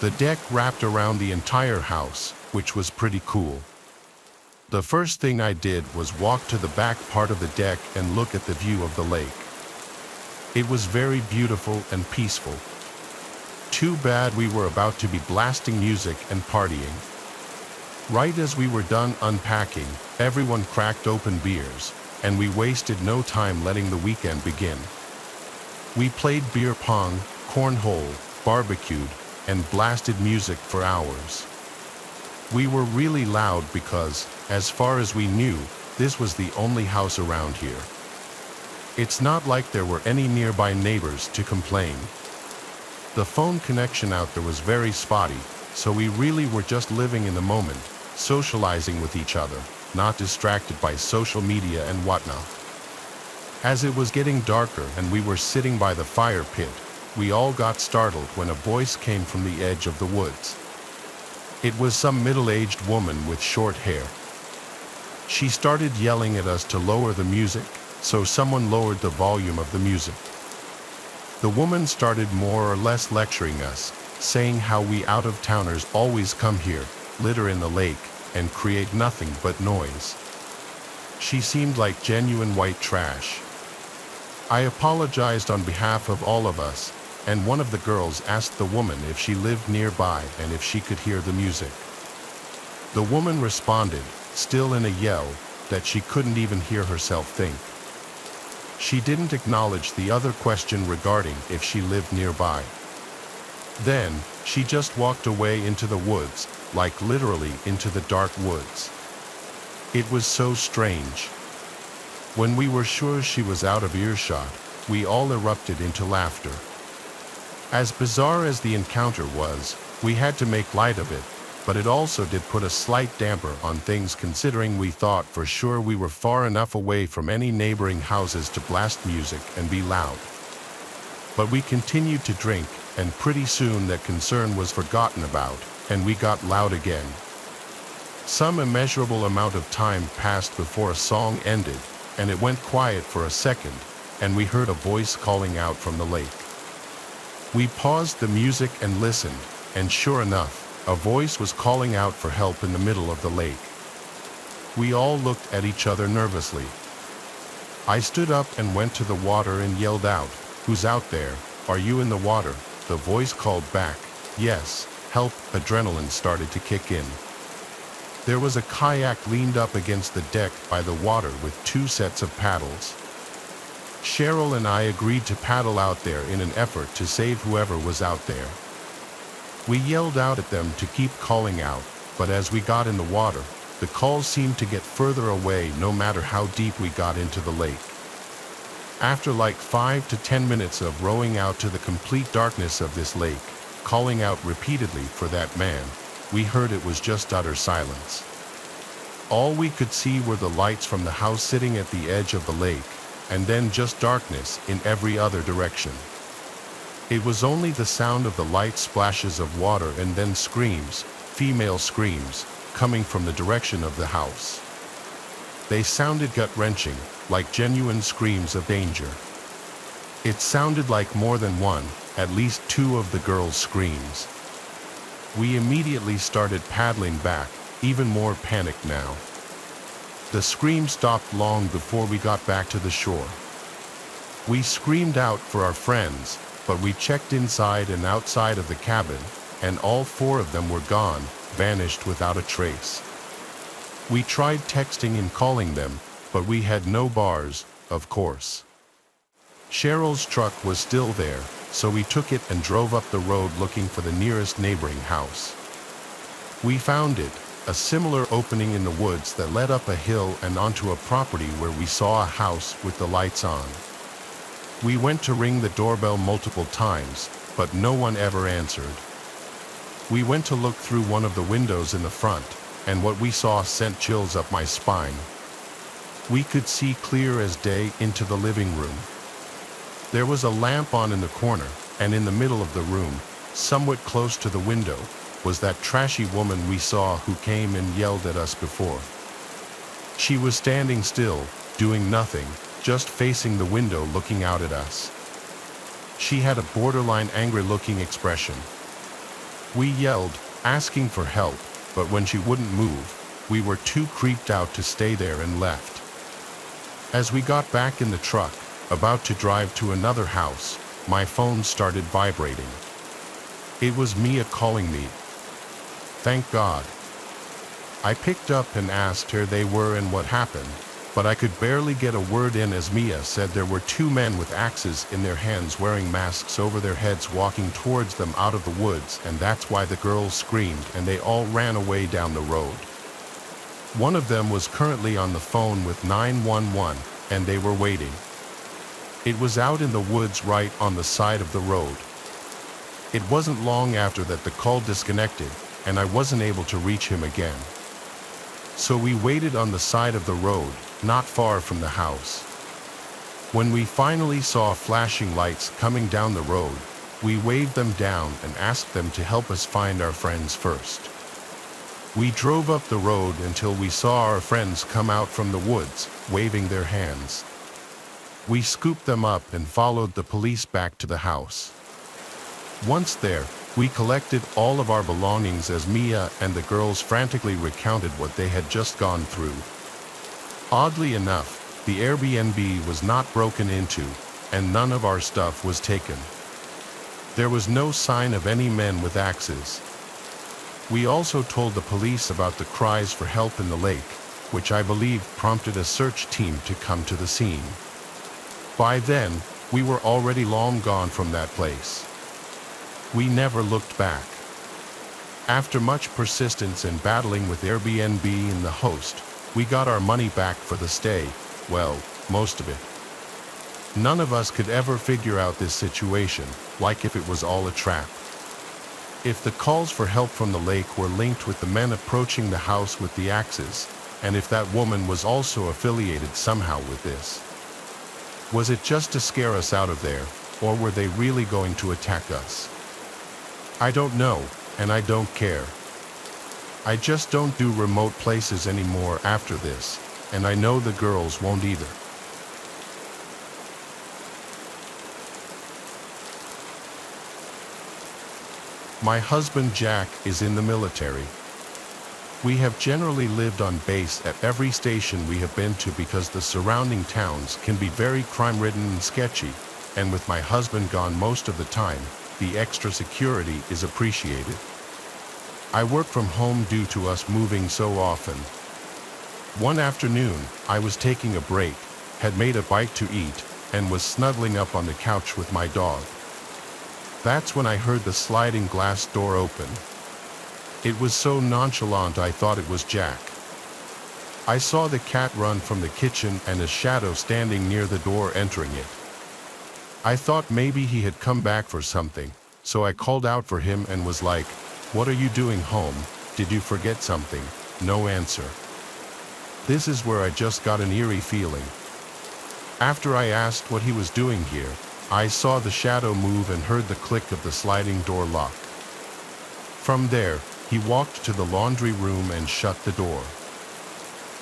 The deck wrapped around the entire house, which was pretty cool. The first thing I did was walk to the back part of the deck and look at the view of the lake. It was very beautiful and peaceful. Too bad we were about to be blasting music and partying. Right as we were done unpacking, everyone cracked open beers, and we wasted no time letting the weekend begin. We played beer pong, cornhole, barbecued, and blasted music for hours. We were really loud because, as far as we knew, this was the only house around here. It's not like there were any nearby neighbors to complain. The phone connection out there was very spotty, so we really were just living in the moment, socializing with each other, not distracted by social media and whatnot. As it was getting darker and we were sitting by the fire pit, we all got startled when a voice came from the edge of the woods. It was some middle-aged woman with short hair. She started yelling at us to lower the music, so someone lowered the volume of the music. The woman started more or less lecturing us, saying how we out-of-towners always come here, litter in the lake, and create nothing but noise. She seemed like genuine white trash. I apologized on behalf of all of us, and one of the girls asked the woman if she lived nearby and if she could hear the music. The woman responded, still in a yell, that she couldn't even hear herself think. She didn't acknowledge the other question regarding if she lived nearby. Then, she just walked away into the woods, like literally into the dark woods. It was so strange. When we were sure she was out of earshot, we all erupted into laughter. As bizarre as the encounter was, we had to make light of it, but it also did put a slight damper on things considering we thought for sure we were far enough away from any neighboring houses to blast music and be loud. But we continued to drink, and pretty soon that concern was forgotten about, and we got loud again. Some immeasurable amount of time passed before a song ended, and it went quiet for a second, and we heard a voice calling out from the lake. We paused the music and listened, and sure enough, a voice was calling out for help in the middle of the lake. We all looked at each other nervously. I stood up and went to the water and yelled out, "Who's out there? Are you in the water?" The voice called back, "Yes, help." Adrenaline started to kick in. There was a kayak leaned up against the deck by the water with 2 sets of paddles. Cheryl and I agreed to paddle out there in an effort to save whoever was out there. We yelled out at them to keep calling out, but as we got in the water, the calls seemed to get further away no matter how deep we got into the lake. After like 5 to 10 minutes of rowing out to the complete darkness of this lake, calling out repeatedly for that man, we heard it was just utter silence. All we could see were the lights from the house sitting at the edge of the lake, and then just darkness in every other direction. It was only the sound of the light splashes of water and then screams, female screams, coming from the direction of the house. They sounded gut-wrenching, like genuine screams of danger. It sounded like more than one, at least 2 of the girls' screams. We immediately started paddling back, even more panicked now. The scream stopped long before we got back to the shore. We screamed out for our friends, but we checked inside and outside of the cabin, and all 4 of them were gone, vanished without a trace. We tried texting and calling them, but we had no bars, of course. Cheryl's truck was still there, so we took it and drove up the road looking for the nearest neighboring house. We found it, a similar opening in the woods that led up a hill and onto a property where we saw a house with the lights on. We went to ring the doorbell multiple times, but no one ever answered. We went to look through one of the windows in the front, and what we saw sent chills up my spine. We could see clear as day into the living room. There was a lamp on in the corner, and in the middle of the room, somewhat close to the window, was that trashy woman we saw who came and yelled at us before. She was standing still, doing nothing, just facing the window looking out at us. She had a borderline angry-looking expression. We yelled, asking for help, but when she wouldn't move, we were too creeped out to stay there and left. As we got back in the truck, about to drive to another house, my phone started vibrating. It was Mia calling me. Thank God. I picked up and asked her they were and what happened, but I could barely get a word in as Mia said there were 2 men with axes in their hands wearing masks over their heads walking towards them out of the woods, and that's why the girls screamed and they all ran away down the road. One of them was currently on the phone with 911, and they were waiting. It was out in the woods right on the side of the road. It wasn't long after that the call disconnected, and I wasn't able to reach him again. So we waited on the side of the road, not far from the house. When we finally saw flashing lights coming down the road, we waved them down and asked them to help us find our friends first. We drove up the road until we saw our friends come out from the woods, waving their hands. We scooped them up and followed the police back to the house. Once there, we collected all of our belongings as Mia and the girls frantically recounted what they had just gone through. Oddly enough, the Airbnb was not broken into, and none of our stuff was taken. There was no sign of any men with axes. We also told the police about the cries for help in the lake, which I believe prompted a search team to come to the scene. By then, we were already long gone from that place. We never looked back. After much persistence and battling with Airbnb and the host, we got our money back for the stay, well, most of it. None of us could ever figure out this situation, like if it was all a trap. If the calls for help from the lake were linked with the men approaching the house with the axes, and if that woman was also affiliated somehow with this. Was it just to scare us out of there, or were they really going to attack us? I don't know, and I don't care. I just don't do remote places anymore after this, and I know the girls won't either. My husband Jack is in the military. We have generally lived on base at every station we have been to because the surrounding towns can be very crime-ridden and sketchy, and with my husband gone most of the time, the extra security is appreciated. I work from home due to us moving so often. One afternoon, I was taking a break, had made a bite to eat, and was snuggling up on the couch with my dog. That's when I heard the sliding glass door open. It was so nonchalant I thought it was Jack. I saw the cat run from the kitchen and a shadow standing near the door entering it. I thought maybe he had come back for something, so I called out for him and was like, "What are you doing home? Did you forget something?" No answer. This is where I just got an eerie feeling. After I asked what he was doing here, I saw the shadow move and heard the click of the sliding door lock. From there, he walked to the laundry room and shut the door.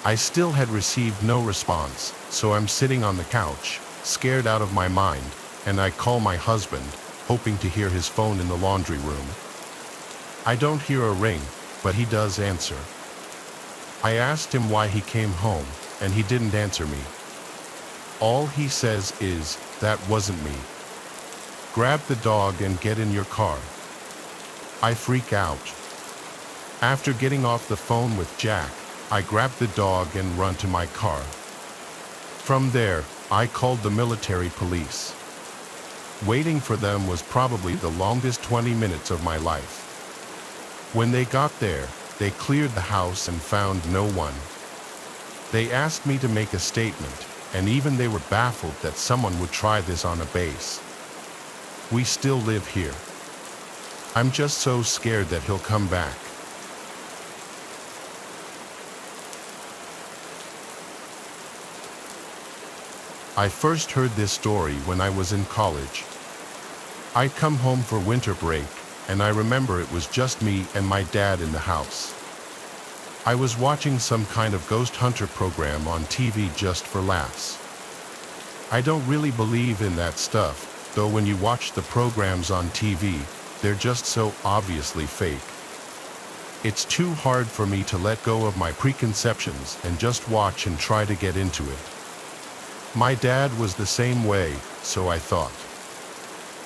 I still had received no response, so I'm sitting on the couch, scared out of my mind, and I call my husband, hoping to hear his phone in the laundry room. I don't hear a ring, but he does answer. I asked him why he came home, and he didn't answer me. All he says is, "That wasn't me. Grab the dog and get in your car." I freak out. After getting off the phone with Jack, I grab the dog and run to my car. From there, I called the military police. Waiting for them was probably the longest 20 minutes of my life. When they got there, they cleared the house and found no one. They asked me to make a statement, and even they were baffled that someone would try this on a base. We still live here. I'm just so scared that he'll come back. I first heard this story when I was in college. I'd come home for winter break, and I remember it was just me and my dad in the house. I was watching some kind of ghost hunter program on TV just for laughs. I don't really believe in that stuff, though when you watch the programs on TV, they're just so obviously fake. It's too hard for me to let go of my preconceptions and just watch and try to get into it. My dad was the same way, so I thought.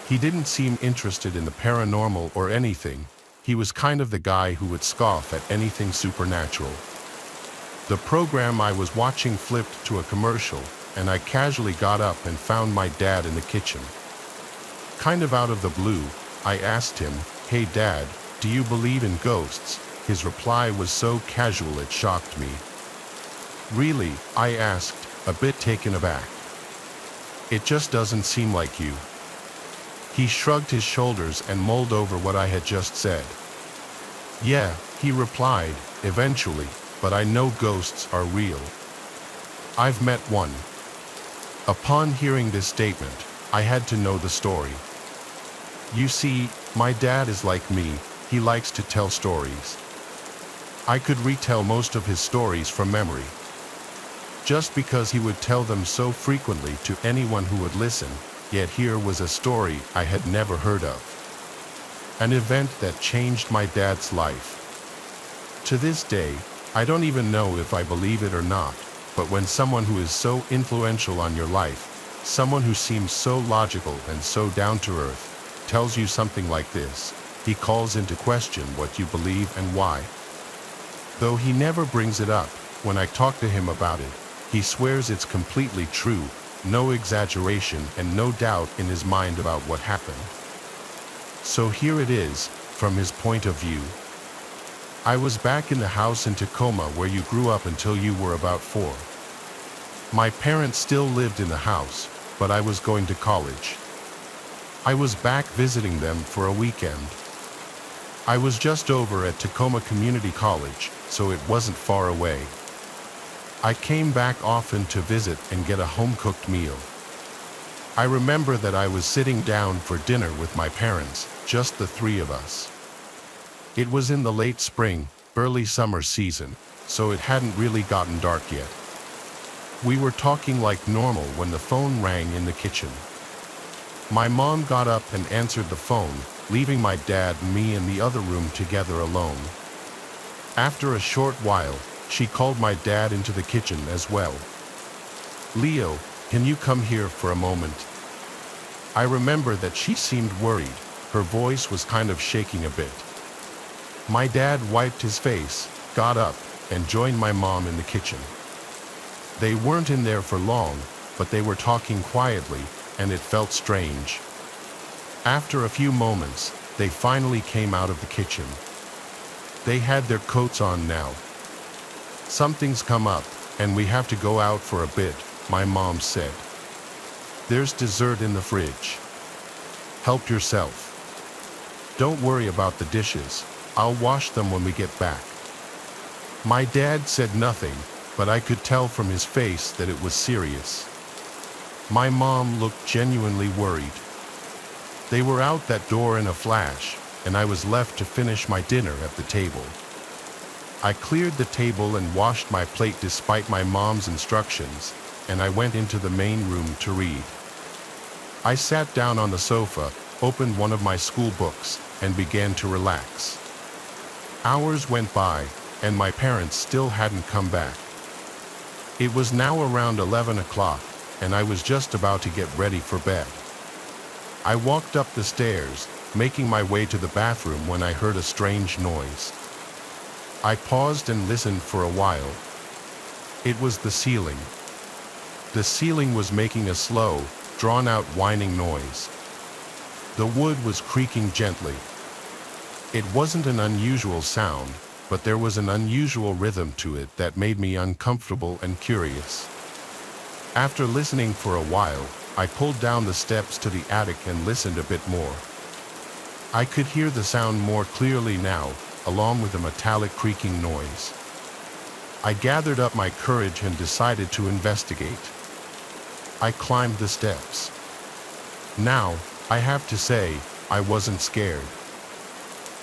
He didn't seem interested in the paranormal or anything. He was kind of the guy who would scoff at anything supernatural. The program I was watching flipped to a commercial, and I casually got up and found my dad in the kitchen. Kind of out of the blue, I asked him, "Hey Dad, do you believe in ghosts?" His reply was so casual it shocked me. "Really?" I asked, a bit taken aback. "It just doesn't seem like you." He shrugged his shoulders and mulled over what I had just said. "Yeah," he replied, "eventually, but I know ghosts are real. I've met one." Upon hearing this statement, I had to know the story. You see, my dad is like me, he likes to tell stories. I could retell most of his stories from memory. Just because he would tell them so frequently to anyone who would listen, yet here was a story I had never heard of. An event that changed my dad's life. To this day, I don't even know if I believe it or not, but when someone who is so influential on your life, someone who seems so logical and so down to earth, tells you something like this, he calls into question what you believe and why. Though he never brings it up, when I talk to him about it, he swears it's completely true, no exaggeration and no doubt in his mind about what happened. So here it is, from his point of view. I was back in the house in Tacoma where you grew up until you were about 4. My parents still lived in the house, but I was going to college. I was back visiting them for a weekend. I was just over at Tacoma Community College, so it wasn't far away. I came back often to visit and get a home-cooked meal. I remember that I was sitting down for dinner with my parents, just the 3 of us. It was in the late spring, early summer season, so it hadn't really gotten dark yet. We were talking like normal when the phone rang in the kitchen. My mom got up and answered the phone, leaving my dad and me in the other room together alone. After a short while, she called my dad into the kitchen as well. "Leo, can you come here for a moment?" I remember that she seemed worried. Her voice was kind of shaking a bit. My dad wiped his face, got up, and joined my mom in the kitchen. They weren't in there for long, but they were talking quietly, and it felt strange. After a few moments, they finally came out of the kitchen. They had their coats on now. "Something's come up, and we have to go out for a bit," my mom said. "There's dessert in the fridge. Help yourself. Don't worry about the dishes. I'll wash them when we get back." My dad said nothing, but I could tell from his face that it was serious. My mom looked genuinely worried. They were out that door in a flash, and I was left to finish my dinner at the table. I cleared the table and washed my plate despite my mom's instructions, and I went into the main room to read. I sat down on the sofa, opened one of my school books, and began to relax. Hours went by, and my parents still hadn't come back. It was now around 11 o'clock, and I was just about to get ready for bed. I walked up the stairs, making my way to the bathroom when I heard a strange noise. I paused and listened for a while. It was the ceiling. The ceiling was making a slow, drawn-out whining noise. The wood was creaking gently. It wasn't an unusual sound, but there was an unusual rhythm to it that made me uncomfortable and curious. After listening for a while, I pulled down the steps to the attic and listened a bit more. I could hear the sound more clearly now, along with a metallic creaking noise. I gathered up my courage and decided to investigate. I climbed the steps. Now, I have to say, I wasn't scared.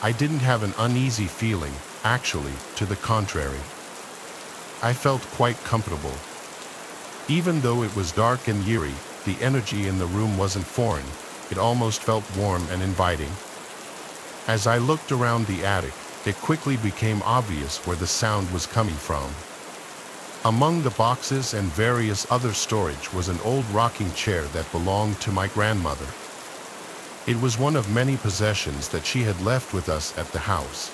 I didn't have an uneasy feeling, actually, to the contrary. I felt quite comfortable. Even though it was dark and eerie, the energy in the room wasn't foreign. It almost felt warm and inviting. As I looked around the attic, it quickly became obvious where the sound was coming from. Among the boxes and various other storage was an old rocking chair that belonged to my grandmother. It was one of many possessions that she had left with us at the house.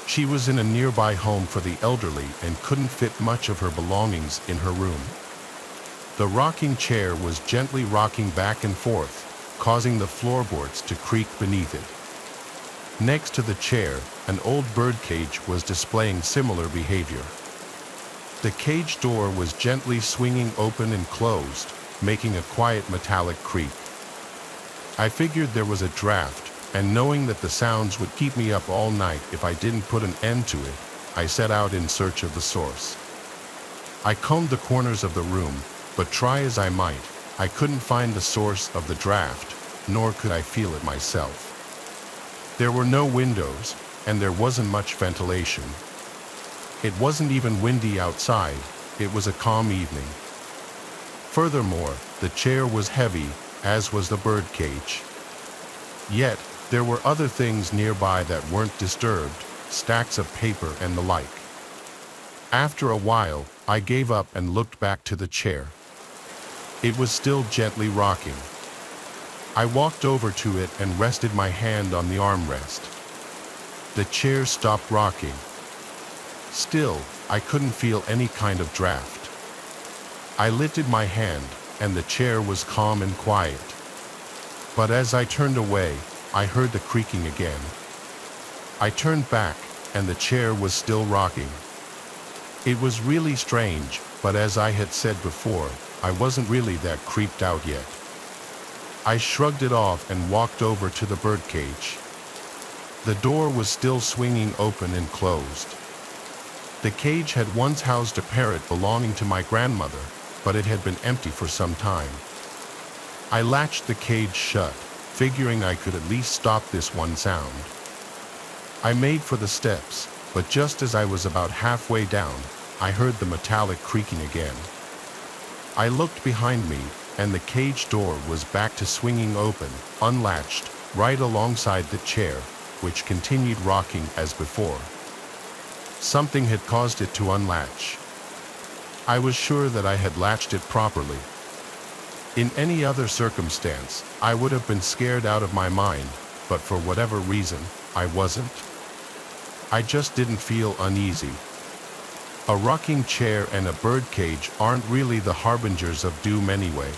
She was in a nearby home for the elderly and couldn't fit much of her belongings in her room. The rocking chair was gently rocking back and forth, causing the floorboards to creak beneath it. Next to the chair, an old birdcage was displaying similar behavior. The cage door was gently swinging open and closed, making a quiet metallic creak. I figured there was a draft, and knowing that the sounds would keep me up all night if I didn't put an end to it, I set out in search of the source. I combed the corners of the room, but try as I might, I couldn't find the source of the draft, nor could I feel it myself. There were no windows, and there wasn't much ventilation. It wasn't even windy outside, it was a calm evening. Furthermore, the chair was heavy, as was the birdcage. Yet, there were other things nearby that weren't disturbed, stacks of paper and the like. After a while, I gave up and looked back to the chair. It was still gently rocking. I walked over to it and rested my hand on the armrest. The chair stopped rocking. Still, I couldn't feel any kind of draft. I lifted my hand, and the chair was calm and quiet. But as I turned away, I heard the creaking again. I turned back, and the chair was still rocking. It was really strange, but as I had said before, I wasn't really that creeped out yet. I shrugged it off and walked over to the birdcage. The door was still swinging open and closed. The cage had once housed a parrot belonging to my grandmother, but it had been empty for some time. I latched the cage shut, figuring I could at least stop this one sound. I made for the steps, but just as I was about halfway down, I heard the metallic creaking again. I looked behind me, and the cage door was back to swinging open, unlatched, right alongside the chair, which continued rocking as before. Something had caused it to unlatch. I was sure that I had latched it properly. In any other circumstance, I would have been scared out of my mind, but for whatever reason, I wasn't. I just didn't feel uneasy. A rocking chair and a birdcage aren't really the harbingers of doom anyway.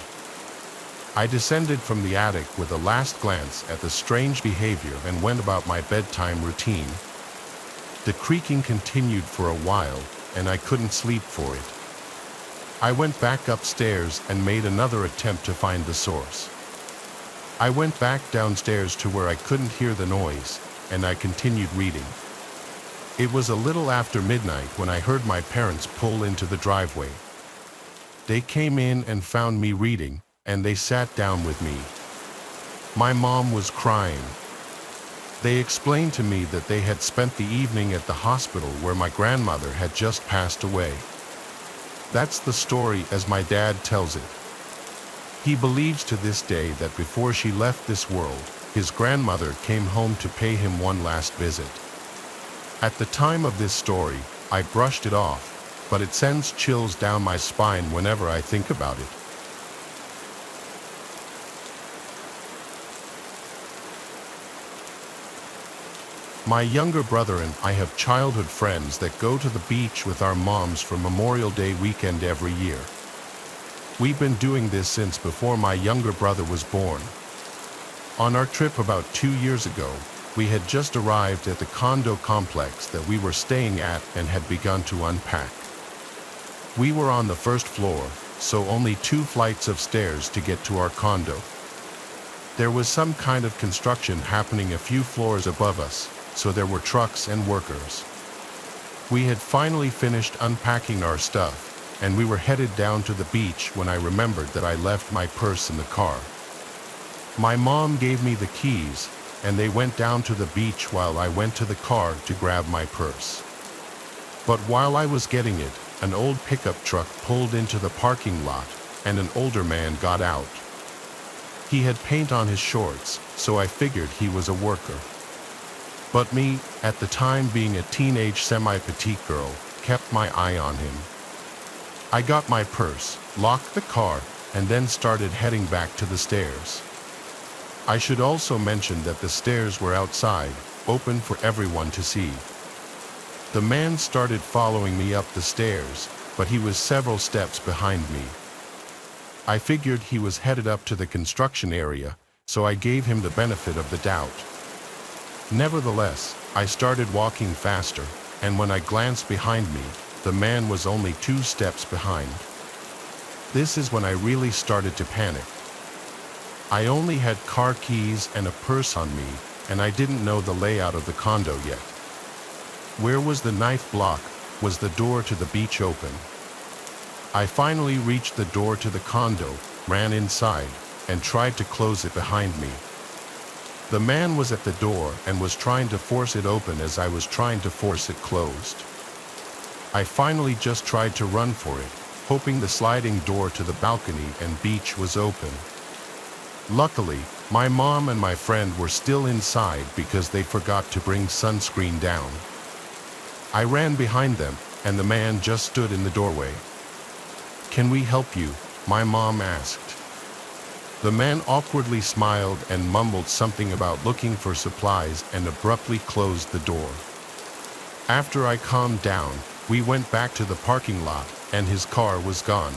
I descended from the attic with a last glance at the strange behavior and went about my bedtime routine. The creaking continued for a while, and I couldn't sleep for it. I went back upstairs and made another attempt to find the source. I went back downstairs to where I couldn't hear the noise, and I continued reading. It was a little after midnight when I heard my parents pull into the driveway. They came in and found me reading, and they sat down with me. My mom was crying. They explained to me that they had spent the evening at the hospital where my grandmother had just passed away. That's the story as my dad tells it. He believes to this day that before she left this world, his grandmother came home to pay him one last visit. At the time of this story, I brushed it off, but it sends chills down my spine whenever I think about it. My younger brother and I have childhood friends that go to the beach with our moms for Memorial Day weekend every year. We've been doing this since before my younger brother was born. On our trip about 2 years ago, we had just arrived at the condo complex that we were staying at and had begun to unpack. We were on the first floor, so only 2 flights of stairs to get to our condo. There was some kind of construction happening a few floors above us, so there were trucks and workers. We had finally finished unpacking our stuff, and we were headed down to the beach when I remembered that I left my purse in the car. My mom gave me the keys, and they went down to the beach while I went to the car to grab my purse. But while I was getting it, an old pickup truck pulled into the parking lot, and an older man got out. He had paint on his shorts, so I figured he was a worker. But me, at the time being a teenage semi-petite girl, kept my eye on him. I got my purse, locked the car, and then started heading back to the stairs. I should also mention that the stairs were outside, open for everyone to see. The man started following me up the stairs, but he was several steps behind me. I figured he was headed up to the construction area, so I gave him the benefit of the doubt. Nevertheless, I started walking faster, and when I glanced behind me, the man was only 2 steps behind. This is when I really started to panic. I only had car keys and a purse on me, and I didn't know the layout of the condo yet. Where was the knife block? Was the door to the beach open? I finally reached the door to the condo, ran inside, and tried to close it behind me. The man was at the door and was trying to force it open as I was trying to force it closed. I finally just tried to run for it, hoping the sliding door to the balcony and beach was open. Luckily, my mom and my friend were still inside because they forgot to bring sunscreen down. I ran behind them, and the man just stood in the doorway. "Can we help you?" my mom asked. The man awkwardly smiled and mumbled something about looking for supplies and abruptly closed the door. After I calmed down, we went back to the parking lot, and his car was gone.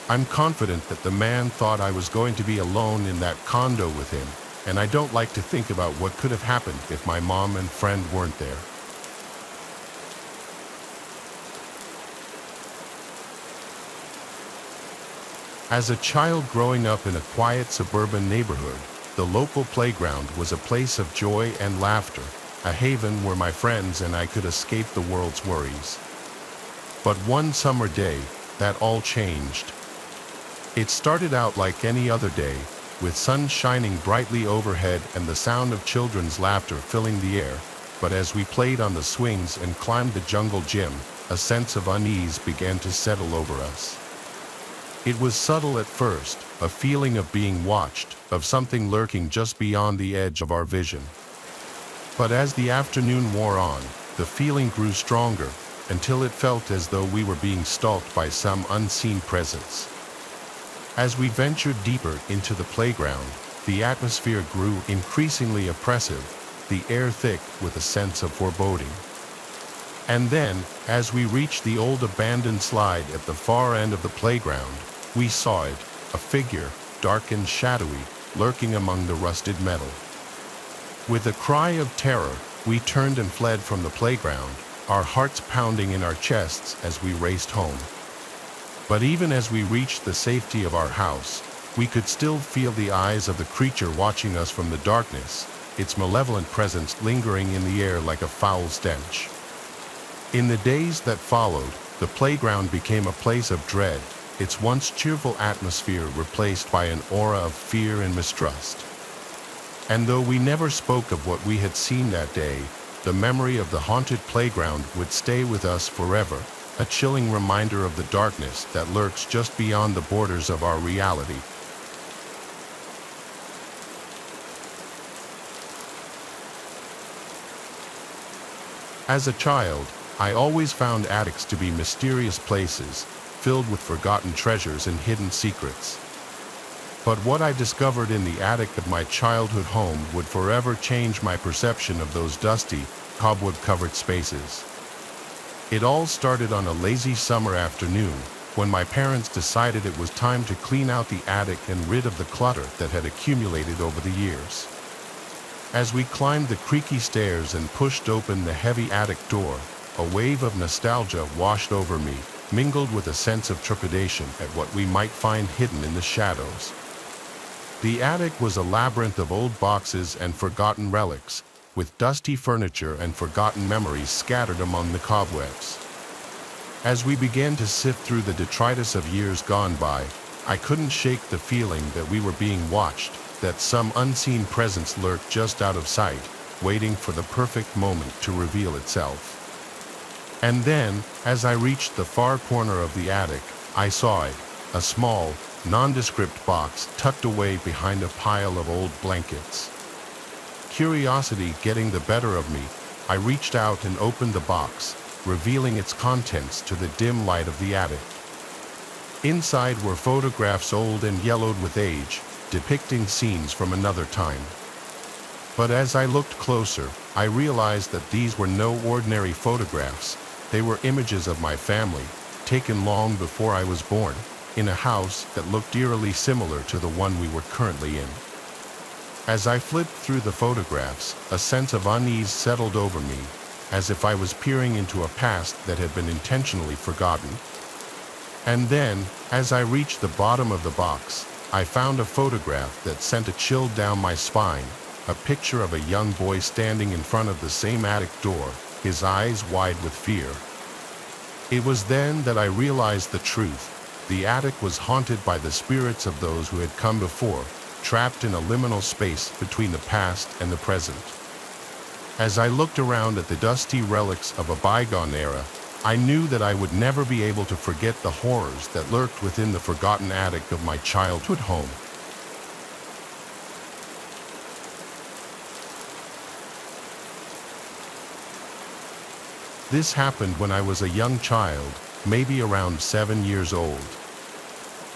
I'm confident that the man thought I was going to be alone in that condo with him, and I don't like to think about what could have happened if my mom and friend weren't there. As a child growing up in a quiet suburban neighborhood, the local playground was a place of joy and laughter, a haven where my friends and I could escape the world's worries. But one summer day, that all changed. It started out like any other day, with sun shining brightly overhead and the sound of children's laughter filling the air, but as we played on the swings and climbed the jungle gym, a sense of unease began to settle over us. It was subtle at first, a feeling of being watched, of something lurking just beyond the edge of our vision. But as the afternoon wore on, the feeling grew stronger until it felt as though we were being stalked by some unseen presence. As we ventured deeper into the playground, the atmosphere grew increasingly oppressive, the air thick with a sense of foreboding. And then, as we reached the old abandoned slide at the far end of the playground, we saw it, a figure, dark and shadowy, lurking among the rusted metal. With a cry of terror, we turned and fled from the playground, our hearts pounding in our chests as we raced home. But even as we reached the safety of our house, we could still feel the eyes of the creature watching us from the darkness, its malevolent presence lingering in the air like a foul stench. In the days that followed, the playground became a place of dread, its once cheerful atmosphere replaced by an aura of fear and mistrust. And though we never spoke of what we had seen that day, the memory of the haunted playground would stay with us forever, a chilling reminder of the darkness that lurks just beyond the borders of our reality. As a child, I always found attics to be mysterious places, filled with forgotten treasures and hidden secrets. But what I discovered in the attic of my childhood home would forever change my perception of those dusty, cobweb-covered spaces. It all started on a lazy summer afternoon, when my parents decided it was time to clean out the attic and rid of the clutter that had accumulated over the years. As we climbed the creaky stairs and pushed open the heavy attic door, a wave of nostalgia washed over me, mingled with a sense of trepidation at what we might find hidden in the shadows. The attic was a labyrinth of old boxes and forgotten relics, with dusty furniture and forgotten memories scattered among the cobwebs. As we began to sift through the detritus of years gone by, I couldn't shake the feeling that we were being watched, that some unseen presence lurked just out of sight, waiting for the perfect moment to reveal itself. And then, as I reached the far corner of the attic, I saw it, a small, nondescript box tucked away behind a pile of old blankets. Curiosity getting the better of me, I reached out and opened the box, revealing its contents to the dim light of the attic. Inside were photographs old and yellowed with age, depicting scenes from another time. But as I looked closer, I realized that these were no ordinary photographs. They were images of my family, taken long before I was born, in a house that looked eerily similar to the one we were currently in. As I flipped through the photographs, a sense of unease settled over me, as if I was peering into a past that had been intentionally forgotten. And then, as I reached the bottom of the box, I found a photograph that sent a chill down my spine, a picture of a young boy standing in front of the same attic door, his eyes wide with fear. It was then that I realized the truth. The attic was haunted by the spirits of those who had come before, trapped in a liminal space between the past and the present. As I looked around at the dusty relics of a bygone era, I knew that I would never be able to forget the horrors that lurked within the forgotten attic of my childhood home. This happened when I was a young child, maybe around 7 years old.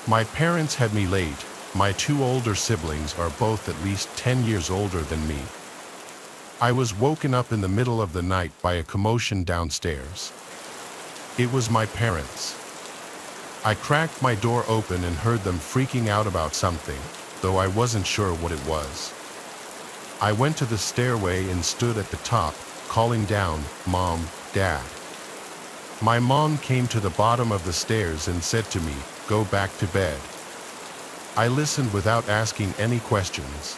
My parents had me late. My 2 older siblings are both at least 10 years older than me. I was woken up in the middle of the night by a commotion downstairs. It was my parents. I cracked my door open and heard them freaking out about something, though I wasn't sure what it was. I went to the stairway and stood at the top, calling down, "Mom, Dad." My mom came to the bottom of the stairs and said to me, "Go back to bed." I listened without asking any questions.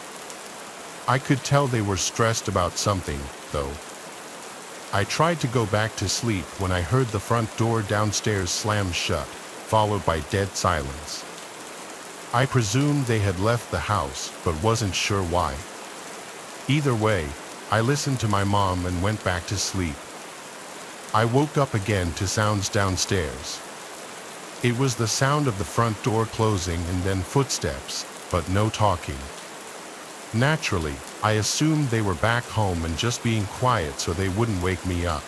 I could tell they were stressed about something, though. I tried to go back to sleep when I heard the front door downstairs slam shut, followed by dead silence. I presumed they had left the house, but wasn't sure why. Either way, I listened to my mom and went back to sleep. I woke up again to sounds downstairs. It was the sound of the front door closing and then footsteps, but no talking. Naturally, I assumed they were back home and just being quiet so they wouldn't wake me up.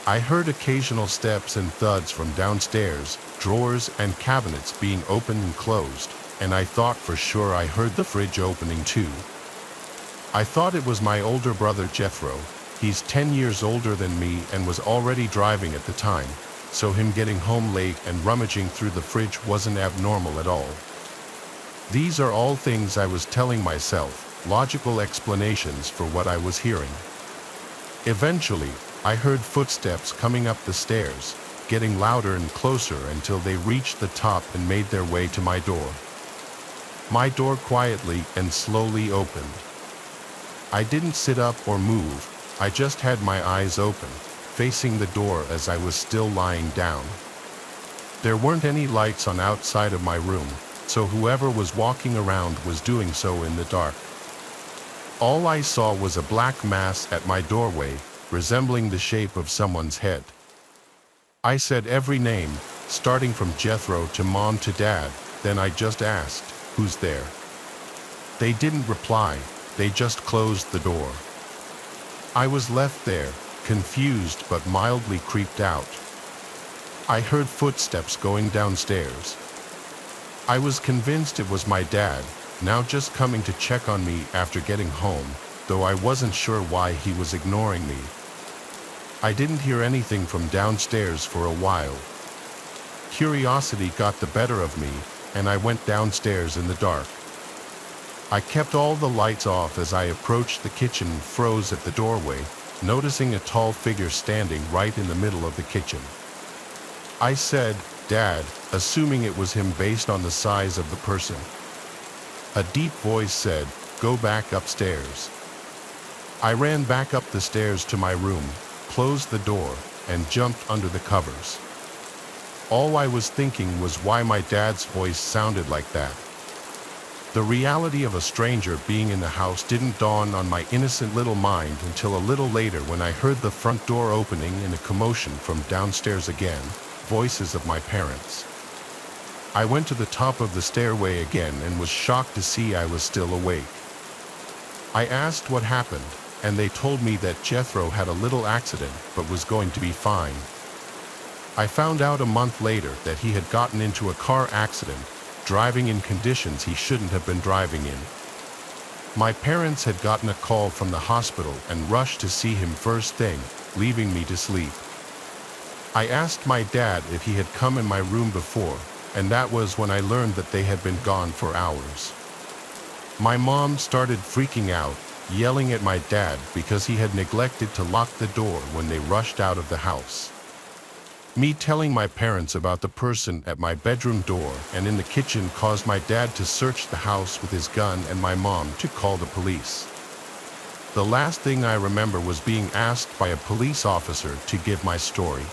I heard occasional steps and thuds from downstairs, drawers and cabinets being opened and closed, and I thought for sure I heard the fridge opening too. I thought it was my older brother Jethro. He's 10 years older than me and was already driving at the time, so him getting home late and rummaging through the fridge wasn't abnormal at all. These are all things I was telling myself, logical explanations for what I was hearing. Eventually, I heard footsteps coming up the stairs, getting louder and closer until they reached the top and made their way to my door. My door quietly and slowly opened. I didn't sit up or move, I just had my eyes open, facing the door as I was still lying down. There weren't any lights on outside of my room, so whoever was walking around was doing so in the dark. All I saw was a black mass at my doorway, resembling the shape of someone's head. I said every name, starting from Jethro to Mom to Dad, then I just asked, "Who's there?" They didn't reply, they just closed the door. I was left there, confused but mildly creeped out. I heard footsteps going downstairs. I was convinced it was my dad, now just coming to check on me after getting home, though I wasn't sure why he was ignoring me. I didn't hear anything from downstairs for a while. Curiosity got the better of me, and I went downstairs in the dark. I kept all the lights off as I approached the kitchen and froze at the doorway, noticing a tall figure standing right in the middle of the kitchen. I said, "Dad," assuming it was him based on the size of the person. A deep voice said, "Go back upstairs." I ran back up the stairs to my room, closed the door, and jumped under the covers. All I was thinking was why my dad's voice sounded like that. The reality of a stranger being in the house didn't dawn on my innocent little mind until a little later when I heard the front door opening and a commotion from downstairs again, voices of my parents. I went to the top of the stairway again and was shocked to see I was still awake. I asked what happened, and they told me that Jethro had a little accident but was going to be fine. I found out a month later that he had gotten into a car accident, driving in conditions he shouldn't have been driving in. My parents had gotten a call from the hospital and rushed to see him first thing, leaving me to sleep. I asked my dad if he had come in my room before, and that was when I learned that they had been gone for hours. My mom started freaking out, yelling at my dad because he had neglected to lock the door when they rushed out of the house. Me telling my parents about the person at my bedroom door and in the kitchen caused my dad to search the house with his gun and my mom to call the police. The last thing I remember was being asked by a police officer to give my story.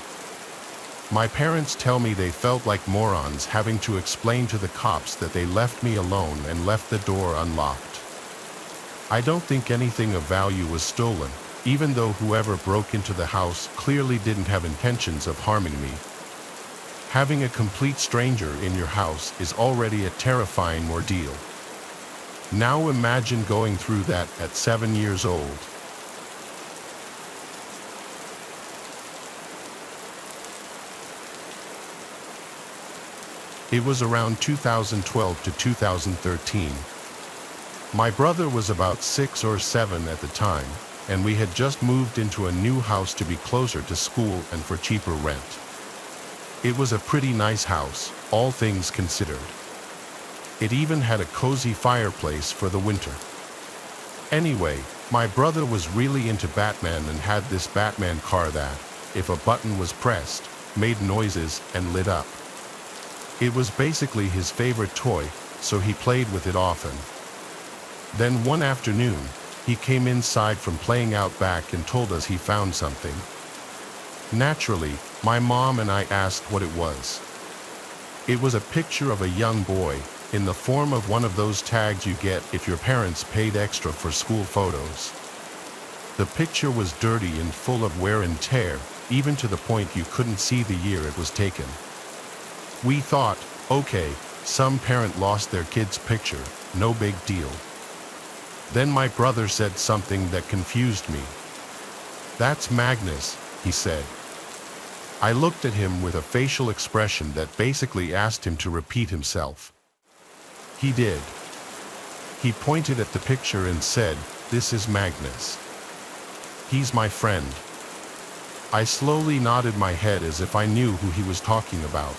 My parents tell me they felt like morons having to explain to the cops that they left me alone and left the door unlocked. I don't think anything of value was stolen, even though whoever broke into the house clearly didn't have intentions of harming me. Having a complete stranger in your house is already a terrifying ordeal. Now imagine going through that at 7 years old. It was around 2012 to 2013. My brother was about 6 or 7 at the time, and we had just moved into a new house to be closer to school and for cheaper rent. It was a pretty nice house, all things considered. It even had a cozy fireplace for the winter. Anyway, my brother was really into Batman and had this Batman car that, if a button was pressed, made noises and lit up. It was basically his favorite toy, so he played with it often. Then one afternoon, he came inside from playing out back and told us he found something. Naturally, my mom and I asked what it was. It was a picture of a young boy, in the form of one of those tags you get if your parents paid extra for school photos. The picture was dirty and full of wear and tear, even to the point you couldn't see the year it was taken. We thought, okay, some parent lost their kid's picture, no big deal. Then my brother said something that confused me. "That's Magnus," he said. I looked at him with a facial expression that basically asked him to repeat himself. He did. He pointed at the picture and said, "This is Magnus. He's my friend." I slowly nodded my head as if I knew who he was talking about.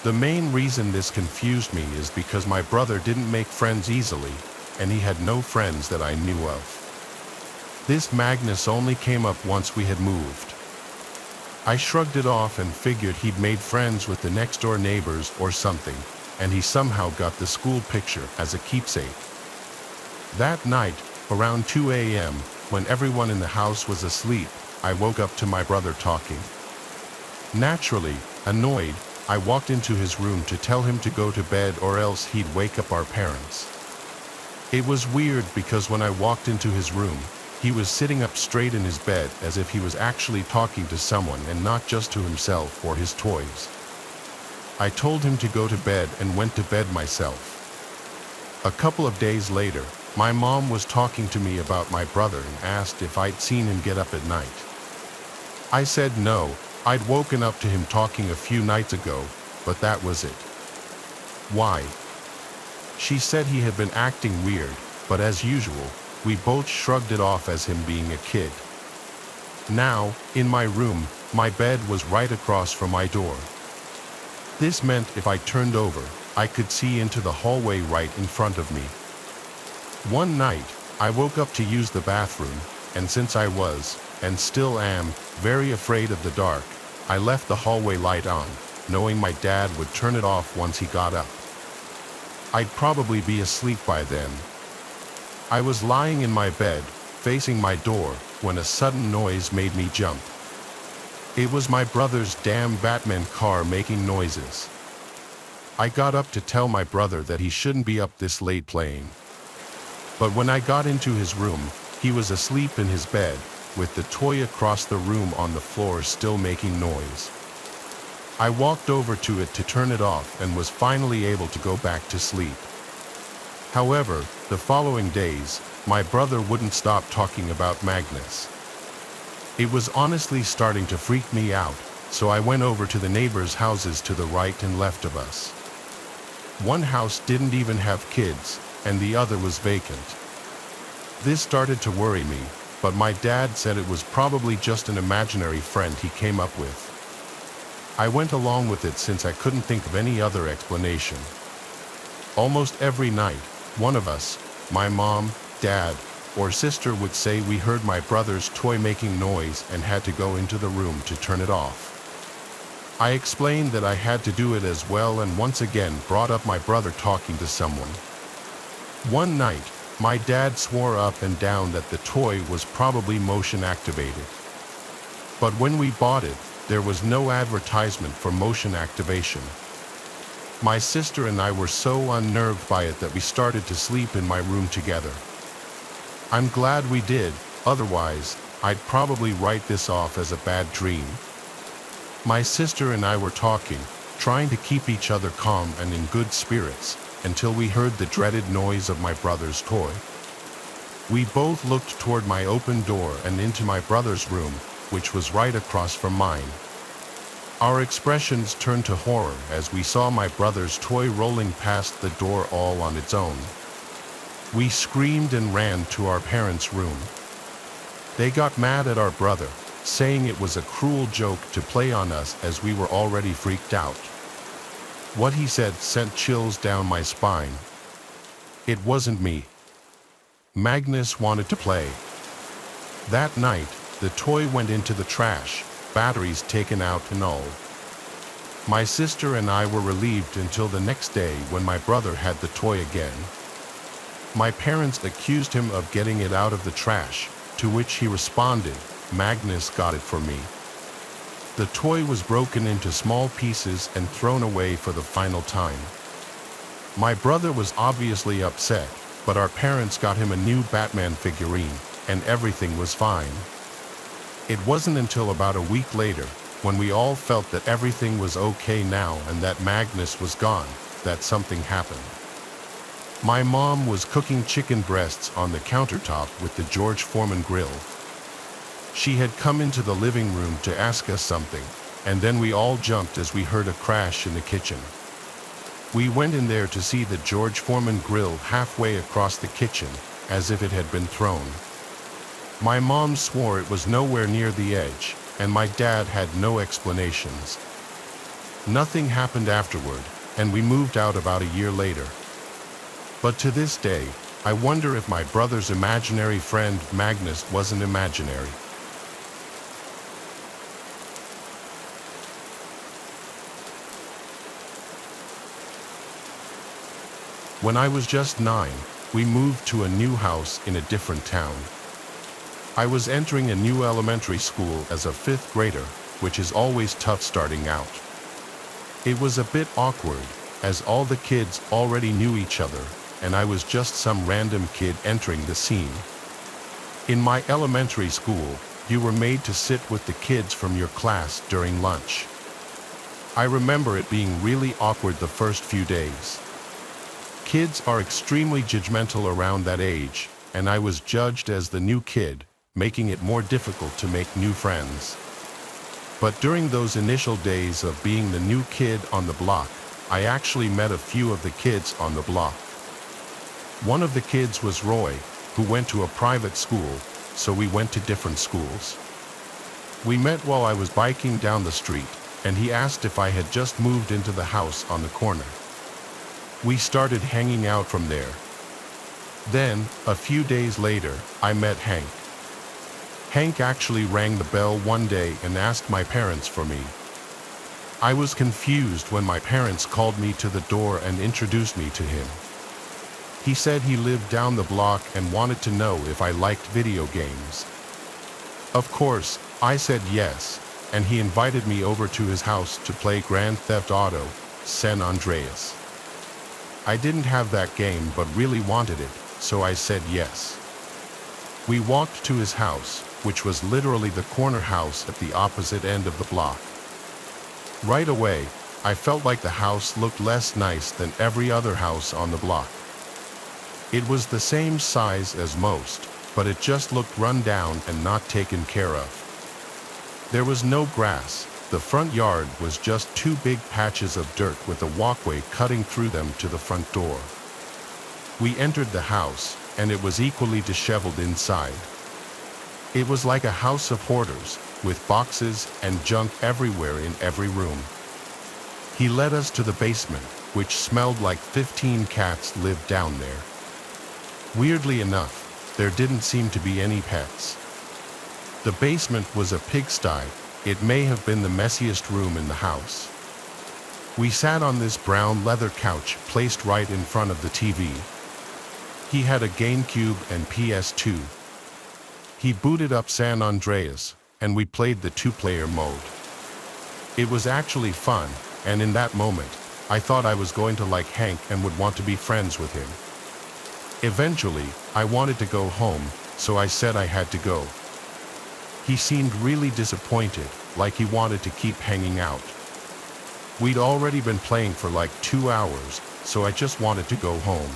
The main reason this confused me is because my brother didn't make friends easily, and he had no friends that I knew of. This Magnus only came up once we had moved. I shrugged it off and figured he'd made friends with the next-door neighbors or something, and he somehow got the school picture as a keepsake. That night, around 2 a.m., when everyone in the house was asleep, I woke up to my brother talking. Naturally, annoyed, I walked into his room to tell him to go to bed or else he'd wake up our parents. It was weird because when I walked into his room, he was sitting up straight in his bed as if he was actually talking to someone and not just to himself or his toys. I told him to go to bed and went to bed myself. A couple of days later, my mom was talking to me about my brother and asked if I'd seen him get up at night. I said no, I'd woken up to him talking a few nights ago, but that was it. Why? She said he had been acting weird, but as usual, we both shrugged it off as him being a kid. Now, in my room, my bed was right across from my door. This meant if I turned over, I could see into the hallway right in front of me. One night, I woke up to use the bathroom, and since I was, and still am, very afraid of the dark, I left the hallway light on, knowing my dad would turn it off once he got up. I'd probably be asleep by then. I was lying in my bed, facing my door, when a sudden noise made me jump. It was my brother's damn Batman car making noises. I got up to tell my brother that he shouldn't be up this late playing. But when I got into his room, he was asleep in his bed, with the toy across the room on the floor still making noise. I walked over to it to turn it off and was finally able to go back to sleep. However, the following days, my brother wouldn't stop talking about Magnus. It was honestly starting to freak me out, so I went over to the neighbors' houses to the right and left of us. One house didn't even have kids, and the other was vacant. This started to worry me, but my dad said it was probably just an imaginary friend he came up with. I went along with it since I couldn't think of any other explanation. Almost every night, one of us, my mom, dad, or sister would say we heard my brother's toy making noise and had to go into the room to turn it off. I explained that I had to do it as well and once again brought up my brother talking to someone. One night, my dad swore up and down that the toy was probably motion activated. But when we bought it, there was no advertisement for motion activation. My sister and I were so unnerved by it that we started to sleep in my room together. I'm glad we did, otherwise, I'd probably write this off as a bad dream. My sister and I were talking, trying to keep each other calm and in good spirits, until we heard the dreaded noise of my brother's toy. We both looked toward my open door and into my brother's room, which was right across from mine. Our expressions turned to horror as we saw my brother's toy rolling past the door all on its own. We screamed and ran to our parents' room. They got mad at our brother, saying it was a cruel joke to play on us as we were already freaked out. What he said sent chills down my spine. It wasn't me. Magnus wanted to play. That night, the toy went into the trash, batteries taken out and all. My sister and I were relieved until the next day when my brother had the toy again. My parents accused him of getting it out of the trash, to which he responded, "Magnus got it for me." The toy was broken into small pieces and thrown away for the final time. My brother was obviously upset, but our parents got him a new Batman figurine, and everything was fine. It wasn't until about a week later, when we all felt that everything was okay now and that Magnus was gone, that something happened. My mom was cooking chicken breasts on the countertop with the George Foreman grill. She had come into the living room to ask us something, and then we all jumped as we heard a crash in the kitchen. We went in there to see the George Foreman grill halfway across the kitchen, as if it had been thrown. My mom swore it was nowhere near the edge, and my dad had no explanations. Nothing happened afterward, and we moved out about a year later. But to this day, I wonder if my brother's imaginary friend Magnus wasn't imaginary. When I was just 9, we moved to a new house in a different town. I was entering a new elementary school as a 5th grader, which is always tough starting out. It was a bit awkward, as all the kids already knew each other, and I was just some random kid entering the scene. In my elementary school, you were made to sit with the kids from your class during lunch. I remember it being really awkward the first few days. Kids are extremely judgmental around that age, and I was judged as the new kid, making it more difficult to make new friends. But during those initial days of being the new kid on the block, I actually met a few of the kids on the block. One of the kids was Roy, who went to a private school, so we went to different schools. We met while I was biking down the street, and he asked if I had just moved into the house on the corner. We started hanging out from there. Then, a few days later, I met Hank. Hank actually rang the bell one day and asked my parents for me. I was confused when my parents called me to the door and introduced me to him. He said he lived down the block and wanted to know if I liked video games. Of course, I said yes, and he invited me over to his house to play Grand Theft Auto, San Andreas. I didn't have that game but really wanted it, so I said yes. We walked to his house, which was literally the corner house at the opposite end of the block. Right away, I felt like the house looked less nice than every other house on the block. It was the same size as most, but it just looked run down and not taken care of. There was no grass. The front yard was just 2 big patches of dirt with a walkway cutting through them to the front door. We entered the house, and it was equally disheveled inside. It was like a house of hoarders, with boxes and junk everywhere in every room. He led us to the basement, which smelled like 15 cats lived down there. Weirdly enough, there didn't seem to be any pets. The basement was a pigsty. It may have been the messiest room in the house. We sat on this brown leather couch placed right in front of the TV. He had a GameCube and PS2. He booted up San Andreas, and we played the 2-player mode. It was actually fun, and in that moment, I thought I was going to like Hank and would want to be friends with him. Eventually, I wanted to go home, so I said I had to go. He seemed really disappointed, like he wanted to keep hanging out. We'd already been playing for like 2 hours, so I just wanted to go home.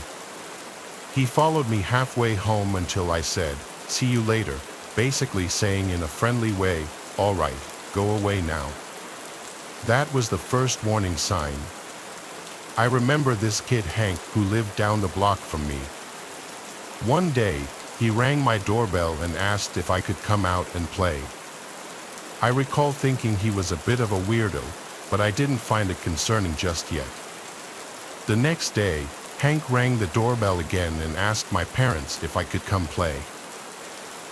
He followed me halfway home until I said, "See you later," basically saying in a friendly way, "All right, go away now." That was the first warning sign. I remember this kid Hank who lived down the block from me. One day, he rang my doorbell and asked if I could come out and play. I recall thinking he was a bit of a weirdo, but I didn't find it concerning just yet. The next day, Hank rang the doorbell again and asked my parents if I could come play.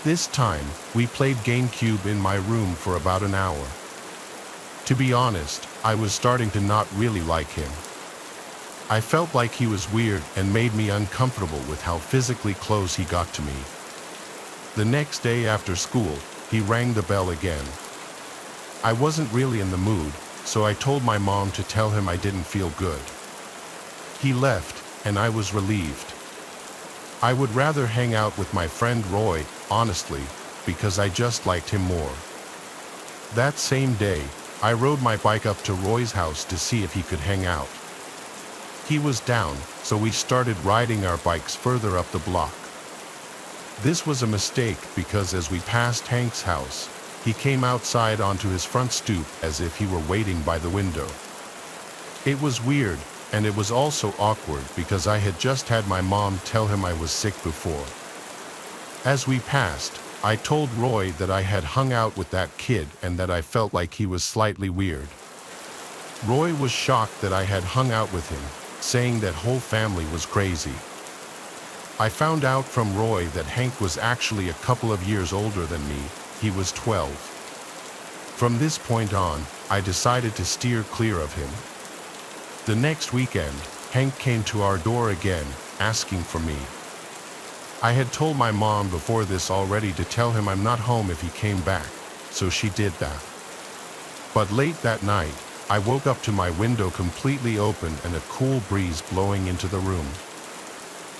This time, we played GameCube in my room for about an hour. To be honest, I was starting to not really like him. I felt like he was weird and made me uncomfortable with how physically close he got to me. The next day after school, he rang the bell again. I wasn't really in the mood, so I told my mom to tell him I didn't feel good. He left, and I was relieved. I would rather hang out with my friend Roy, honestly, because I just liked him more. That same day, I rode my bike up to Roy's house to see if he could hang out. He was down, so we started riding our bikes further up the block. This was a mistake because as we passed Hank's house, he came outside onto his front stoop as if he were waiting by the window. It was weird, and it was also awkward because I had just had my mom tell him I was sick before. As we passed, I told Roy that I had hung out with that kid and that I felt like he was slightly weird. Roy was shocked that I had hung out with him, saying that whole family was crazy. I found out from Roy that Hank was actually a couple of years older than me. He was 12. From this point on, I decided to steer clear of him. The next weekend, Hank came to our door again, asking for me. I had told my mom before this already to tell him I'm not home if he came back, so she did that. But late that night, I woke up to my window completely open and a cool breeze blowing into the room.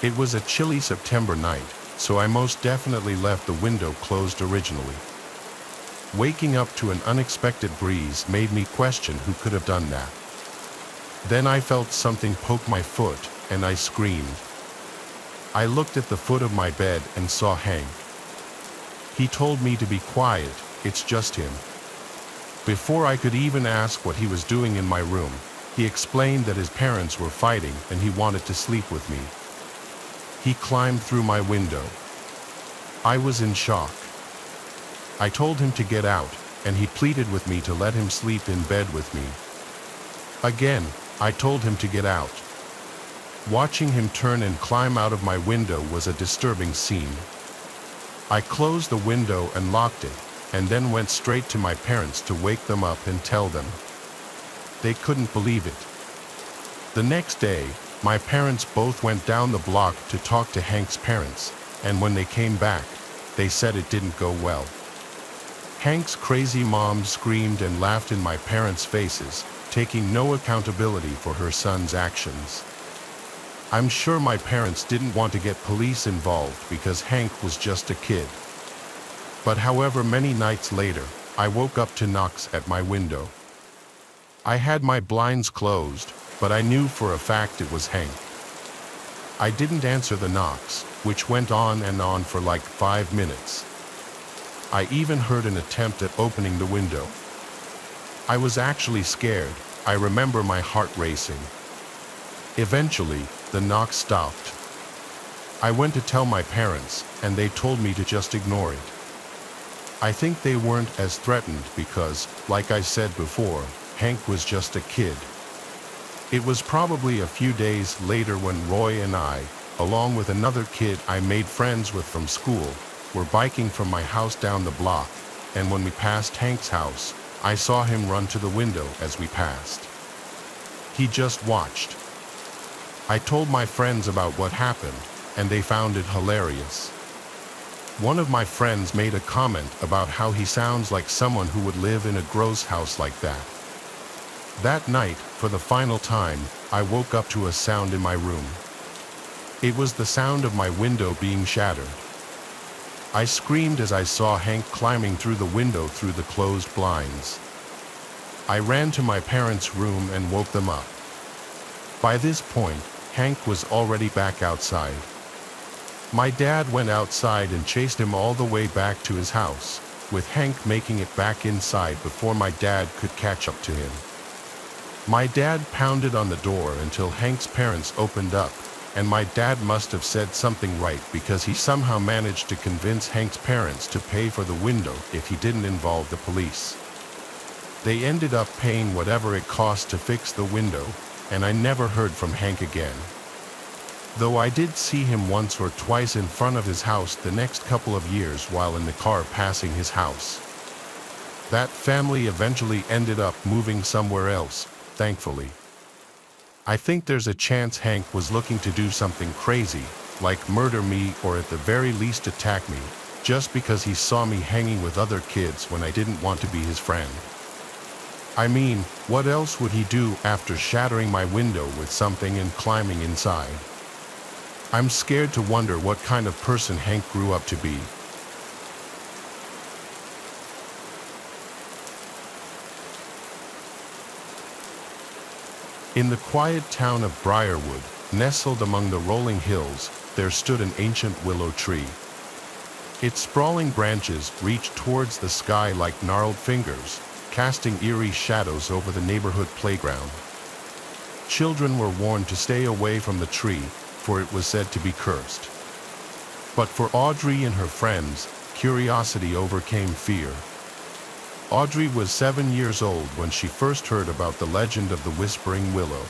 It was a chilly September night, so I most definitely left the window closed originally. Waking up to an unexpected breeze made me question who could have done that. Then I felt something poke my foot, and I screamed. I looked at the foot of my bed and saw Hank. He told me to be quiet, it's just him. Before I could even ask what he was doing in my room, he explained that his parents were fighting and he wanted to sleep with me. He climbed through my window. I was in shock. I told him to get out, and he pleaded with me to let him sleep in bed with me. Again, I told him to get out. Watching him turn and climb out of my window was a disturbing scene. I closed the window and locked it, and then went straight to my parents to wake them up and tell them. They couldn't believe it. The next day, my parents both went down the block to talk to Hank's parents, and when they came back, they said it didn't go well. Hank's crazy mom screamed and laughed in my parents' faces, taking no accountability for her son's actions. I'm sure my parents didn't want to get police involved because Hank was just a kid. But however many nights later, I woke up to knocks at my window. I had my blinds closed, but I knew for a fact it was Hank. I didn't answer the knocks, which went on and on for like 5 minutes. I even heard an attempt at opening the window. I was actually scared. I remember my heart racing. Eventually, the knock stopped. I went to tell my parents, and they told me to just ignore it. I think they weren't as threatened because, like I said before, Hank was just a kid. It was probably a few days later when Roy and I, along with another kid I made friends with from school, were biking from my house down the block, and when we passed Hank's house, I saw him run to the window as we passed. He just watched. I told my friends about what happened, and they found it hilarious. One of my friends made a comment about how he sounds like someone who would live in a gross house like that. That night, for the final time, I woke up to a sound in my room. It was the sound of my window being shattered. I screamed as I saw Hank climbing through the window through the closed blinds. I ran to my parents' room and woke them up. By this point, Hank was already back outside. My dad went outside and chased him all the way back to his house, with Hank making it back inside before my dad could catch up to him. My dad pounded on the door until Hank's parents opened up, and my dad must have said something right because he somehow managed to convince Hank's parents to pay for the window if he didn't involve the police. They ended up paying whatever it cost to fix the window, and I never heard from Hank again. Though I did see him once or twice in front of his house the next couple of years while in the car passing his house. That family eventually ended up moving somewhere else, thankfully. I think there's a chance Hank was looking to do something crazy, like murder me or at the very least attack me, just because he saw me hanging with other kids when I didn't want to be his friend. I mean, what else would he do after shattering my window with something and climbing inside? I'm scared to wonder what kind of person Hank grew up to be. In the quiet town of Briarwood, nestled among the rolling hills, there stood an ancient willow tree. Its sprawling branches reached towards the sky like gnarled fingers, casting eerie shadows over the neighborhood playground. Children were warned to stay away from the tree, for it was said to be cursed. But for Audrey and her friends, curiosity overcame fear. Audrey was 7 years old when she first heard about the legend of the Whispering Willow.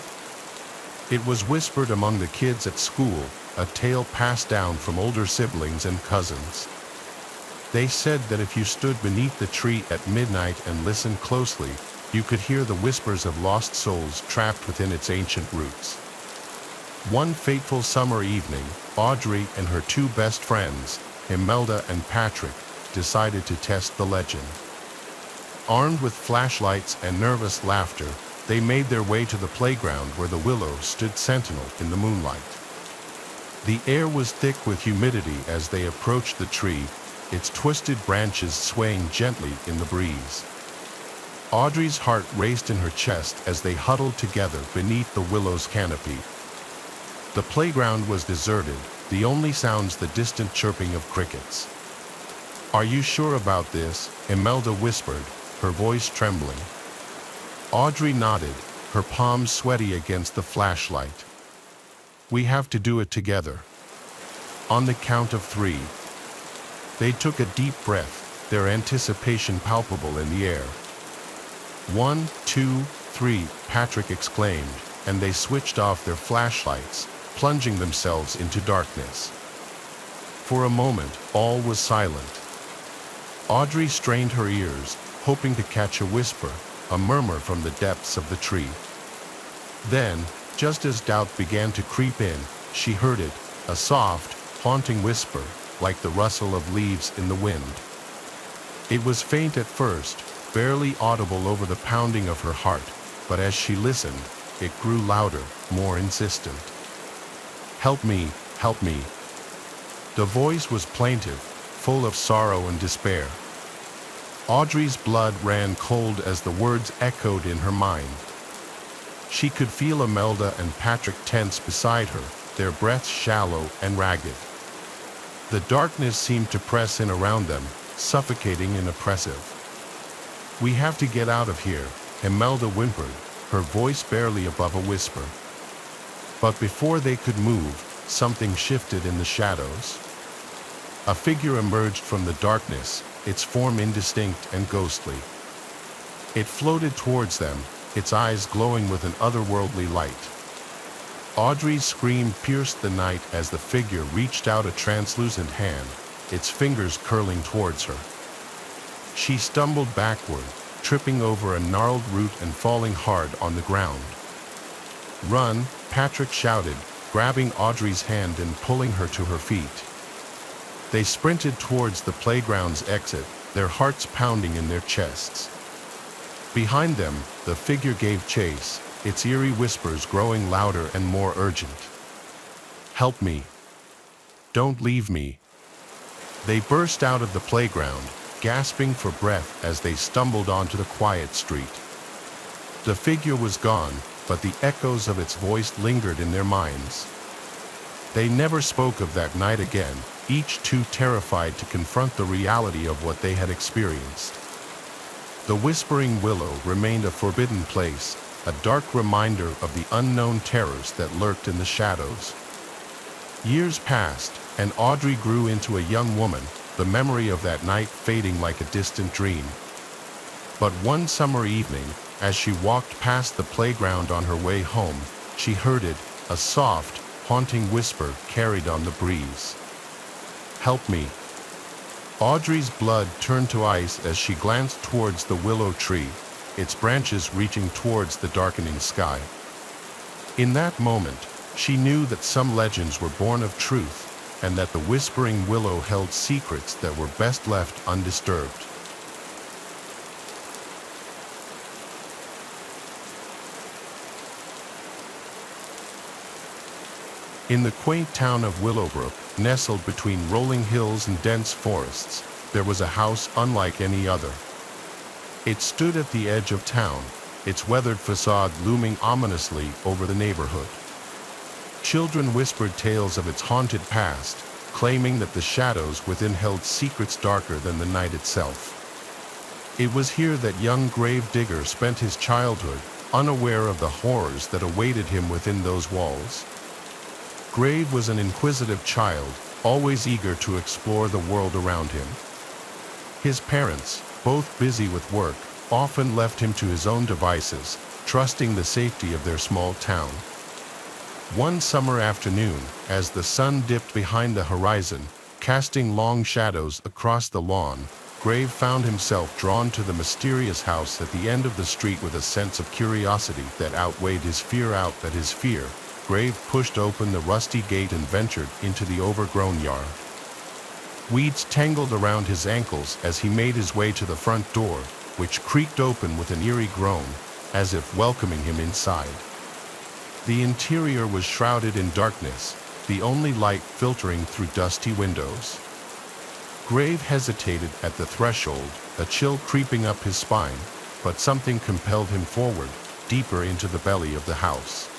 It was whispered among the kids at school, a tale passed down from older siblings and cousins. They said that if you stood beneath the tree at midnight and listened closely, you could hear the whispers of lost souls trapped within its ancient roots. One fateful summer evening, Audrey and her two best friends, Imelda and Patrick, decided to test the legend. Armed with flashlights and nervous laughter, they made their way to the playground where the willow stood sentinel in the moonlight. The air was thick with humidity as they approached the tree, its twisted branches swaying gently in the breeze. Audrey's heart raced in her chest as they huddled together beneath the willow's canopy. The playground was deserted, the only sounds the distant chirping of crickets. "Are you sure about this?" Imelda whispered, her voice trembling. Audrey nodded, her palms sweaty against the flashlight. "We have to do it together. On the count of 3. They took a deep breath, their anticipation palpable in the air. 1, 2, 3, Patrick exclaimed, and they switched off their flashlights, plunging themselves into darkness. For a moment, all was silent. Audrey strained her ears, hoping to catch a whisper, a murmur from the depths of the tree. Then, just as doubt began to creep in, she heard it, a soft, haunting whisper, like the rustle of leaves in the wind. It was faint at first, barely audible over the pounding of her heart, but as she listened, it grew louder, more insistent. "Help me, help me." The voice was plaintive, full of sorrow and despair. Audrey's blood ran cold as the words echoed in her mind. She could feel Imelda and Patrick tense beside her, their breaths shallow and ragged. The darkness seemed to press in around them, suffocating and oppressive. "We have to get out of here," Imelda whimpered, her voice barely above a whisper. But before they could move, something shifted in the shadows. A figure emerged from the darkness, its form indistinct and ghostly. It floated towards them, its eyes glowing with an otherworldly light. Audrey's scream pierced the night as the figure reached out a translucent hand, its fingers curling towards her. She stumbled backward, tripping over a gnarled root and falling hard on the ground. "Run!" Patrick shouted, grabbing Audrey's hand and pulling her to her feet. They sprinted towards the playground's exit, their hearts pounding in their chests. Behind them, the figure gave chase, its eerie whispers growing louder and more urgent. "Help me! Don't leave me!" They burst out of the playground, gasping for breath as they stumbled onto the quiet street. The figure was gone, but the echoes of its voice lingered in their minds. They never spoke of that night again, each too terrified to confront the reality of what they had experienced. The Whispering Willow remained a forbidden place, a dark reminder of the unknown terrors that lurked in the shadows. Years passed, and Audrey grew into a young woman, the memory of that night fading like a distant dream. But one summer evening, as she walked past the playground on her way home, she heard it, a soft, haunting whisper carried on the breeze. "Help me!" Audrey's blood turned to ice as she glanced towards the willow tree, its branches reaching towards the darkening sky. In that moment, she knew that some legends were born of truth, and that the Whispering Willow held secrets that were best left undisturbed. In the quaint town of Willowbrook, nestled between rolling hills and dense forests, there was a house unlike any other. It stood at the edge of town, its weathered facade looming ominously over the neighborhood. Children whispered tales of its haunted past, claiming that the shadows within held secrets darker than the night itself. It was here that young grave digger spent his childhood, unaware of the horrors that awaited him within those walls. Grave was an inquisitive child, always eager to explore the world around him. His parents, both busy with work, often left him to his own devices, trusting the safety of their small town. One summer afternoon, as the sun dipped behind the horizon, casting long shadows across the lawn, Grave found himself drawn to the mysterious house at the end of the street with a sense of curiosity that outweighed his fear. Grave pushed open the rusty gate and ventured into the overgrown yard. Weeds tangled around his ankles as he made his way to the front door, which creaked open with an eerie groan, as if welcoming him inside. The interior was shrouded in darkness, the only light filtering through dusty windows. Grave hesitated at the threshold, a chill creeping up his spine, but something compelled him forward, deeper into the belly of the house.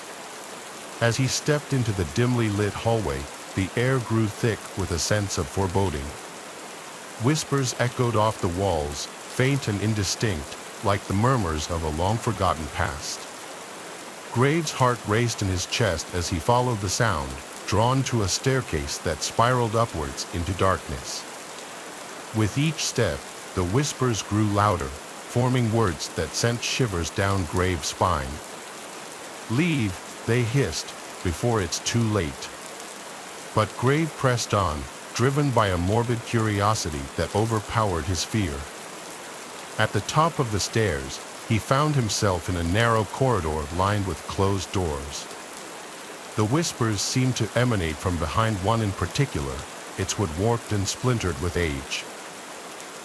As he stepped into the dimly lit hallway, the air grew thick with a sense of foreboding. Whispers echoed off the walls, faint and indistinct, like the murmurs of a long-forgotten past. Grave's heart raced in his chest as he followed the sound, drawn to a staircase that spiraled upwards into darkness. With each step, the whispers grew louder, forming words that sent shivers down Grave's spine. "Leave," they hissed, "before it's too late." But Grave pressed on, driven by a morbid curiosity that overpowered his fear. At the top of the stairs, he found himself in a narrow corridor lined with closed doors. The whispers seemed to emanate from behind one in particular, its wood warped and splintered with age.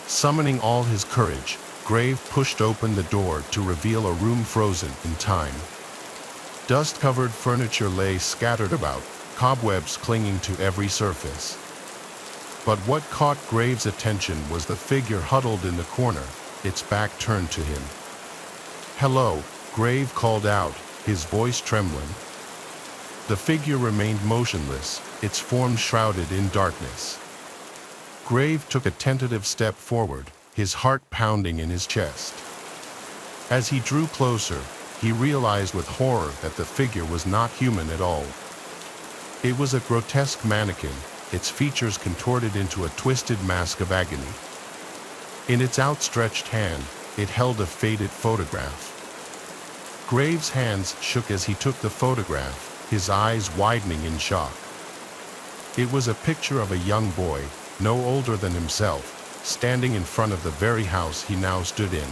Summoning all his courage, Grave pushed open the door to reveal a room frozen in time. Dust-covered furniture lay scattered about, cobwebs clinging to every surface. But what caught Grave's attention was the figure huddled in the corner, its back turned to him. "Hello," Grave called out, his voice trembling. The figure remained motionless, its form shrouded in darkness. Grave took a tentative step forward, his heart pounding in his chest. As he drew closer, he realized with horror that the figure was not human at all. It was a grotesque mannequin, its features contorted into a twisted mask of agony. In its outstretched hand, it held a faded photograph. Grave's hands shook as he took the photograph, his eyes widening in shock. It was a picture of a young boy, no older than himself, standing in front of the very house he now stood in.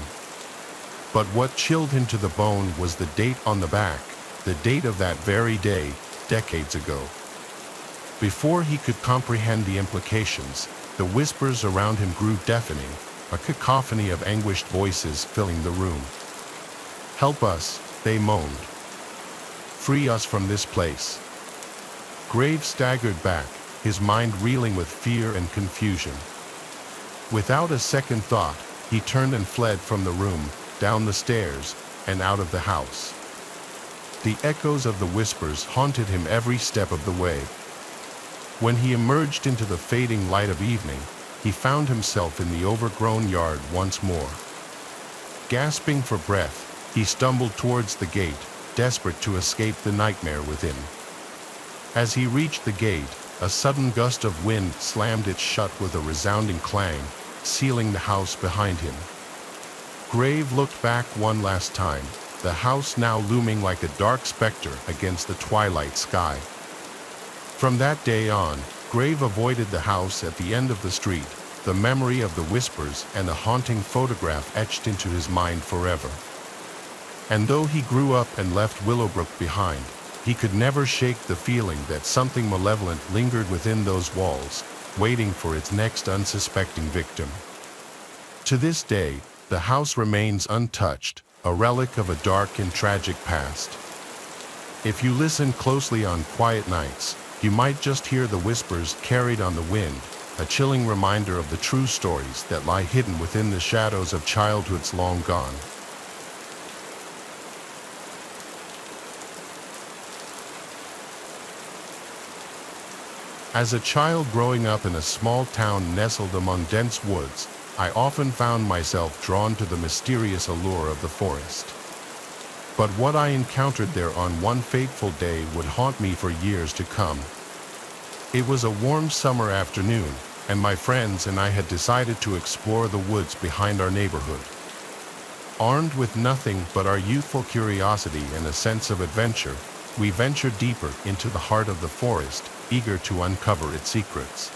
But what chilled him to the bone was the date on the back, the date of that very day, decades ago. Before he could comprehend the implications, the whispers around him grew deafening, a cacophony of anguished voices filling the room. "Help us," they moaned. "Free us from this place." Grave staggered back, his mind reeling with fear and confusion. Without a second thought, he turned and fled from the room, down the stairs, and out of the house. The echoes of the whispers haunted him every step of the way. When he emerged into the fading light of evening, he found himself in the overgrown yard once more. Gasping for breath, he stumbled towards the gate, desperate to escape the nightmare within. As he reached the gate, a sudden gust of wind slammed it shut with a resounding clang, sealing the house behind him. Grave looked back one last time, the house now looming like a dark specter against the twilight sky. From that day on, Grave avoided the house at the end of the street, the memory of the whispers and the haunting photograph etched into his mind forever. And though he grew up and left Willowbrook behind, he could never shake the feeling that something malevolent lingered within those walls, waiting for its next unsuspecting victim. To this day, the house remains untouched, a relic of a dark and tragic past. If you listen closely on quiet nights, you might just hear the whispers carried on the wind, a chilling reminder of the true stories that lie hidden within the shadows of childhoods long gone. As a child growing up in a small town nestled among dense woods, I often found myself drawn to the mysterious allure of the forest. But what I encountered there on one fateful day would haunt me for years to come. It was a warm summer afternoon, and my friends and I had decided to explore the woods behind our neighborhood. Armed with nothing but our youthful curiosity and a sense of adventure, we ventured deeper into the heart of the forest, eager to uncover its secrets.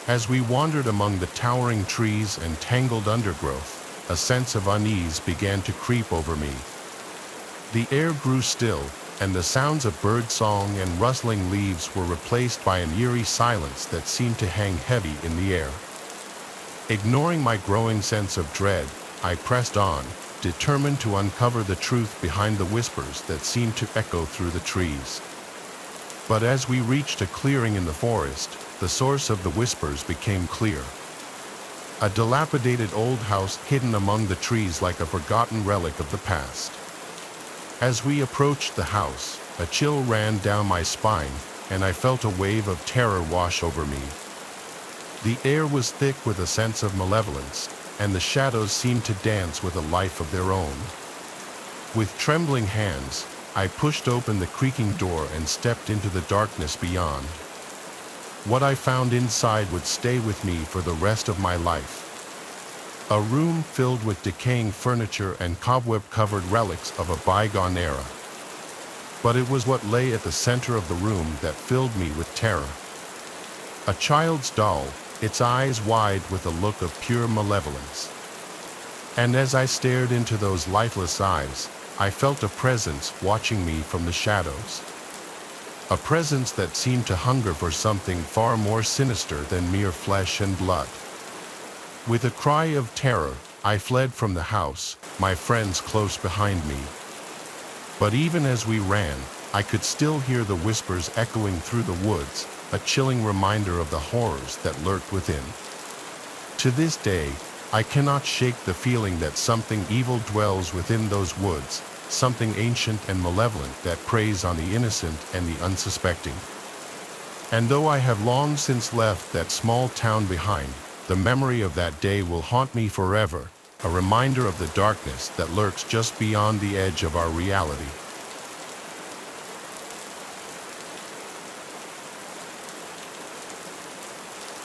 As we wandered among the towering trees and tangled undergrowth, a sense of unease began to creep over me. The air grew still, and the sounds of birdsong and rustling leaves were replaced by an eerie silence that seemed to hang heavy in the air. Ignoring my growing sense of dread, I pressed on, determined to uncover the truth behind the whispers that seemed to echo through the trees. But as we reached a clearing in the forest, the source of the whispers became clear. A dilapidated old house hidden among the trees like a forgotten relic of the past. As we approached the house, a chill ran down my spine, and I felt a wave of terror wash over me. The air was thick with a sense of malevolence, and the shadows seemed to dance with a life of their own. With trembling hands, I pushed open the creaking door and stepped into the darkness beyond. What I found inside would stay with me for the rest of my life. A room filled with decaying furniture and cobweb-covered relics of a bygone era. But it was what lay at the center of the room that filled me with terror. A child's doll, its eyes wide with a look of pure malevolence. And as I stared into those lifeless eyes, I felt a presence watching me from the shadows. A presence that seemed to hunger for something far more sinister than mere flesh and blood. With a cry of terror, I fled from the house, my friends close behind me. But even as we ran, I could still hear the whispers echoing through the woods, a chilling reminder of the horrors that lurked within. To this day, I cannot shake the feeling that something evil dwells within those woods, something ancient and malevolent that preys on the innocent and the unsuspecting. And though I have long since left that small town behind, the memory of that day will haunt me forever, a reminder of the darkness that lurks just beyond the edge of our reality.